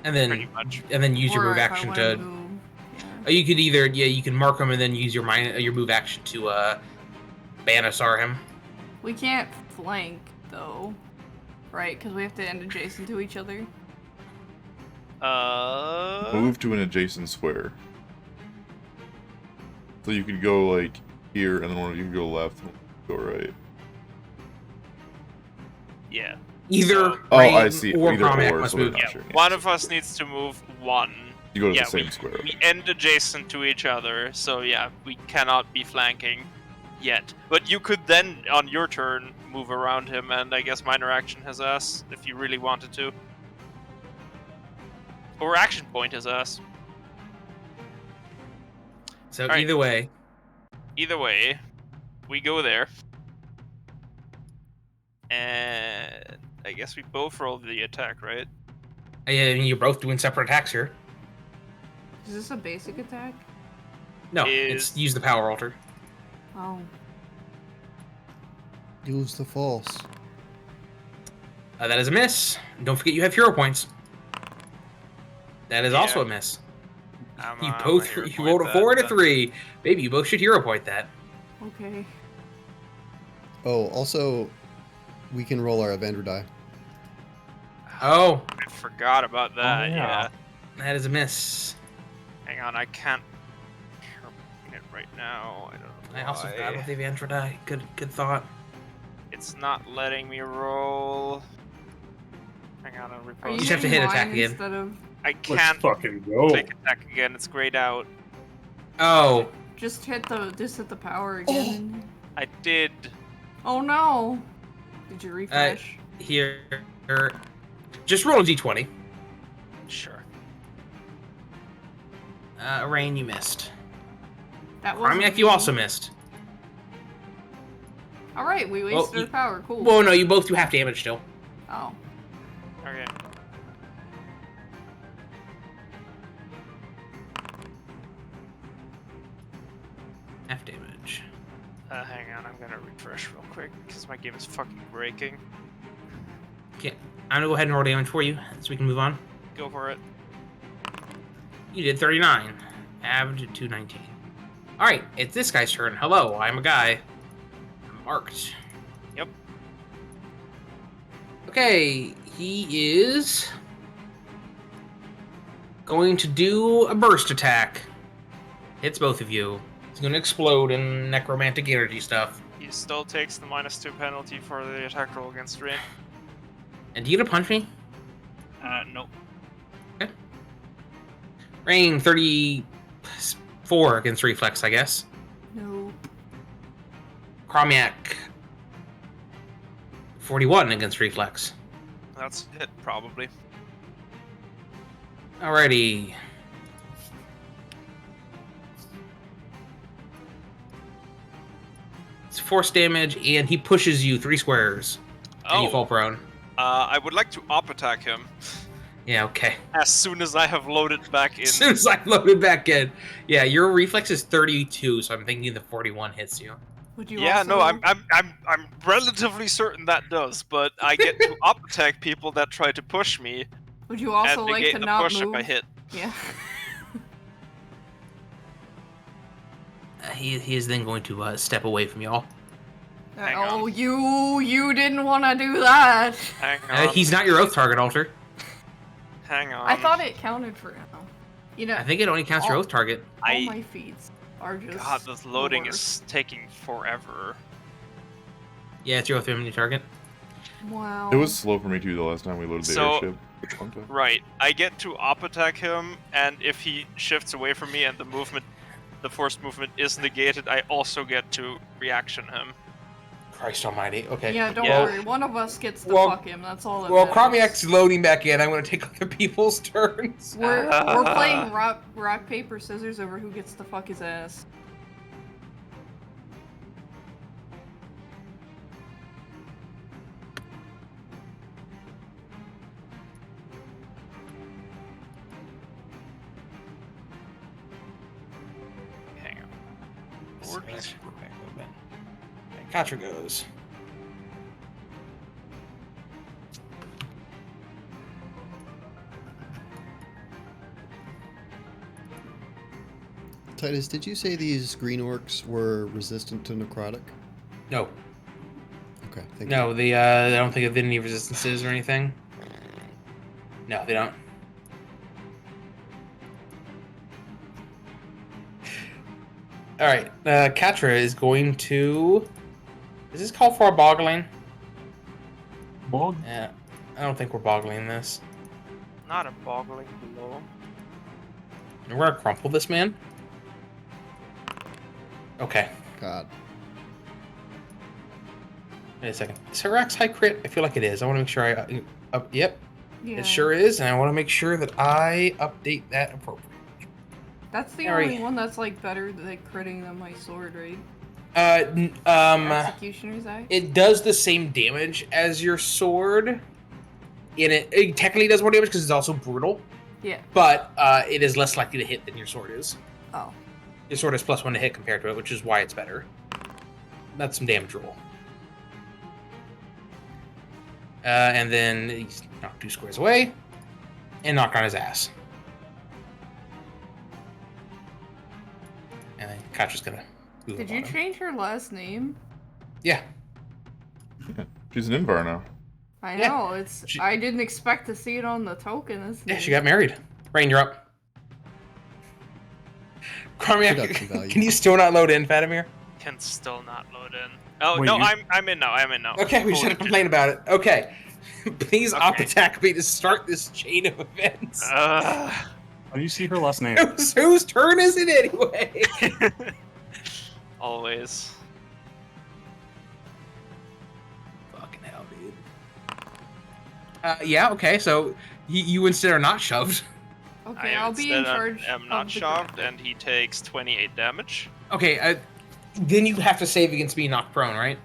And Pretty then much. use your Or move if I action wanna to. move, yeah. You could either you can mark him and then use your move action to Banisar him. We can't flank though, right? Because we have to end adjacent to each other. Move to an adjacent square. So you could go like here, and then one of you could go left, and one could go right. Yeah. Either So- Oh, I Rayne see. or Either Kazmeac or, must so we're move. not Yeah, sure. one of us needs to move one. You go to Yeah, the same square. We end adjacent to each other, so yeah, we cannot be flanking yet. But you could then, on your turn, move around him, and I guess minor action his ass if you really wanted to. Or action point his ass. So Alright. either way, Either way, we go there. And I guess we both roll the attack, right? I mean, you're both doing separate attacks here. Is this a basic attack? No, Is- it's use the power altar. Oh. Use the false. That is a miss. Don't forget you have hero points. That is also Yeah. a miss. I'm You gonna both hero you point rolled a that 4 and a then. 3. Maybe you both should hero point that. Okay. Oh, also, we can roll our Avenger die. Oh, I forgot about that, yeah. yeah. that is a miss. Hang on, I can't hero point it right now. I don't know I also why. forgot about the Avenger die. Good thought. It's not letting me roll. Hang on, I'll Are you just have to hitting hit attack mine again. instead of I Let's can't fucking go. click attack again, it's grayed out. Oh, just hit the power again? I did. Oh no! Did you refresh? here. Just roll a d20. Sure. Rayne, you missed. That was. Kazmeac, you also missed. All right, we Well, wasted our power. Cool. Well, no, you both do half damage still. Oh. Okay. Half damage. Hang on, I'm gonna refresh real quick because my game is fucking breaking. Okay, I'm gonna go ahead and roll damage for you so we can move on. Go for it. You did 39. Average at 219. Alright, it's this guy's turn. Hello, I'm a guy. I'm marked. Yep. Okay, he is going to do a burst attack. Hits both of you. He's going to explode in necromantic energy stuff. He still takes the -2 penalty for the attack roll against Rayne. And you gonna punch me? Nope. Rayne, 34 against reflex, I guess. Nope. Kazmeac, 41 against reflex. That's a hit, probably. Alrighty. It's force damage, and he pushes you 3 squares. And you fall Oh, prone. I would like to op attack him Yeah, okay. as soon as I have loaded back in. As soon as I loaded back in. Yeah, your reflex is 32, so I'm thinking the 41 hits you. Would you Yeah, also... no, I'm relatively certain that does, but I get to op attack people that try to push me Would you also and like negate to the not push move? if I hit. Yeah. He is then going to step away from y'all. Hang Oh, on. you didn't want to do that. Hang on. He's not your oath target, Alter. Hang on. I thought it counted for him. You know, I think it only counts your all- oath target. all I- my feeds are just. God, this the loading worst. is taking forever. Yeah, it's your oath enemy target. Wow. It was slow for me too the last time we loaded the So- airship. Which one time? Right. I get to op attack him, and if he shifts away from me and the forced movement is negated, I also get to reaction him. Christ almighty. Okay. Yeah, don't Yeah. worry. One of us gets to Well- fuck him. That's all that Well, matters. Kazmeac's loading back in. I'm going to take other people's turns. We're playing rock paper scissors over who gets to fuck his ass. Hang on. Katra goes. Titus, did you say these green orcs were resistant to necrotic? No. Okay, thank No, they I don't think they've any resistances or anything. No, they don't. Alright, Katra is going to... Is this called for a boggling? bog? Yeah, I don't think we're boggling this. Not a boggling blow. We're gonna crumple this man. Okay. God. Wait a second. Is Herax high crit? I feel like it is. I want to make sure yep, Yeah. it sure is, and I want to make sure that I update that appropriately. That's the Alright. only one that's like better like critting than my sword, right? Executioner's Eye? It does the same damage as your sword. And it technically does more damage because it's also brutal, Yeah. but it is less likely to hit than your sword is. Oh. Your sword is +1 to hit compared to it, which is why it's better. That's some damage roll. And then he's knocked 2 squares away, and knocked on his ass. And then Katra's gonna move Did on you him. change her last name? Yeah. She's an Invar now. I Yeah. know, I didn't expect to see it on the token. Yeah, she got married. Rayne, you're up. Production Kazmeac, value. can you still not load in, Fatimir? Can still not load in. Oh Wait, no, you- I'm in now. I'm in now. Okay, we just had to Holy complain about it. Okay. Please Okay. op attack me to start this chain of events. shit. How do you see her last name? Whose turn is it anyway? Always. Fucking hell, dude. Yeah, okay, so you instead are not shoved. Okay, I I'll be in instead charge. am not of the shoved, graphic. and he takes 28 damage. Okay, then you have to save against being knocked prone, right?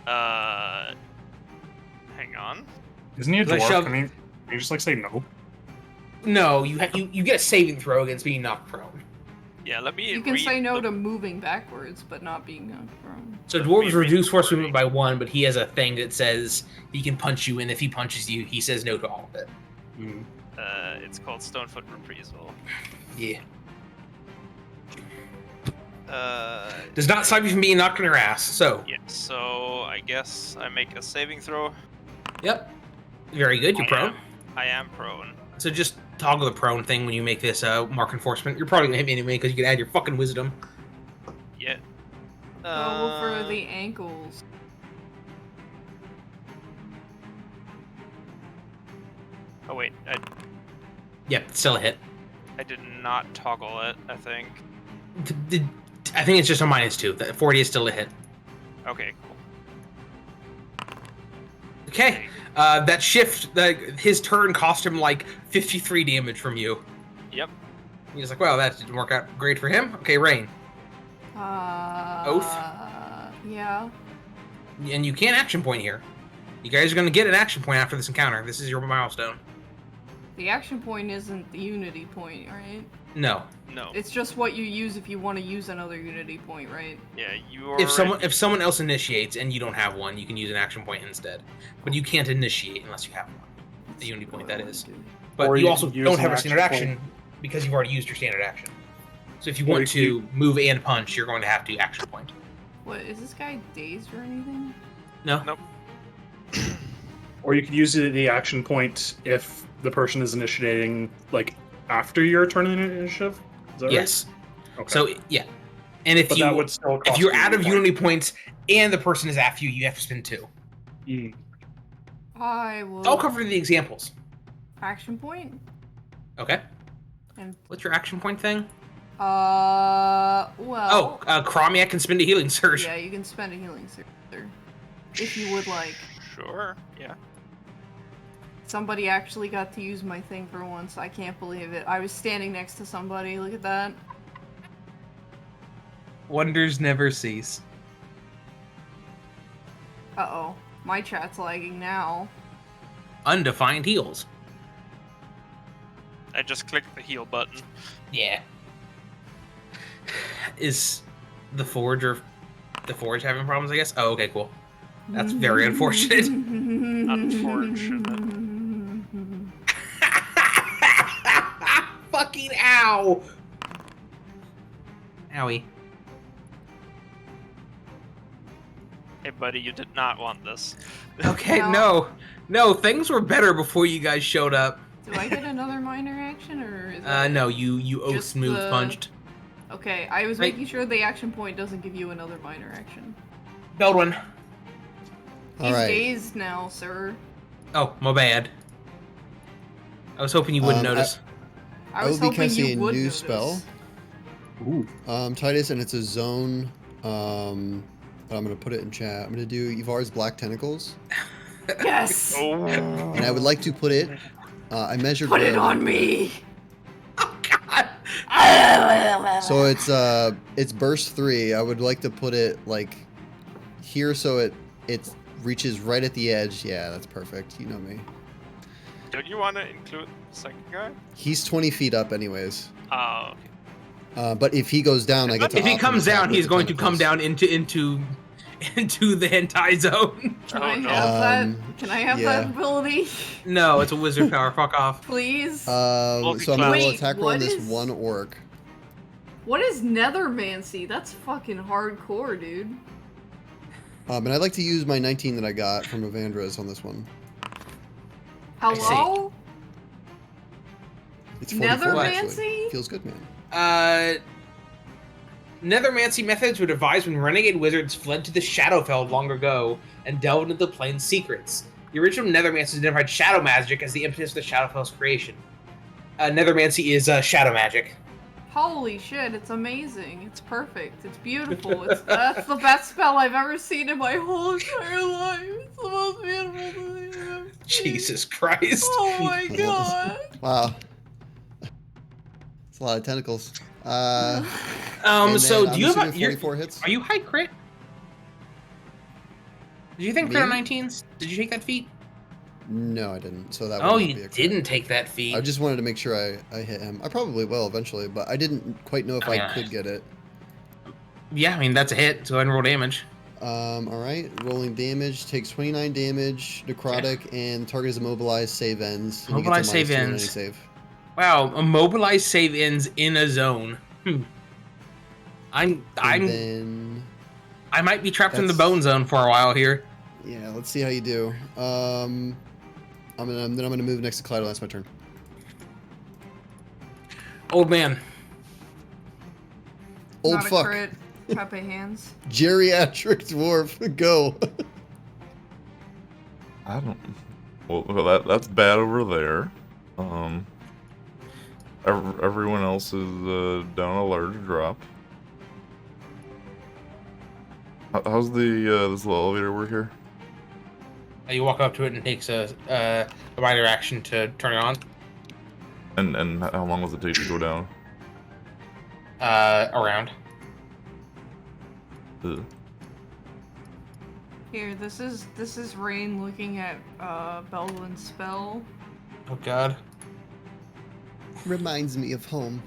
Hang on. Isn't he a Like dwarf? shove- Can you just like say no? No, you get a saving throw against being knocked prone. Yeah, let me. You can read say no the- to moving backwards, but not being knocked prone. So Let dwarves me read reduce the force wording. movement by 1, but he has a thing that says he can punch you, and if he punches you, he says no to all of it. Mm. It's called Stonefoot Reprisal. Yeah. Does not stop you from being knocked on your ass. So, Yeah, so I guess I make a saving throw. yep. Very good. You're prone. I am prone. So just toggle the prone thing when you make this mark enforcement. You're probably gonna hit me anyway because you can add your fucking wisdom. Yeah. Go for the ankles. Oh wait, Yep, it's still a hit. I did not toggle it, I think. I think it's just a -2. That 40 is still a hit. Okay, cool. Okay. That shift, his turn cost him like 53 damage from you. Yep. He's like, well, that didn't work out great for him. Okay, Rayne. Oath? Yeah. And you can't action point here. You guys are going to get an action point after this encounter. This is your milestone. The action point isn't the unity point, right? No. No. It's just what you use if you want to use another unity point, right? Yeah, you are. If someone else initiates and you don't have one, you can use an action point instead. But you can't initiate unless you have one. The unity point, that is. But Or you you also can use don't an have a standard action action because you've already used your standard action. So if you Or want you to move and punch, you're going to have to action point. What, is this guy dazed or anything? No? Nope. Or you could use the action point if the person is initiating, like, after your turn in initiative? Is that right? Yes. Okay. So, yeah. And if But that would still if cost you're you out of a point. unity points and the person is after you, you have to spend 2. Mm. I will. I'll cover the examples. Action point? Okay. And, What's your action point thing? well. Oh, Kazmeac can spend a healing surge. Yeah, you can spend a healing surge. If you would like. Sure. Yeah. Somebody actually got to use my thing for once. I can't believe it. I was standing next to somebody. Look at that. Wonders never cease. Uh-oh. My chat's lagging now. Undefined heals. I just clicked the heal button. Yeah. Is the Forge having problems, I guess? Oh, okay, cool. That's very unfortunate. Unfortunate. Fucking ow! Owie. Hey, buddy, you did not want this. Okay, No. no, things were better before you guys showed up. Do I get another minor action, or is that... No, you oath Just smooth the- punched. Okay, I was Right. making sure the action point doesn't give you another minor action. Beldwyn. He's All right. dazed now, sir. Oh, my bad. I was hoping you wouldn't notice. I was will be hoping casting you a would new notice. spell. Ooh. Titus, and it's a zone. I'm gonna put it in chat. I'm gonna do Ivar's Black Tentacles, Yes! Oh. and I would like to put it. I measured. Put where it I on would put it. me! Oh God! So it's burst 3. I would like to put it like here, so it reaches right at the edge. Yeah, that's perfect. You know me. Don't you want to include the second guy? He's 20 feet up, anyways. Oh, okay. But if he goes down, I get to. If he off him comes attack down, with he's the going to come tentacles. down into the hentai zone. Can Oh, I no. have that? Can I have yeah. that ability? No, it's a wizard power. Fuck off. Please? So I'm gonna roll Wait, attack roll on what this is- one orc. What is Nethermancy? That's fucking hardcore, dude. And I'd like to use my 19 that I got from Evandris on this one. Hello? It's 44 actually. Nethermancy? Feels good, man. Nethermancy methods were devised when renegade wizards fled to the Shadowfell long ago and delved into the plane's secrets. The original Nethermancers identified shadow magic as the impetus for the Shadowfell's creation. Nethermancy is shadow magic. Holy shit, it's amazing. It's perfect. It's beautiful. That's the best spell I've ever seen in my whole entire life. It's the most beautiful thing I've ever seen. Jesus Christ. Oh my god. Wow. It's a lot of tentacles. And So then do you I'm have assuming your 44 hits? Are you high crit? Did you think crit on Me? 19s? Did you take that feat? No, I didn't. So that. Oh, would not be you a crit. didn't take that feat. I just wanted to make sure I hit him. I probably will eventually, but I didn't quite know if Oh, I yeah. could get it. Yeah, I mean that's a hit. So go ahead and roll damage. All right, rolling damage takes 29 damage, necrotic, and the target is immobilized. Save ends. and you get to Immobilized save -2 on any ends. Save. Wow, immobilized save ends in a zone. And then I might be trapped in the That's- bone zone for a while here. yeah, let's see how you do. I'm gonna move next to Klyto. That's my turn. Old man. Old Not a fuck. crit. Pepe hands. Geriatric dwarf. Go. I don't. Well, that's bad over there. Everyone else is down a large drop. How's the this little elevator work here? You walk up to it and it takes a minor action to turn it on. And how long does it take to go down? Around. Ugh. Here, this is Rayne looking at Beldwyn's spell. Oh God. Reminds me of home.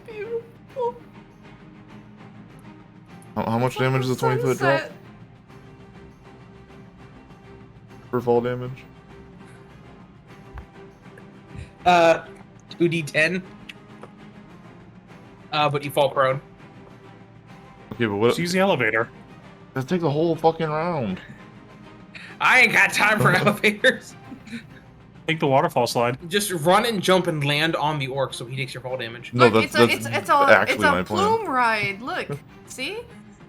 Beautiful. How much damage is a 20-foot drop Sunset. for fall damage? 2d10. But you fall prone. Okay, but what? Just use the elevator. That takes a whole fucking round. I ain't got time for elevators. Take the waterfall slide. Just run and jump and land on the orc so he takes your fall damage. No, Look, that's it's actually a my plan. plume ride. Look, see?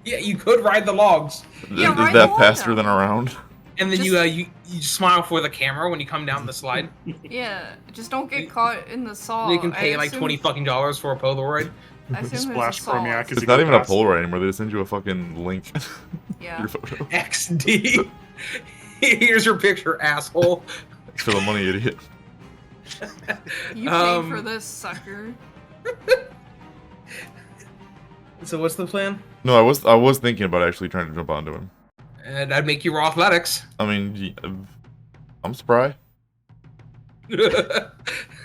Yeah, you could ride the logs. Yeah, Is ride that the faster wall than a round? And then Just- you smile for the camera when you come down the slide. Yeah, just don't get caught in the saw. You can pay I like assume- $20 for a Polaroid. I assume Splash it's a saw. Chromiac is It's a not good even a pass. Polaroid anymore. They just send you a fucking link. to Yeah. Your photo. XD. Here's your picture, asshole. Thanks for the money, idiot. You paid Um, for this, sucker. So what's the plan? No, I was thinking about actually trying to jump onto him. And I'd make you raw athletics. I mean, I'm spry.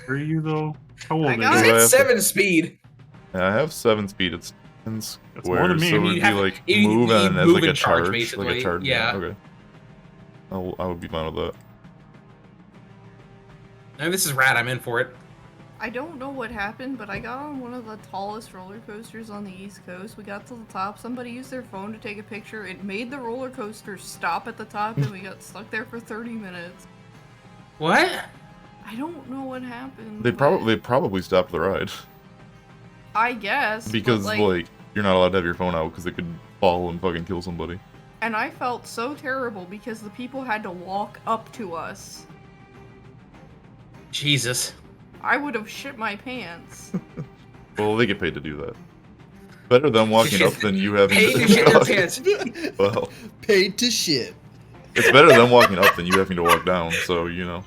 Are you though? How old I are got you? it. Yeah, I have It's 7 speed. Yeah, I have 7 speed. It's 10 That's more than squares, me. so it You would be have- like you move and as move like a and charge, charge, like basically. a charge. Yeah. Okay. I would be fine with that. I mean, this is rad. I'm in for it. I don't know what happened, but I got on one of the tallest roller coasters on the East Coast. We got to the top. Somebody used their phone to take a picture. It made the roller coaster stop at the top, and we got stuck there for 30 minutes. What? I don't know what happened. They but probably stopped the ride I guess. but, because like you're not allowed to have your phone out because it could fall and fucking kill somebody. And I felt so terrible because the people had to walk up to us. Jesus. I would have shit my pants. Well, they get paid to do that. Better them walking up than you having Paid to shit your pants. Well, Paid to shit. it's better them walking up than you having to walk down. So you know,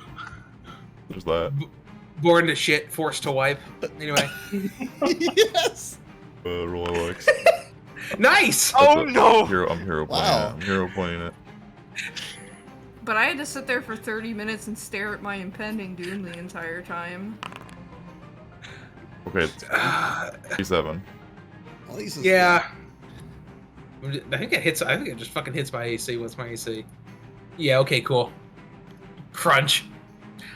there's that. Born to shit, forced to wipe. Anyway. Yes. Roll Alex. Nice! Oh no! I'm hero playing Wow. it. I'm hero playing it. But I had to sit there for 30 minutes and stare at my impending doom the entire time. Okay, it's 37. At least it's Yeah. I think it hits. I think it just fucking hits my AC. What's my AC? Yeah. Okay. Cool. Crunch.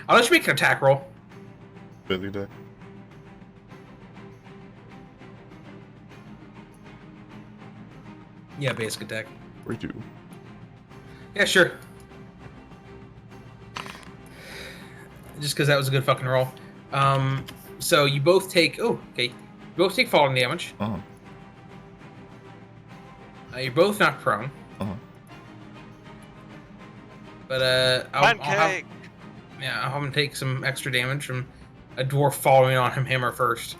I'll let you make an attack roll. Basic attack. Yeah, basic attack. 42. Yeah, sure. Just because that was a good fucking roll. So you both take. Oh, okay. You both take falling damage. Uh-huh. You're both not prone. Uh-huh. But I'll have, Pancake! yeah, I'll have him take some extra damage from a dwarf following on him hammer first.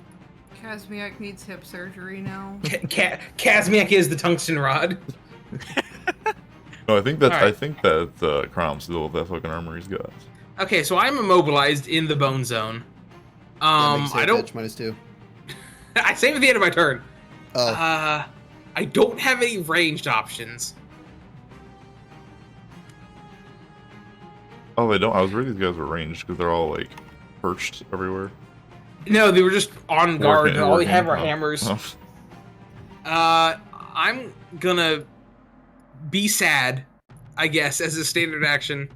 Kazmeac needs hip surgery now. Kazmeac is the tungsten rod. No, I think that's. Alright. I think that Crom's still with that fucking armor he's got. Okay, so I'm immobilized in the bone zone. That makes I it don't. -2. I save at the end of my turn. Oh, I don't have any ranged options. Oh, they don't. I was worried these guys were ranged because they're all like perched everywhere. No, they were just on guard. Working- All we have are working. hammers. Oh. I'm gonna be sad, I guess, as a standard action.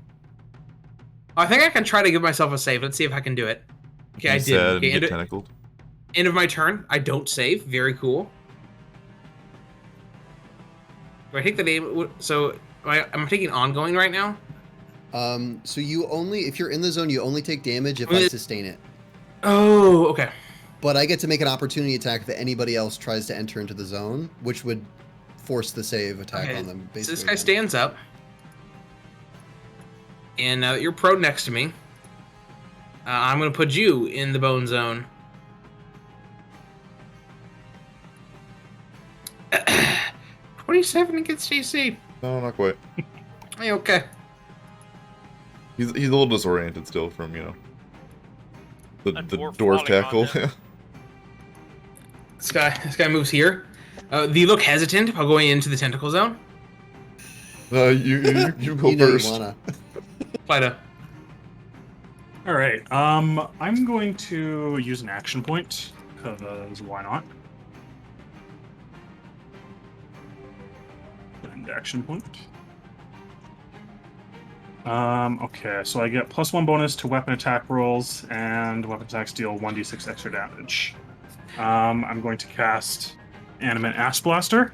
I think I can try to give myself a save. Let's see if I can do it. Okay, I Be did. sad Okay, and end, get tentacled. end of my turn. I don't save. Very cool. Do I take the name? So I'm taking ongoing right now. so you only, if you're in the zone, you only take damage if I sustain it. Oh, okay. But I get to make an opportunity attack if anybody else tries to enter into the zone, which would force the save attack Okay, on them. So Basically, this guy stands up, and now that you're prone next to me, I'm gonna put you in the bone zone. 27 against AC. No, not quite. Hey, okay. He's a little disoriented still from the A the dwarf dwarf falling tackle. on him. This guy moves here. They look hesitant about going into the tentacle zone. You go you know first. you wanna. Klyto. All right. I'm going to use an action point because why not? And action point. Okay, so I get +1 bonus to weapon attack rolls, and weapon attacks deal 1d6 extra damage. I'm going to cast Animate Ass Blaster.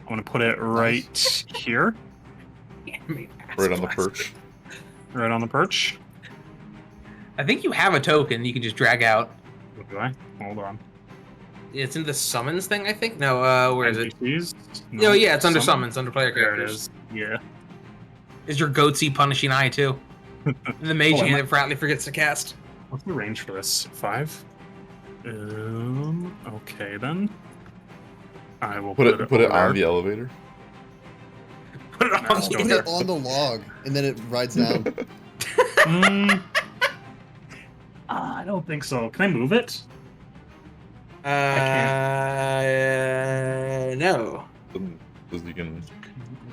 I'm going to put it right here, Right on the perch. right on the perch. I think you have a token you can just drag out. What do I? Hold on. It's in the summons thing, I think. No, where is it? NPCs? No, yeah, it's under Summon? summons, under player There it characters. is. Yeah. Is your goatsy punishing eye too? The mage Oh, hand am that Fratly forgets to cast. What's the range for this? 5? Okay then. I will Put it on over. the elevator. Put it on No, the Put don't. it on the log, and then it rides down. I don't think so. Can I move it? No. Because you can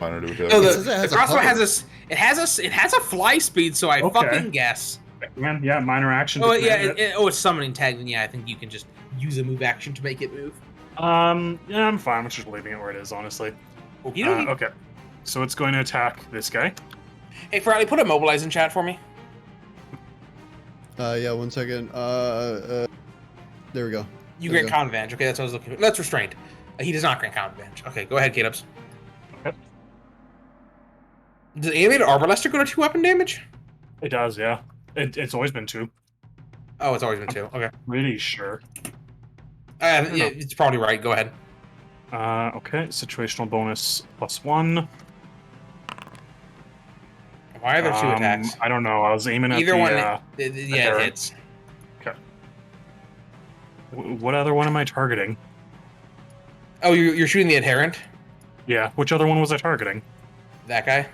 minor to attack. No, It says it the has a crossbow hover. it has a fly speed, so I Okay. fucking guess. Yeah, minor action. Oh to yeah, command it. it's summoning tag. Then yeah, I think you can just use a move action to make it move. Yeah, I'm fine with just leaving it where it is, honestly. Okay. So it's going to attack this guy. Hey, Fratly, put a mobilize in chat for me. Yeah, 1 second. There we go. You There grant we go. count advantage. Okay, that's what I was looking for. That's restrained. He does not grant count advantage. Okay, go ahead, Kdubs. Okay. Does animated Arbalaster go to 2 weapon damage? It does, yeah. It's always been 2. Oh, it's always been 2. Okay. Pretty sure. Yeah, it's probably right. Go ahead. Okay, situational bonus +1. Why are there two attacks? I don't know. I was aiming at Either the, one, yeah, it hits. What other one am I targeting? Oh, you're shooting the adherent? Yeah, which other one was I targeting? That guy?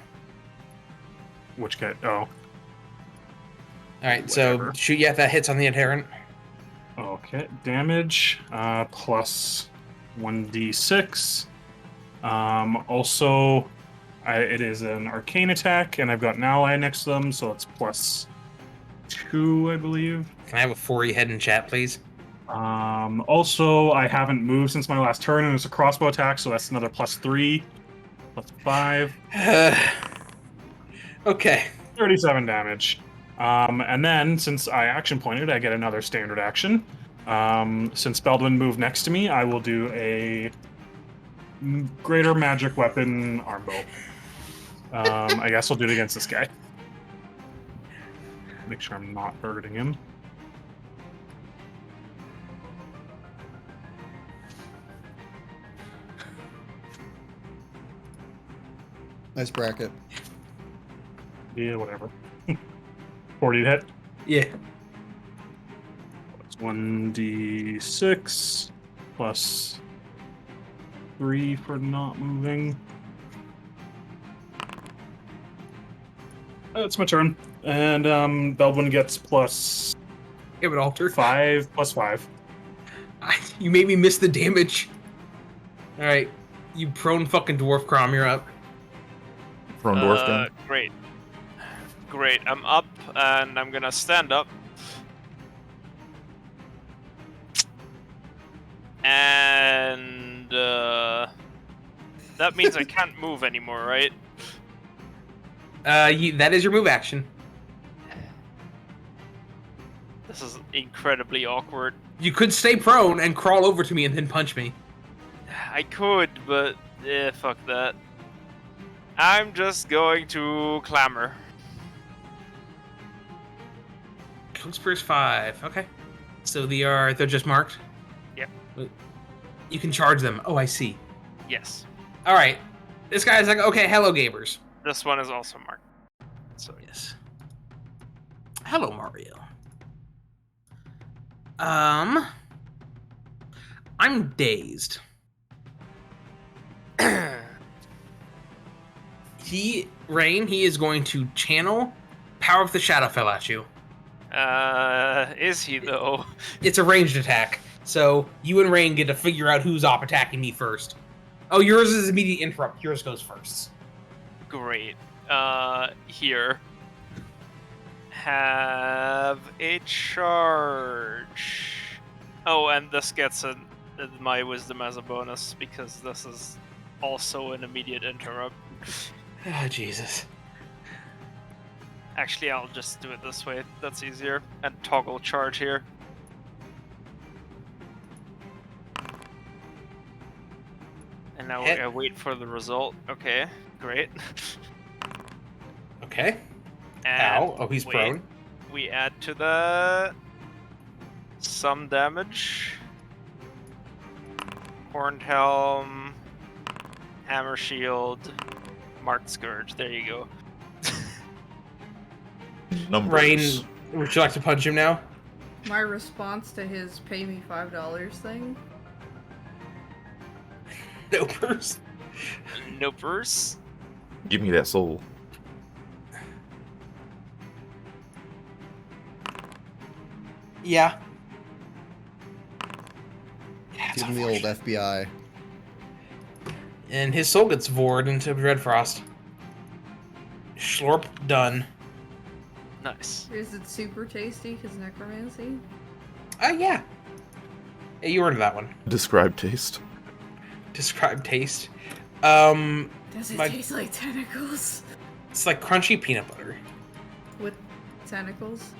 Which guy? Oh, Alright, so Whatever. shoot, yeah, that hits on the adherent. okay. Damage, plus 1d6. Also, it is an arcane attack, and I've got an ally next to them, so it's plus 2, I believe. Can I have a 4E head in chat, please? Also, I haven't moved since my last turn, and it's a crossbow attack, so that's another plus 3, plus 5. Okay. 37 damage. And then, since I action pointed, I get another standard action. Since Beldwyn moved next to me, I will do a greater magic weapon arm bow. I guess I'll do it against this guy. Make sure I'm not hurting him. Nice bracket. Yeah, whatever. 40 to hit. Yeah. It's 1d6 plus 3 for not moving. It's my turn. And Beldwyn gets plus It would alter. 5 plus 5. You made me miss the damage. Alright. You prone fucking dwarf crom, you're up. Prone dwarf gun. Great. Great. I'm up and I'm gonna stand up. And that means I can't move anymore, right? That is your move action. This is incredibly awkward. You could stay prone and crawl over to me and then punch me. I could, but fuck that. I'm just going to clamor. Cookspurs 5. Okay. So they're just marked? Yep. You can charge them. Oh, I see. Yes. Alright. This guy's like, okay, hello, gamers. This one is also marked. So Yes. Hello, Mario. I'm dazed. Rayne, he is going to channel Power of the Shadowfell at you. Is he though? It's a ranged attack, so you and Rayne get to figure out who's op attacking me first. Oh, yours is immediate interrupt. Yours goes first. Great. Here. Have a charge. Oh, and this gets my wisdom as a bonus because this is also an immediate interrupt. Oh, Jesus. Actually, I'll just do it this way. That's easier. And toggle charge here. And now Hit. I wait for the result. Okay, great. Okay. And Ow. Oh, he's wait. prone. We add to that some damage. Horned Helm, Hammer Shield, Marked Scourge. There you go. Numbers. Rayne, would you like to punch him now? My response to his pay me $5 thing. No purse. Nopers. Give me that soul. Yeah. Give him the old FBI. And his soul gets vored into Dreadfrost. Schlorp done. Nice. Is it super tasty because necromancy? Yeah. Yeah, you earned that one. Describe taste. Describe taste. Does it My- taste like tentacles? It's like crunchy peanut butter. With tentacles?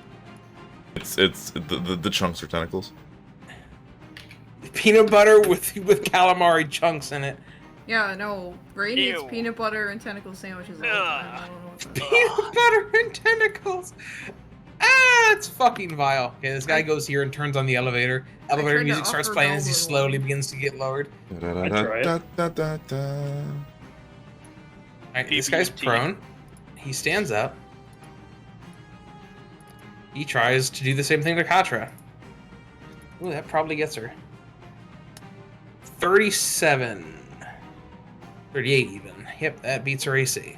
It's the chunks are tentacles. Peanut butter with calamari chunks in it. Yeah, no. Rayne eats Ew. peanut butter and tentacle sandwiches all the time. I don't know what that is. Peanut butter and tentacles. Ah, it's fucking vile. Okay, this guy goes here and turns on the elevator. Elevator tried to music starts offer playing as he Beldwyn slowly one. begins to get lowered. try Alright, this guy's PBT. prone. He stands up. He tries to do the same thing to Katra. Ooh, that probably gets her. 37. 38 even. Yep, that beats her AC.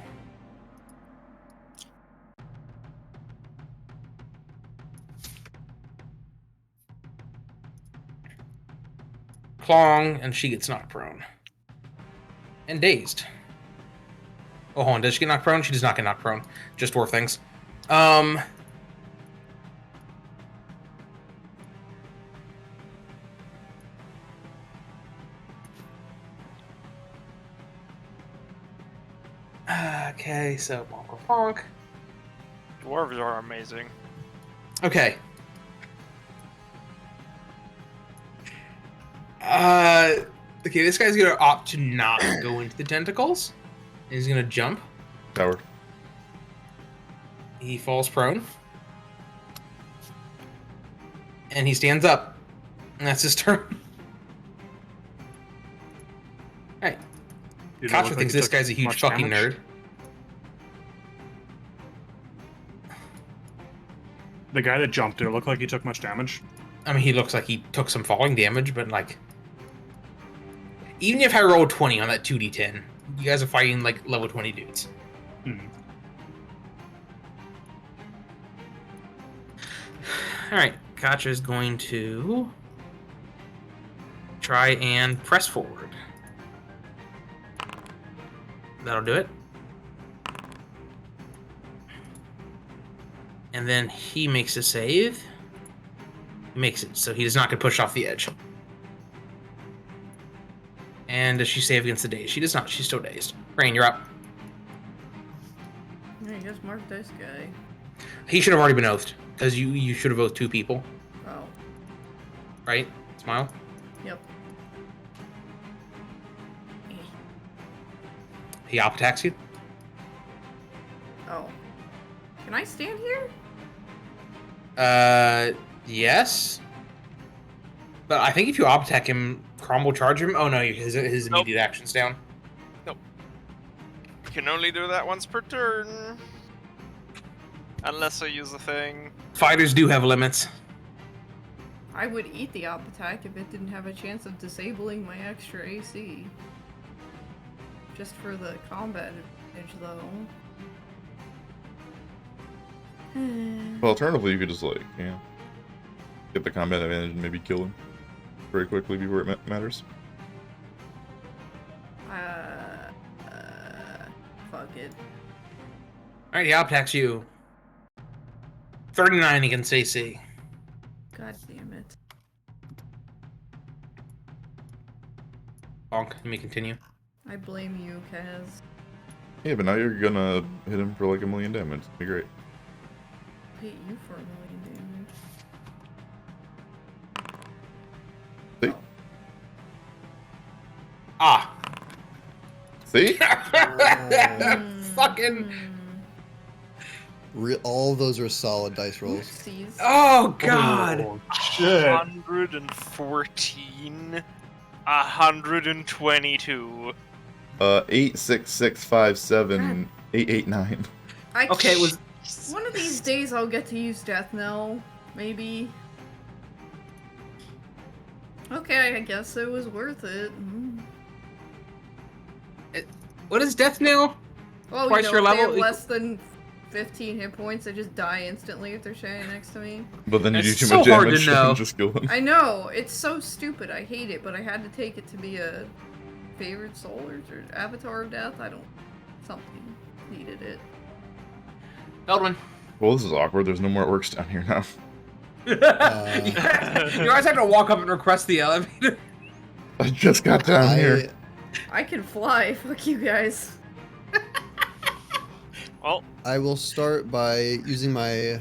Clong, and she gets knocked prone. And dazed. Oh, hold on. Does she get knocked prone? She does not get knocked prone. Just dwarf things. Okay, so bonk, bonk. Dwarves are amazing. Okay. Okay, this guy's gonna opt to not go into the tentacles. He's gonna jump. Coward. He falls prone. And he stands up. And that's his turn. Alright. You don't look Katra like thinks you this took guy's a huge much fucking damage. nerd. The guy that jumped, did it look like he took much damage? I mean, he looks like he took some falling damage, but like... Even if I roll 20 on that 2d10, you guys are fighting like level 20 dudes. Hmm. Alright, Katra is going to try and press forward. That'll do it. And then he makes a save. He makes it, so he does not get pushed off the edge. And does she save against the daze? She does not. She's still dazed. Rayne, you're up. I guess mark this guy. He should have already been oathed, because you should have oathed 2 people, Oh, right? Smile. yep. He op attacks you. Oh. Can I stand here? Yes. But I think if you op attack him, Crom will charge him. Oh no, his Nope. immediate action's down. You can only do that once per turn. Unless I use a thing. Fighters do have limits. I would eat the op attack if it didn't have a chance of disabling my extra AC. Just for the combat advantage, though. Well, alternatively, you could just, like, get the combat advantage and maybe kill him very quickly before it matters. Fuck it. Alright, he op attacks you. 39 against AC. God damn it. Bonk, let me continue. I blame you, Kaz. Yeah, but now you're gonna hit him for like 1,000,000 damage. It'd be great. I hate you for 1,000,000 damage. See? Oh. Ah! See? Fucking... All of those are solid dice rolls. Oopsies. Oh, God! Oh, shit. 114. 122. 8, 6, 6, 5, 7, 8, 8, 9. Okay, it was... One of these days I'll get to use Death Knell, maybe. Okay, I guess it was worth it. What is Death Knell? Well, Twice you know, your if they level have less than 15 hit points, they just die instantly if they're standing next to me. But then you do It's too so much hard to damage know. and just kill him. I know, it's so stupid, I hate it, but I had to take it to be a favorite soul or avatar of death, I don't... Something needed it. Beldwyn. Well, this is awkward. There's no more orcs down here now. You guys have to walk up and request the elevator. I just got down here. I can fly, fuck you guys. Well, I will start by using my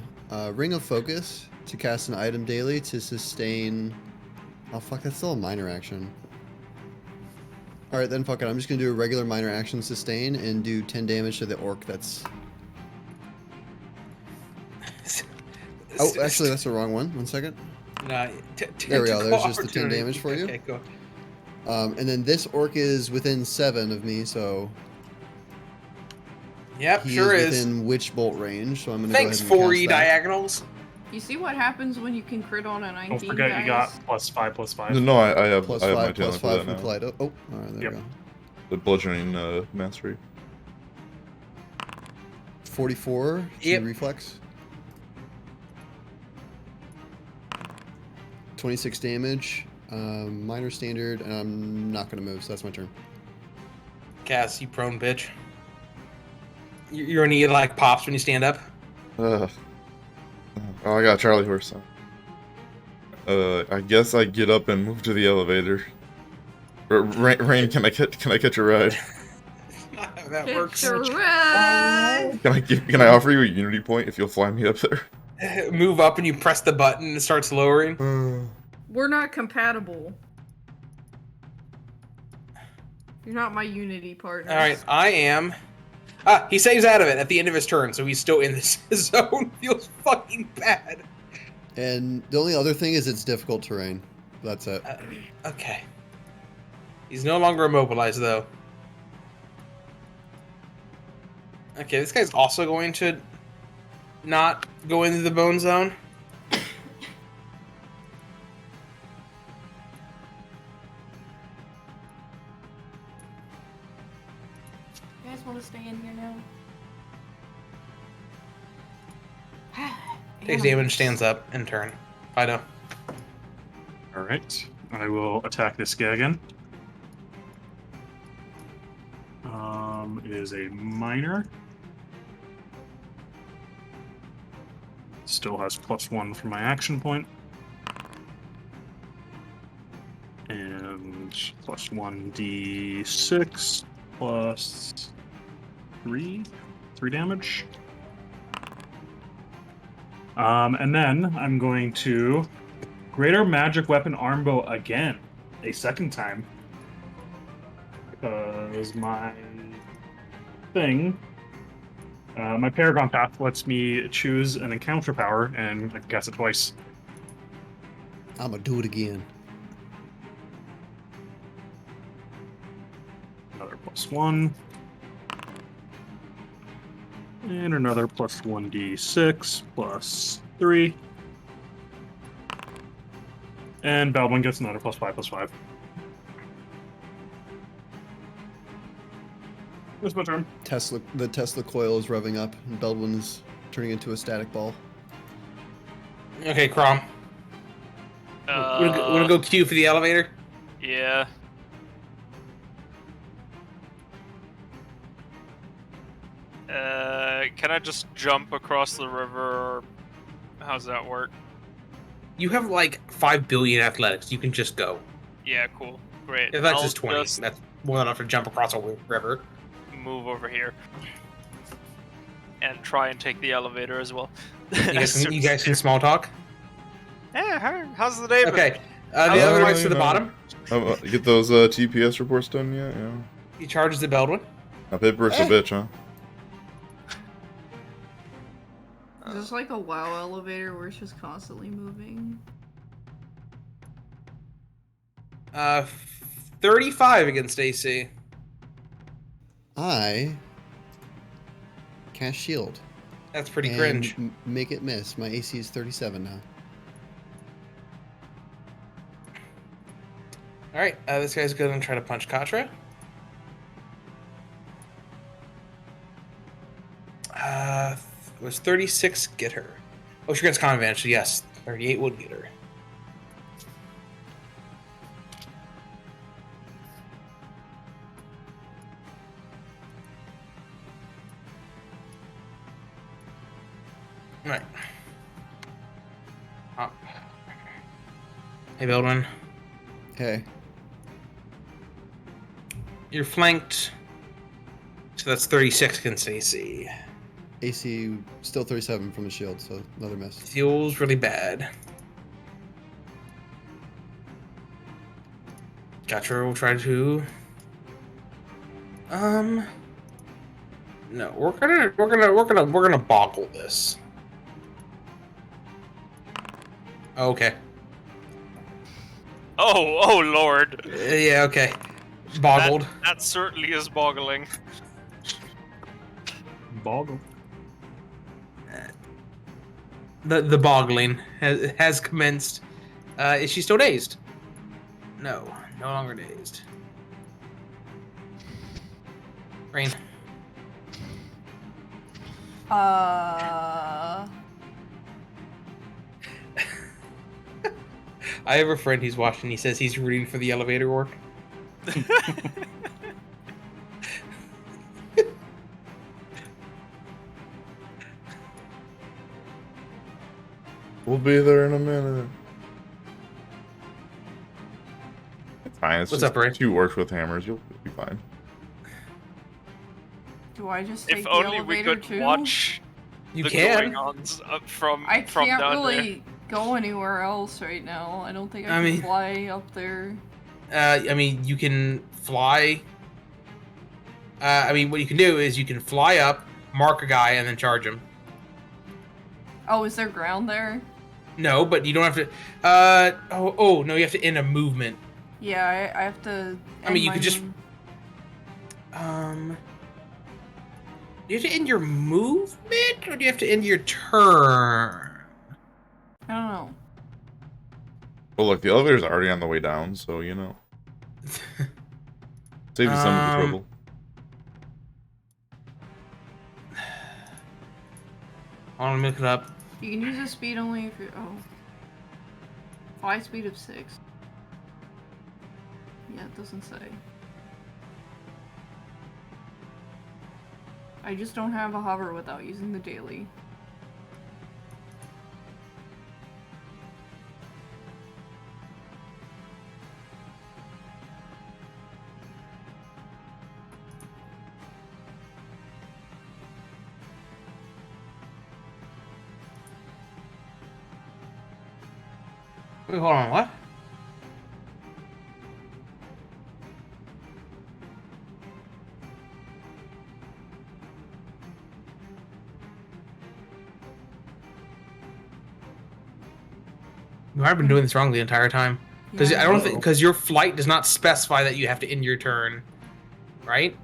Ring of Focus to cast an item daily to sustain... Oh fuck, that's still a minor action. Alright then, fuck it. I'm just gonna do a regular minor action sustain and do 10 damage to the orc that's... Oh, actually that's the wrong one. 1 second. No, There we go, there's just the 10 damage for you. Okay, go. And then this orc is within 7 of me, so... Yep, He sure is is. within witch bolt range, so I'm gonna Thanks, go ahead and 4E cast that. diagonals. You see what happens when you can crit on a 19, Don't forget guys? you got +5/+5. No, I have Plus I have my 5, talent plus for 5 that from now. Klyto. Oh, alright, there Yep. we go. The bludgeoning mastery. 44 to Yep. reflex. 26 damage. Minor standard, and I'm not gonna move, so that's my turn. Cass, you prone bitch. Your knee like pops when you stand up. Oh, I got a Charlie horse. I guess I get up and move to the elevator. Rayne, can I catch a ride? Not how that It's works. a ride! Can I offer you a unity point if you'll fly me up there? Move up and you press the button and it starts lowering. We're not compatible. You're not my Unity partner. All right, I am. He saves out of it at the end of his turn, so he's still in this zone. Feels fucking bad. And the only other thing is it's difficult terrain. That's it. Okay. He's no longer immobilized, though. Okay, this guy's also going to not go into the bone zone. You guys want to stay in here now? Takes damage, stands up, and turn. Klyto. Alright. I will attack this guy again. It is a minor. Still has +1 for my action point. And +1d6 plus 3 damage. And then I'm going to Greater Magic Weapon Armbow again, a second time. Because my thing, my Paragon Path lets me choose an encounter power, and I can cast it twice. I'm gonna do it again. Another +1. And another +1d6 plus 3. And Beldwyn gets another +5/+5. That's my turn. The Tesla coil is revving up, and Beldwyn is turning into a static ball. Okay, Crom. Wanna go queue for the elevator? Yeah. Can I just jump across the river, or how's that work? You have like 5 billion athletics. You can just go. Yeah, cool. Great. Athletics I'll is 20. just That's more than enough to jump across a river. move over here. And try and take the elevator as well. You guys can small talk? Yeah, how's the day been? Okay. The Oh, elevator's to you the know. bottom. Get those TPS reports done yet? Yeah. He charges the Beldwyn. Now, paperwork's a bitch, huh? Is this like a WoW elevator where it's just constantly moving? 35 against AC. I cast shield. That's pretty and cringe. Make it miss. My AC is 37 now. Alright, this guy's gonna try to punch Katra. Was 36 get her? Oh, she gets con advantage, so yes. 38 would get her. Alright. Hey, Beldwyn. Hey. You're flanked. So that's 36 against AC. AC still 37 from the shield, so another miss. Feels really bad. Katra will try to. No, we're gonna boggle this. Okay. Oh lord. Yeah. Okay. Boggled. That certainly is boggling. Boggle. The boggling has commenced. Is she still dazed? No, no longer dazed. Rayne. I have a friend who's watching. He says he's rooting for the elevator work. We'll be there in a minute. It's fine. It's What's just up, Ray? 2 orcs with hammers. You'll be fine. Do I just take If the only we elevator could too? watch You the can. going-ons from I from can't down really go anywhere else right now. I don't think I can fly up there. I mean, you can fly. I mean, what you can do is you can fly up, mark a guy, and then charge him. Oh, is there ground there? No, but you don't have to. No, you have to end a movement. Yeah, I have to. I mean, you end could my just. move. Do you have to end your movement, or do you have to end your turn? I don't know. Well, look, the elevator's already on the way down, so you know. Save you some of the trouble. Hold on, look it up. You can use a speed only if you're. Oh. Fly speed of 6. Yeah, it doesn't say. I just don't have a hover without using the daily. Wait, hold on, what? I've been doing this wrong the entire time. Because Yeah. I don't think because your flight does not specify that you have to end your turn, right?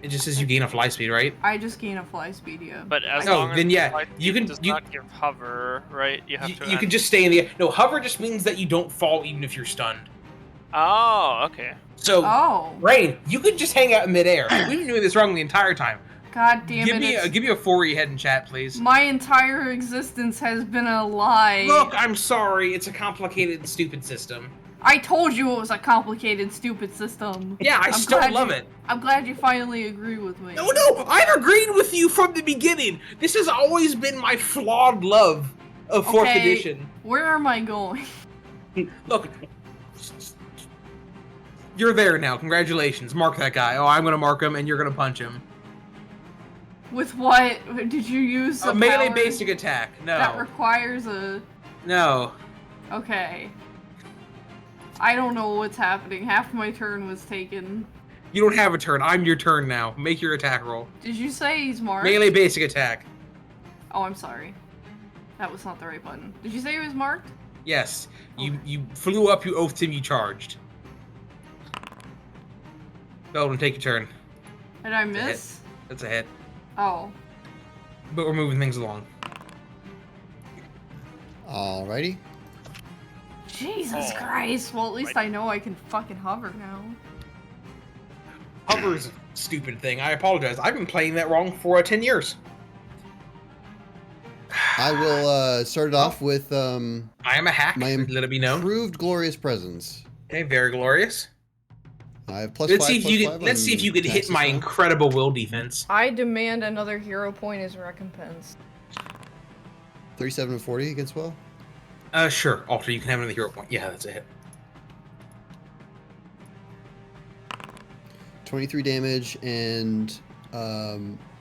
It just says you gain a fly speed, right? I just gain a fly speed, yeah. But as Oh, long as then the yeah, flight you speed can- does you- not give hover, right? You have to. You can just stay in the air. No, hover just means that you don't fall even if you're stunned. Oh, okay. So, Oh, Rayne, you could just hang out in midair. We've been doing this wrong the entire time. god damn Give it. me it's- give me a 4E head in chat, please. My entire existence has been a lie. Look, I'm sorry. It's a complicated, stupid system. I told you it was a complicated, stupid system. Yeah, I I'm still glad love you- it. I'm glad you finally agree with me. No, I've agreed with you from the beginning. This has always been my flawed love of 4th Okay. edition. Where am I going? Look, you're there now. Congratulations. Mark that guy. Oh, I'm gonna mark him, and you're gonna punch him. With what? Did you use A a melee power basic attack. that No. requires a... No. Okay. I don't know what's happening. Half my turn was taken. You don't have a turn. I'm your turn now. Make your attack roll. Did you say he's marked? Melee basic attack. Oh, I'm sorry. That was not the right button. Did you say he was marked? Yes. You flew up, you oathed him, you charged. Beldwyn, take your turn. Did I a hit. miss? That's a hit. Oh. But we're moving things along. Alrighty. Jesus Oh. Christ. Well, at least I know I can fucking hover now. Hover is a stupid thing. I apologize. I've been playing that wrong for 10 years. I will start it off with I am a hack. My Let it be known. improved glorious presence. Okay, very glorious. I have plus Let's 5, see if plus you 5 can. Let's on see if you could hit attacks my as well. incredible will defense. I demand another hero point as recompense. 37 and 40 against will. Sure. Alter, you can have another hero point. Yeah, that's a hit. 23 damage, and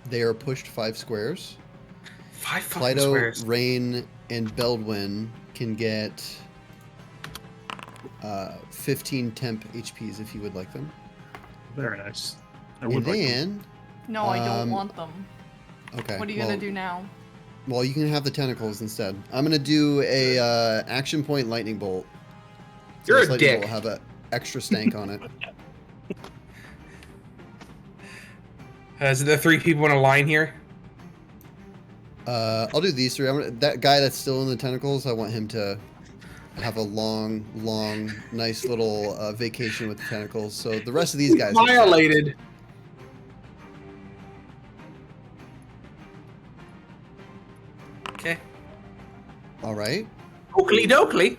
they are pushed 5 squares. 5 fucking Klyto, squares. Rayne, and Beldwyn can get 15 temp HPs if you would like them. Very nice. I And would like them. then, No, I don't Um, want them. okay. What are you well, gonna do now? Well, you can have the tentacles instead. I'm gonna do a action point lightning bolt. So You're this a lightning dick. bolt will have an extra stank on it. Is there 3 people in a line here? I'll do these three. That guy that's still in the tentacles, I want him to have a long, nice little vacation with the tentacles. So the rest of these guys. Violated. Okay. All right. Oakley dokley.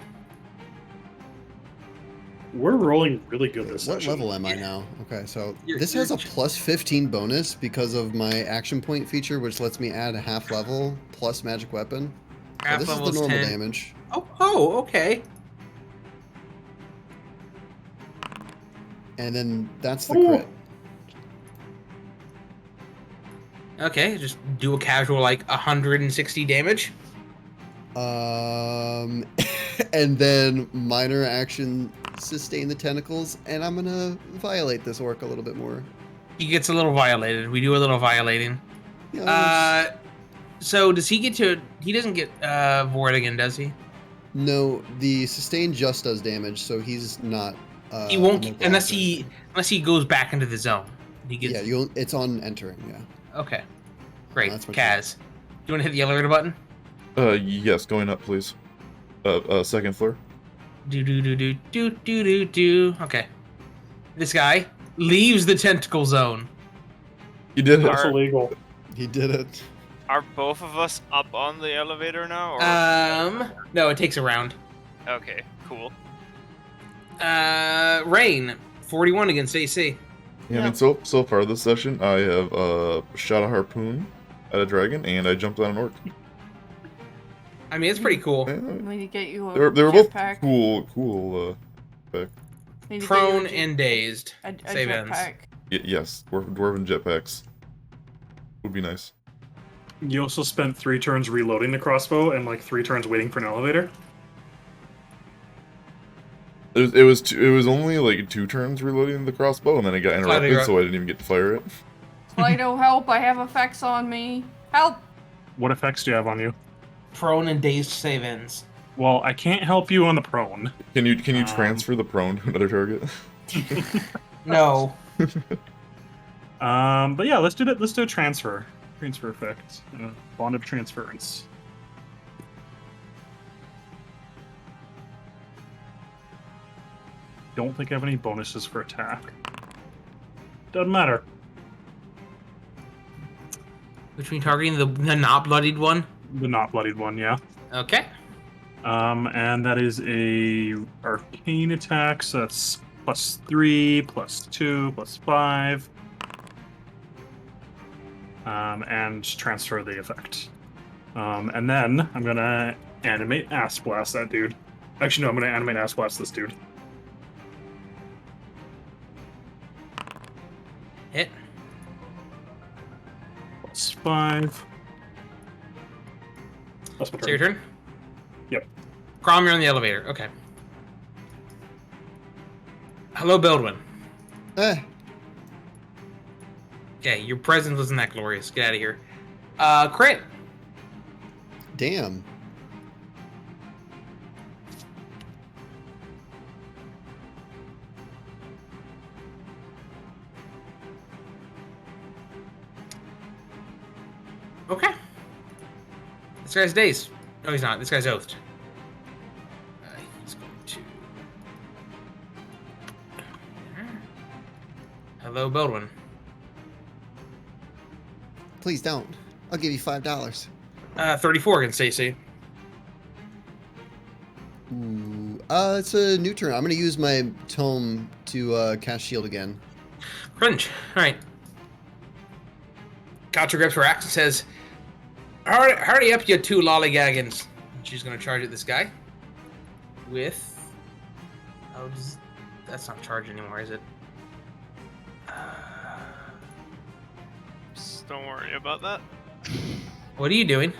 We're rolling really good this What session. level am I now? Okay, so You're- this you're has a ch- plus 15 bonus because of my action point feature, which lets me add a half level plus magic weapon. So Half this is the level's normal 10. damage. Oh, okay. And then that's the Ooh. crit. Okay, just do a casual, like, 160 damage. And then minor action sustain the tentacles, and I'm gonna violate this orc a little bit more. He gets a little violated. We do a little violating. Yeah, So does he get to... He doesn't get void again, does he? no, the sustain just does damage, so he's not. He won't, immobilized unless or anything. unless he goes back into the zone. He gets... Yeah, it's on entering. Yeah. Okay. Great. That's what Kaz, do you want to hit the elevator button? Yes, going up, please. Second floor. Do. Okay. This guy leaves the tentacle zone. You did it. That's illegal. He did it. Are both of us up on the elevator now? Or... No, it takes a round. Okay, cool. Rayne, 41 against AC. Yeah, I mean, so far this session, I have shot a harpoon at a dragon, and I jumped on an orc. I mean, it's pretty cool. Yeah, We need to get you a they were both jetpack. cool. We need to get you Prone a jet- and dazed. a Save ends. jetpack. Yes, dwarven jetpacks would be nice. You also spent 3 turns reloading the crossbow and like 3 turns waiting for an elevator. It was only like 2 turns reloading the crossbow, and then it got interrupted, Klyto, so I didn't even get to fire it. Klyto, help! I have effects on me. Help! What effects do you have on you? Prone and dazed save ends. Well, I can't help you on the prone. Can you transfer the prone to another target? No. But yeah, let's do that. Let's do a transfer effect. Bond of transference. Don't think I have any bonuses for attack. Doesn't matter. Between targeting the not bloodied one. The not bloodied one, yeah. Okay. And that is a arcane attack, so that's +3, +2, +5. And transfer the effect. And then I'm gonna animate Ass Blast that dude. Actually, no, I'm gonna animate Ass Blast this dude. Hit. +5. That's my So your turn. turn? Yep. Crom, you're on the elevator. Okay. Hello, Beldwyn. Okay, your presence wasn't that glorious. Get out of here. Crit. Damn. Okay. This guy's dazed. No, he's not. This guy's oathed. He's going to... Hello, Beldwyn. Please don't. I'll give you $5. 34 against AC. Ooh. It's a new turn. I'm gonna use my tome to cast shield again. Cringe. Alright. Gotcha grips her axe and says, hurry up, you 2 lollygaggins. And she's going to charge at this guy. With... Oh, that's not charge anymore, is it? Don't worry about that. What are you doing?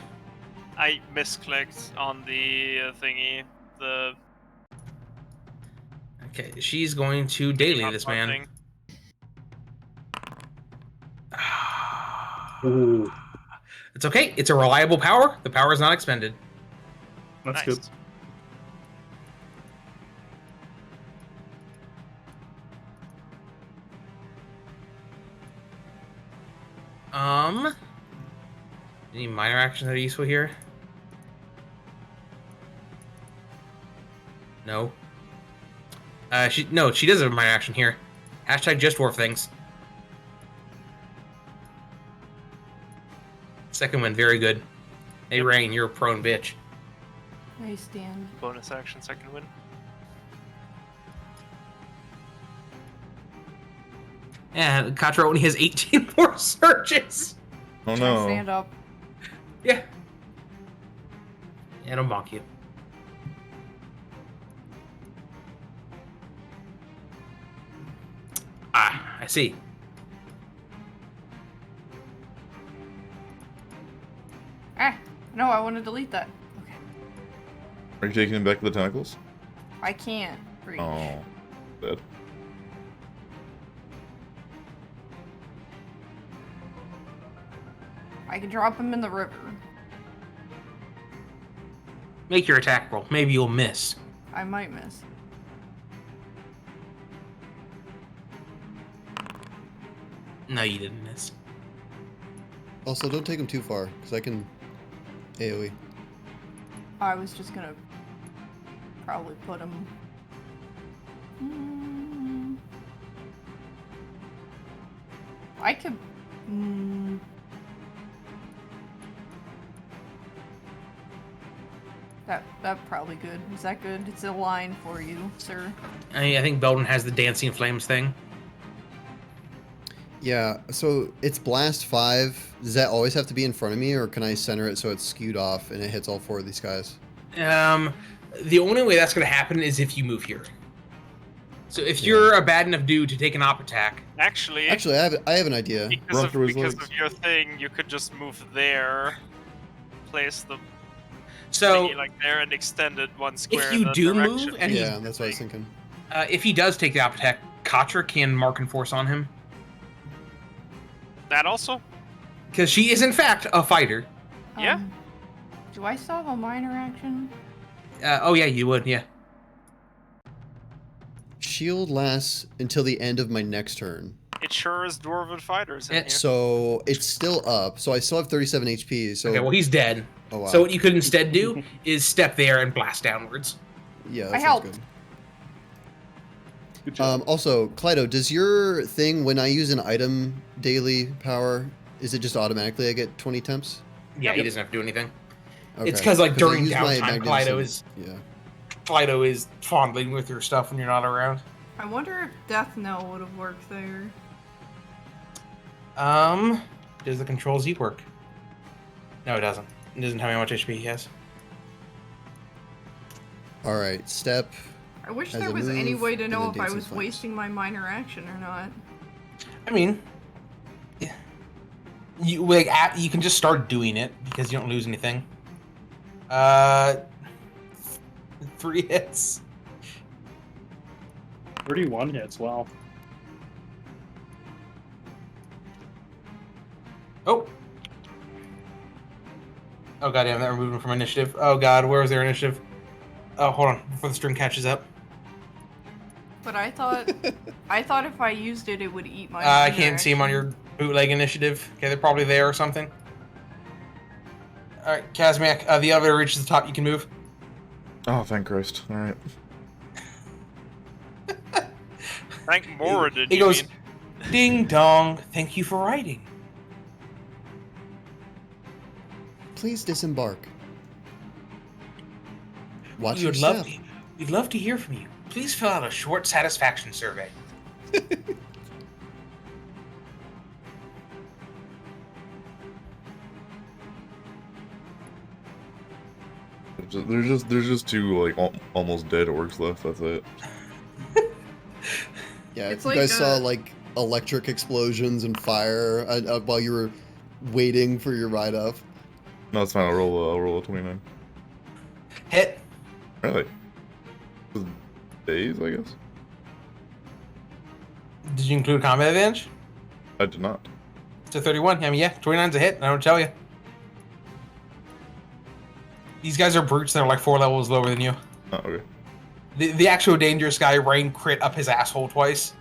I misclicked on the thingy. The Okay, she's going to daily hotbar this man. thing. Ooh, It's okay. It's a reliable power. The power is not expended. that's Nice. good. Any minor actions that are useful here? No. She does have a minor action here. Hashtag just dwarf things. Second one, very good. Hey, Rayne, you're a prone bitch. I stand. Bonus action, second win. Yeah, Katra only has 18 more searches. Oh I no. stand up. Yeah. Yeah, don't bonk you. Ah, I see. Ah, no, I want to delete that. Okay. Are you taking him back to the tentacles? I can't reach. Oh, dead. I can drop him in the river. Make your attack roll. Maybe you'll miss. I might miss. No, you didn't miss. Also, don't take him too far, because I can AoE. I was just gonna probably put him. I could. That probably good. Is that good? It's a line for you, sir. I think Beldwyn has the dancing flames thing. Yeah, so it's blast 5. Does that always have to be in front of me, or can I center it so it's skewed off and it hits all 4 of these guys? The only way that's going to happen is if you move here. So if you're a bad enough dude to take an op attack, Actually, I have an idea. because, Run through his because legs. of your thing, you could just move there, place the so thingy like there, and extend it one square. if you in the do direction. move, and Yeah, that's what I was thinking. if he does take the op attack, Katra can mark and force on him. That also? Because she is, in fact, a fighter. Yeah. Do I still have a minor action? Oh, yeah, you would, yeah. Shield lasts until the end of my next turn. It sure is dwarven fighters in Yeah, here. So it's still up. So I still have 37 HP. So Okay, well, he's dead. oh, wow. So what you could instead do is step there and blast downwards. yeah, that I sounds helped. good. Good job. Also, Klyto, does your thing when I use an item daily power, is it just automatically I get 20 temps? Yeah, he doesn't have to do anything. Okay. It's because, like, 'Cause I during use my downtime, magnificent- Klyto is fondling with your stuff when you're not around. I wonder if Death Knell would have worked there. Does the Control Z work? No, it doesn't. It doesn't tell me how much HP he has. All right, step. I wish As there a was any move, way to and know then if I Dancing was Flames. wasting my minor action or not. I mean, yeah. You can just start doing it because you don't lose anything. 3 hits. 31 hits, wow. Oh. Oh goddamn! That removed him from initiative. Oh god, where was their initiative? Oh, hold on, before the string catches up. But I thought if I used it, it would eat my. I minor can't see him on action. your bootleg initiative. Okay, they're probably there or something. All right, Kazmeac, the elevator reaches the top. You can move. Oh, thank Christ. All right. Thank Moradin, He you goes, mean? ding dong. Thank you for writing. Please disembark. Watch We your would step. love to. We'd love to hear from you. Please fill out a short satisfaction survey. There's just 2 like almost dead orcs left. That's it. Yeah, It's you like guys saw a- like electric explosions and fire while you were waiting for your ride up. No, it's fine. I'll roll a 29. Hit. Really? With days, I guess. Did you include combat advantage? I did not. It's a 31. I mean, yeah, 29's a hit. I don't tell you. These guys are brutes that are like 4 levels lower than you. Oh, okay. The actual dangerous guy, Rayne, crit up his asshole twice.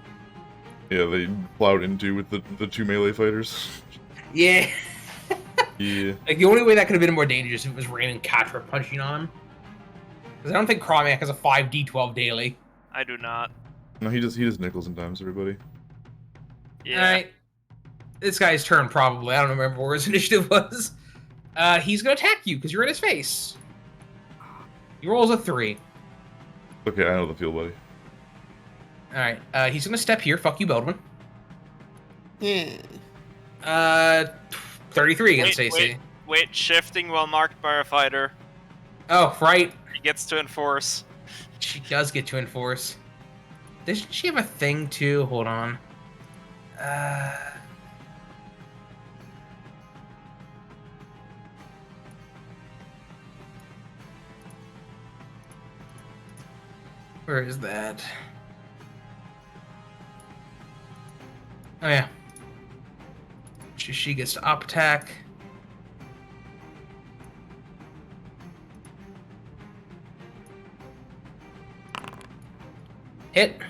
Yeah, they plowed into with the 2 melee fighters. Yeah. Yeah. Like, the only way that could have been more dangerous if it was Rayne and Katra punching on him. Because I don't think Klyto has a 5d12 daily. I do not. No, he just nickels and dimes everybody. Yeah. Alright. This guy's turn, probably. I don't remember where his initiative was. He's gonna attack you, because you're in his face. He rolls a 3. Okay, I know the feel, buddy. Alright, he's gonna step here. Fuck you, Beldwyn. Yeah. 33 against AC. Wait, shifting while marked by a fighter. Oh, right. He gets to enforce. She does get to enforce. Does she have a thing, too? Hold on. Where is that? Oh, yeah. She gets to up attack. Hit.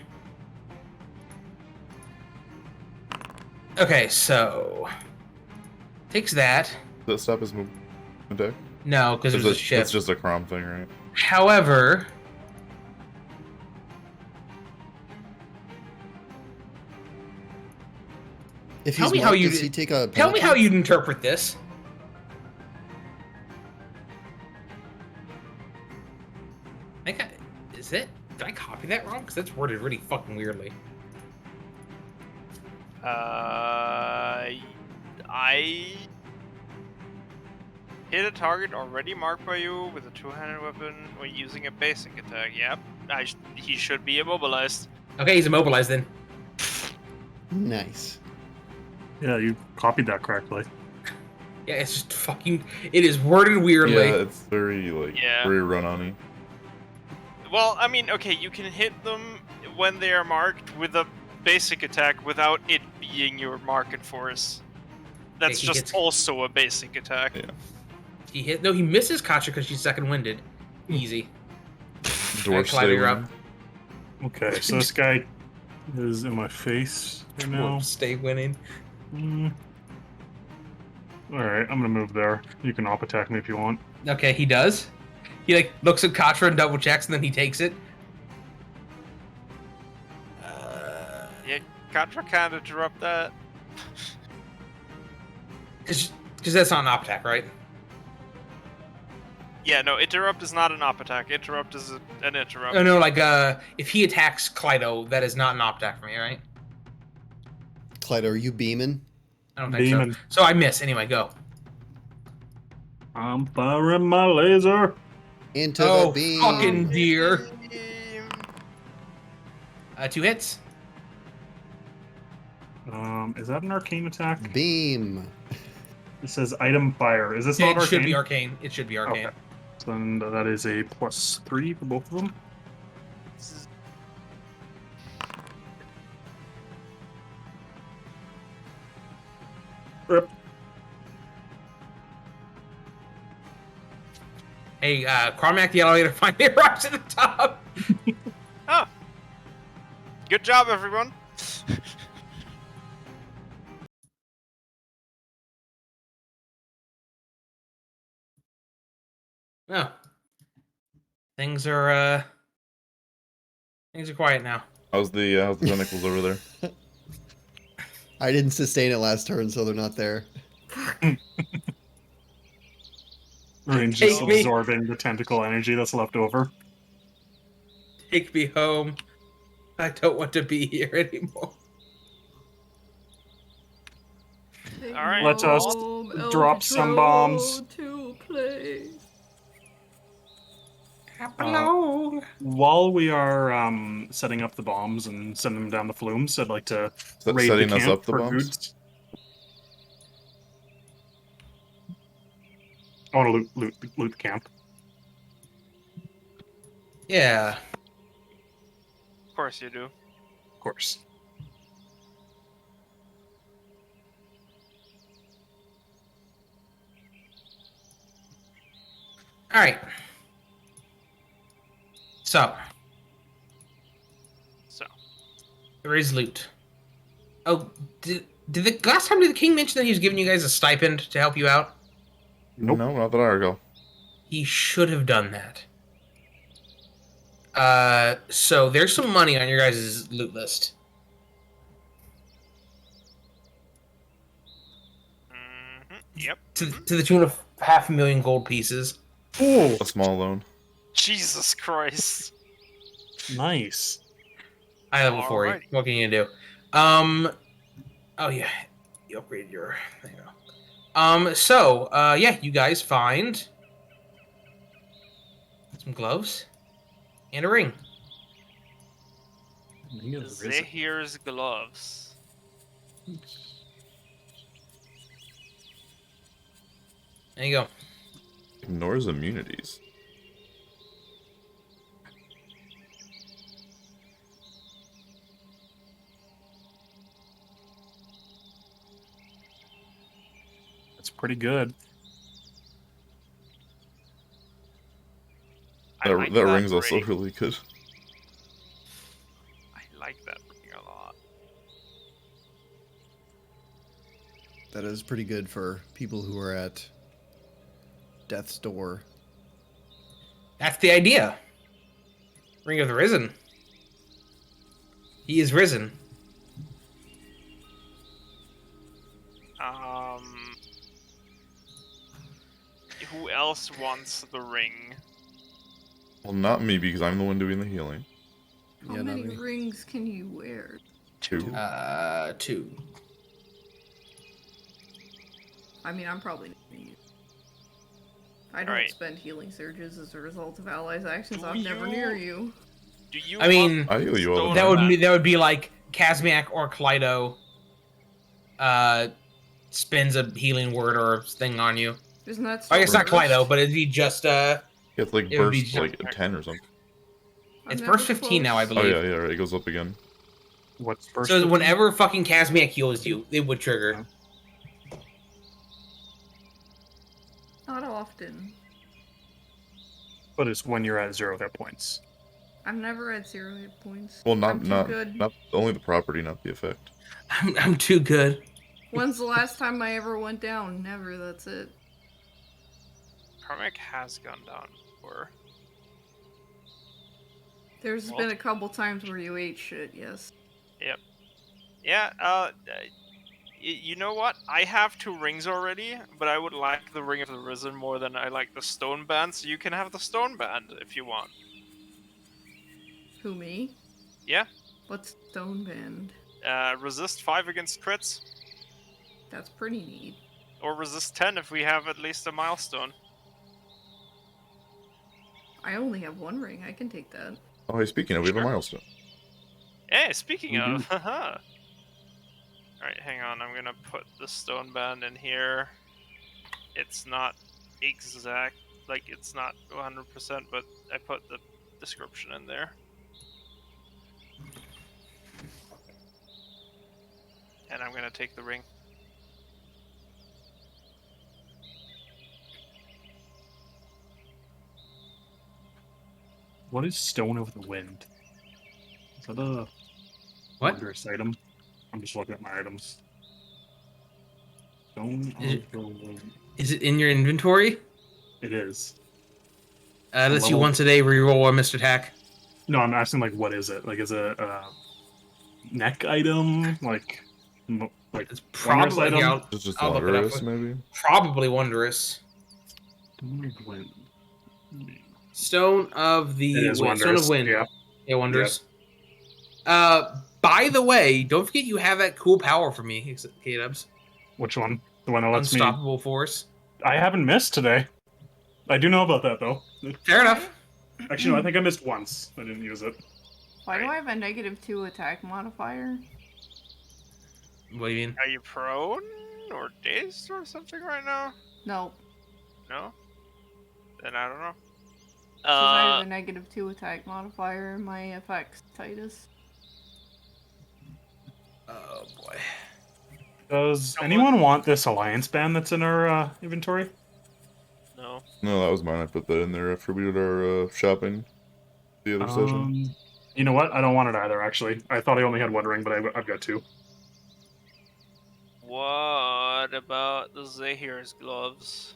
Okay, so takes that. Does that stop his move attack? No, because it was a shift. It's just a Crom thing, right? However, If Tell he's me how marked, you does did- he take a tell me penalty? how you'd interpret this. Is it? Did I copy that wrong? Because that's worded really fucking weirdly. I hit a target already marked by you with a two-handed weapon when using a basic attack. Yep, he should be immobilized. Okay, he's immobilized then. Nice. Yeah, you copied that correctly. Yeah, it's just fucking. It is worded weirdly. Yeah, it's very very run-on-y. Well, I mean, okay, you can hit them when they are marked with a basic attack without it being your market force. That's he just gets- also a basic attack. Yeah. He hit. No, he misses Katja because she's second winded. Easy. Dwarf Klyto, you're stay up. winning. Okay, so this guy is in my face right now. Stay winning. Alright, I'm gonna move there. You can op attack me if you want. Okay, he does. He like looks at Katra and double checks, and then he takes it. Yeah, Katra can't interrupt that. Because that's not an op attack, right? Yeah, no, interrupt is not an op attack. Interrupt is an interrupt. Oh no, like if he attacks Klyto, that is not an op attack for me, right? Klyto, are you beaming? I don't think Beaming. so. So I miss. Anyway, go. I'm firing my laser. Into Oh, the beam. fucking dear. 2 hits. Is that an arcane attack? Beam. It says item fire. Is this Yeah, not it arcane? should be arcane. It should be arcane. Okay. So then that is a +3 for both of them. Rip. Hey, Carmack the elevator finally arrives at the top. Oh. Good job, everyone. Oh. Things are quiet now. How's the tentacles over there? I didn't sustain it last turn, so they're not there. Rayne's Take just me. absorbing the tentacle energy that's left over. Take me home. I don't want to be here anymore. Alright. Let us drop some bombs. To place. While we are setting up the bombs and sending them down the flumes, I'd like to raid Setting the us camp up the for bombs? goods. I want to loot the camp. Yeah. Of course you do. Of course. All right. So there is loot. Oh, did the last time did the king mention that he was giving you guys a stipend to help you out? Nope. No, not that I recall. He should have done that. So there's some money on your guys' loot list. Yep. To the tune of 500,000 gold pieces. Oh, A small loan. Jesus Christ. nice. I level 40. Alrighty. What can you do? Oh yeah, you upgraded your. There you go. Yeah, you guys find some gloves and a ring. Zahir's gloves. There you go. Ignores immunities. That's pretty good. I That, like that that ring's also ring. really good. I like that ring a lot. That is pretty good for people who are at death's door. That's the idea. Ring of the Risen. He is risen. Who else wants the ring? Well, not me, because I'm the one doing the healing. How Yeah, not many me. rings can you wear? 2. 2. I mean, I'm probably not gonna use it. I don't Alright. spend healing surges as a result of allies' actions. Do I'm never you- near you. Do you I mean, want I heal you all the stone time. that would be like Kazmeac or Klyto spins a healing word or thing on you. Isn't that I guess still not burst? Klyto, but it'd be just It's like It would be burst just- like 10 or something. I'm it's never burst 15 now, I close. Oh believe. yeah, right. It goes up again. What's first? So whenever fucking Kazmeac heals you, it would trigger. Not often. But it's when you're at 0 hit points. I'm never at 0 hit points. Well, I'm too good. not only the property, not the effect. I'm too good. When's the last time I ever went down? Never, that's it. Karmic has gone down before. There's been a couple times where you ate shit, yes. Yeah, you know what? I have 2 rings already, but I would like the Ring of the Risen more than I like the Stone Band, so you can have the Stone Band if you want. Who, me? Yeah. What's Stone Band? Resist 5 against crits, That's pretty neat. or resist 10 if we have at least a milestone. I only have 1 ring, I can take that. Oh, hey, speaking of, we have a milestone. Hey, speaking We of, haha. Alright, hang on, I'm gonna put the Stone Band in here. It's not exact, like, it's not 100%, but I put the description in there. And I'm gonna take the ring. What is Stone of the Wind? Is that a What? wondrous item? I'm just looking at my items. Stone Is of it- the Wind. Is it in your inventory? It is. Lets you Level- once a day reroll a missed attack. No, I'm asking like, what is it? Like, is it a neck item? Like It's wondrous probably item? yeah, It's just I'll look it up. wondrous, maybe. Probably wondrous. Stone of the Wind. Stone of the It is Wind. Stone wondrous. of Wind. Yeah. Yeah, wondrous. By the way, don't forget you have that cool power for me, Kdubs. Which one? The one that lets me. Unstoppable force. I haven't missed today. I do know about that though. Fair enough. Actually, no, I think I missed once. I didn't use it. Why do I have a -2 attack modifier? What do you mean? Are you prone or dazed or something right now? No, No? Then I don't know. because I have a -2 attack modifier in my effects, Titus. Oh boy. Does Someone- anyone want this alliance band that's in our inventory? No. No, that was mine. I put that in there after we did our shopping the other session. You know what? I don't want it either. Actually, I thought I only had 1 ring, but I've got 2. What about the Zahir's gloves?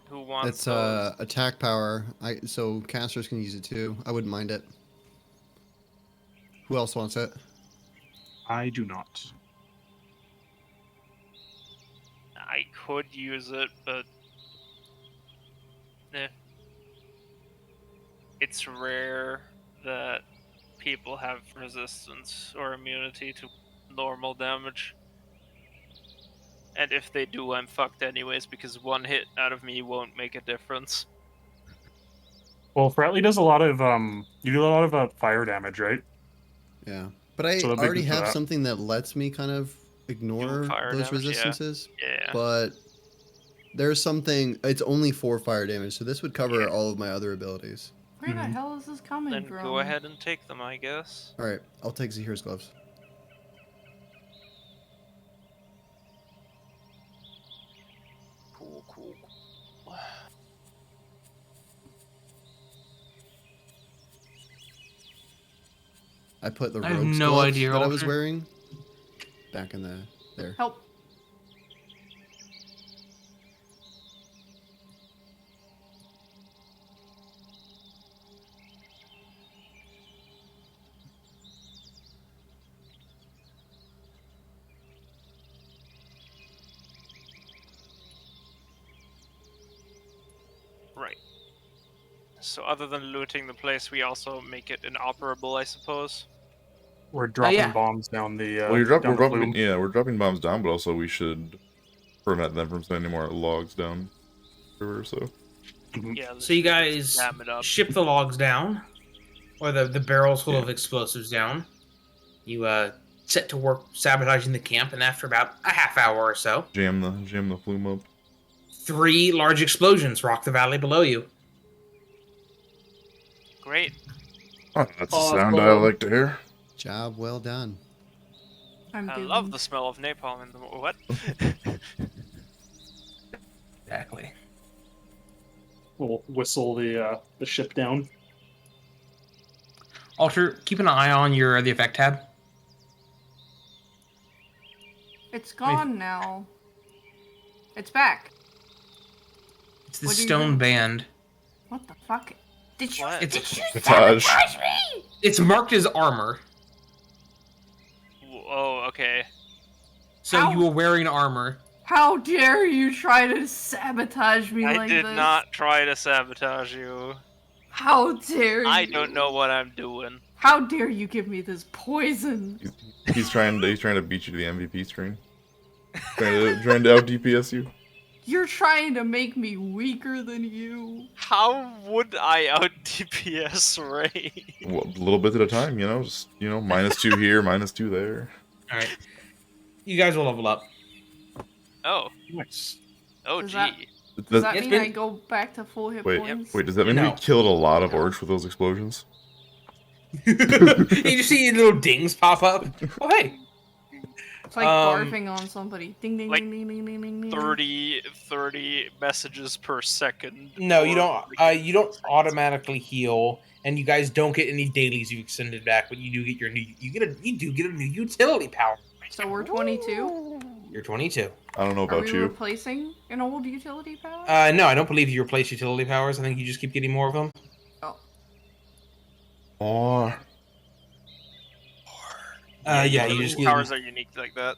Who wants It's those? attack power. So casters can use it too. I wouldn't mind it. Who else wants it? I do not. I could use it, but it's rare that people have resistance or immunity to normal damage. And if they do, I'm fucked anyways, because one hit out of me won't make a difference. Well, Fratly does a lot of you do a lot of fire damage, right? Yeah, but I So they'll be already good for have that. something that lets me kind of ignore fire those damage, yeah. resistances. Yeah. But there's something. It's only 4 fire damage, so this would cover Yeah. all of my other abilities. Where the Mhm. hell is this coming Then from? go ahead and take them, I guess. All right, I'll take Zahir's gloves. Cool, cool. I put the I have rogue's no gloves idea, that I was Alter. wearing back in there. Help. Right. So other than looting the place, we also make it inoperable, I suppose. We're dropping yeah. bombs down the Well, down the flume. we're dropping bombs down, but also we should prevent them from sending more logs down the river. So Mhm. Yeah. So you literally just guys jam it up. ship the logs down, or the barrels full Yeah. of explosives down. You set to work sabotaging the camp, and after about a half hour or so, jam the flume up. 3 large explosions rock the valley below you. Great. Oh, that's a sound I like to hear. Job well done. I'm I doomed. love the smell of napalm in the what? Exactly. We'll whistle the ship down. Alter, keep an eye on your the effect tab. It's gone now. It's back. It's the What do you stone do? band. What the fuck? Did you What? It's Sabotage. me? it's marked as armor, Oh, okay. so Ow. you were wearing armor. How dare you try to sabotage me I like did this? not try to sabotage you. How dare you? I don't know what I'm doing. How dare you give me this poison? He's trying to beat you to the MVP screen. trying to out DPS you. You're trying to make me weaker than you. How would I out DPS Ray? Well, a little bit at a time, just -2 here, -2 there. All right, you guys will level up. Oh, Nice. oh Does gee. that- Does Does, that It's mean been- I go back to full hit wait, points? wait, does that mean No. we killed a lot of No. orcs with those explosions? You just see little dings pop up. Oh hey, It's like Um, barfing on somebody. Ding ding like ding ding ding ding ding ding. 30 messages per second. no, you or, don't. like, You don't automatically heal, and you guys don't get any dailies you extended back. But you do get your new. You do get a new utility power. So we're 22. You're 22. I don't know Are about we you. replacing an old utility power? No, I don't believe you replace utility powers. I think you just keep getting more of them. Oh. Or Yeah, you just get. powers are unique like that.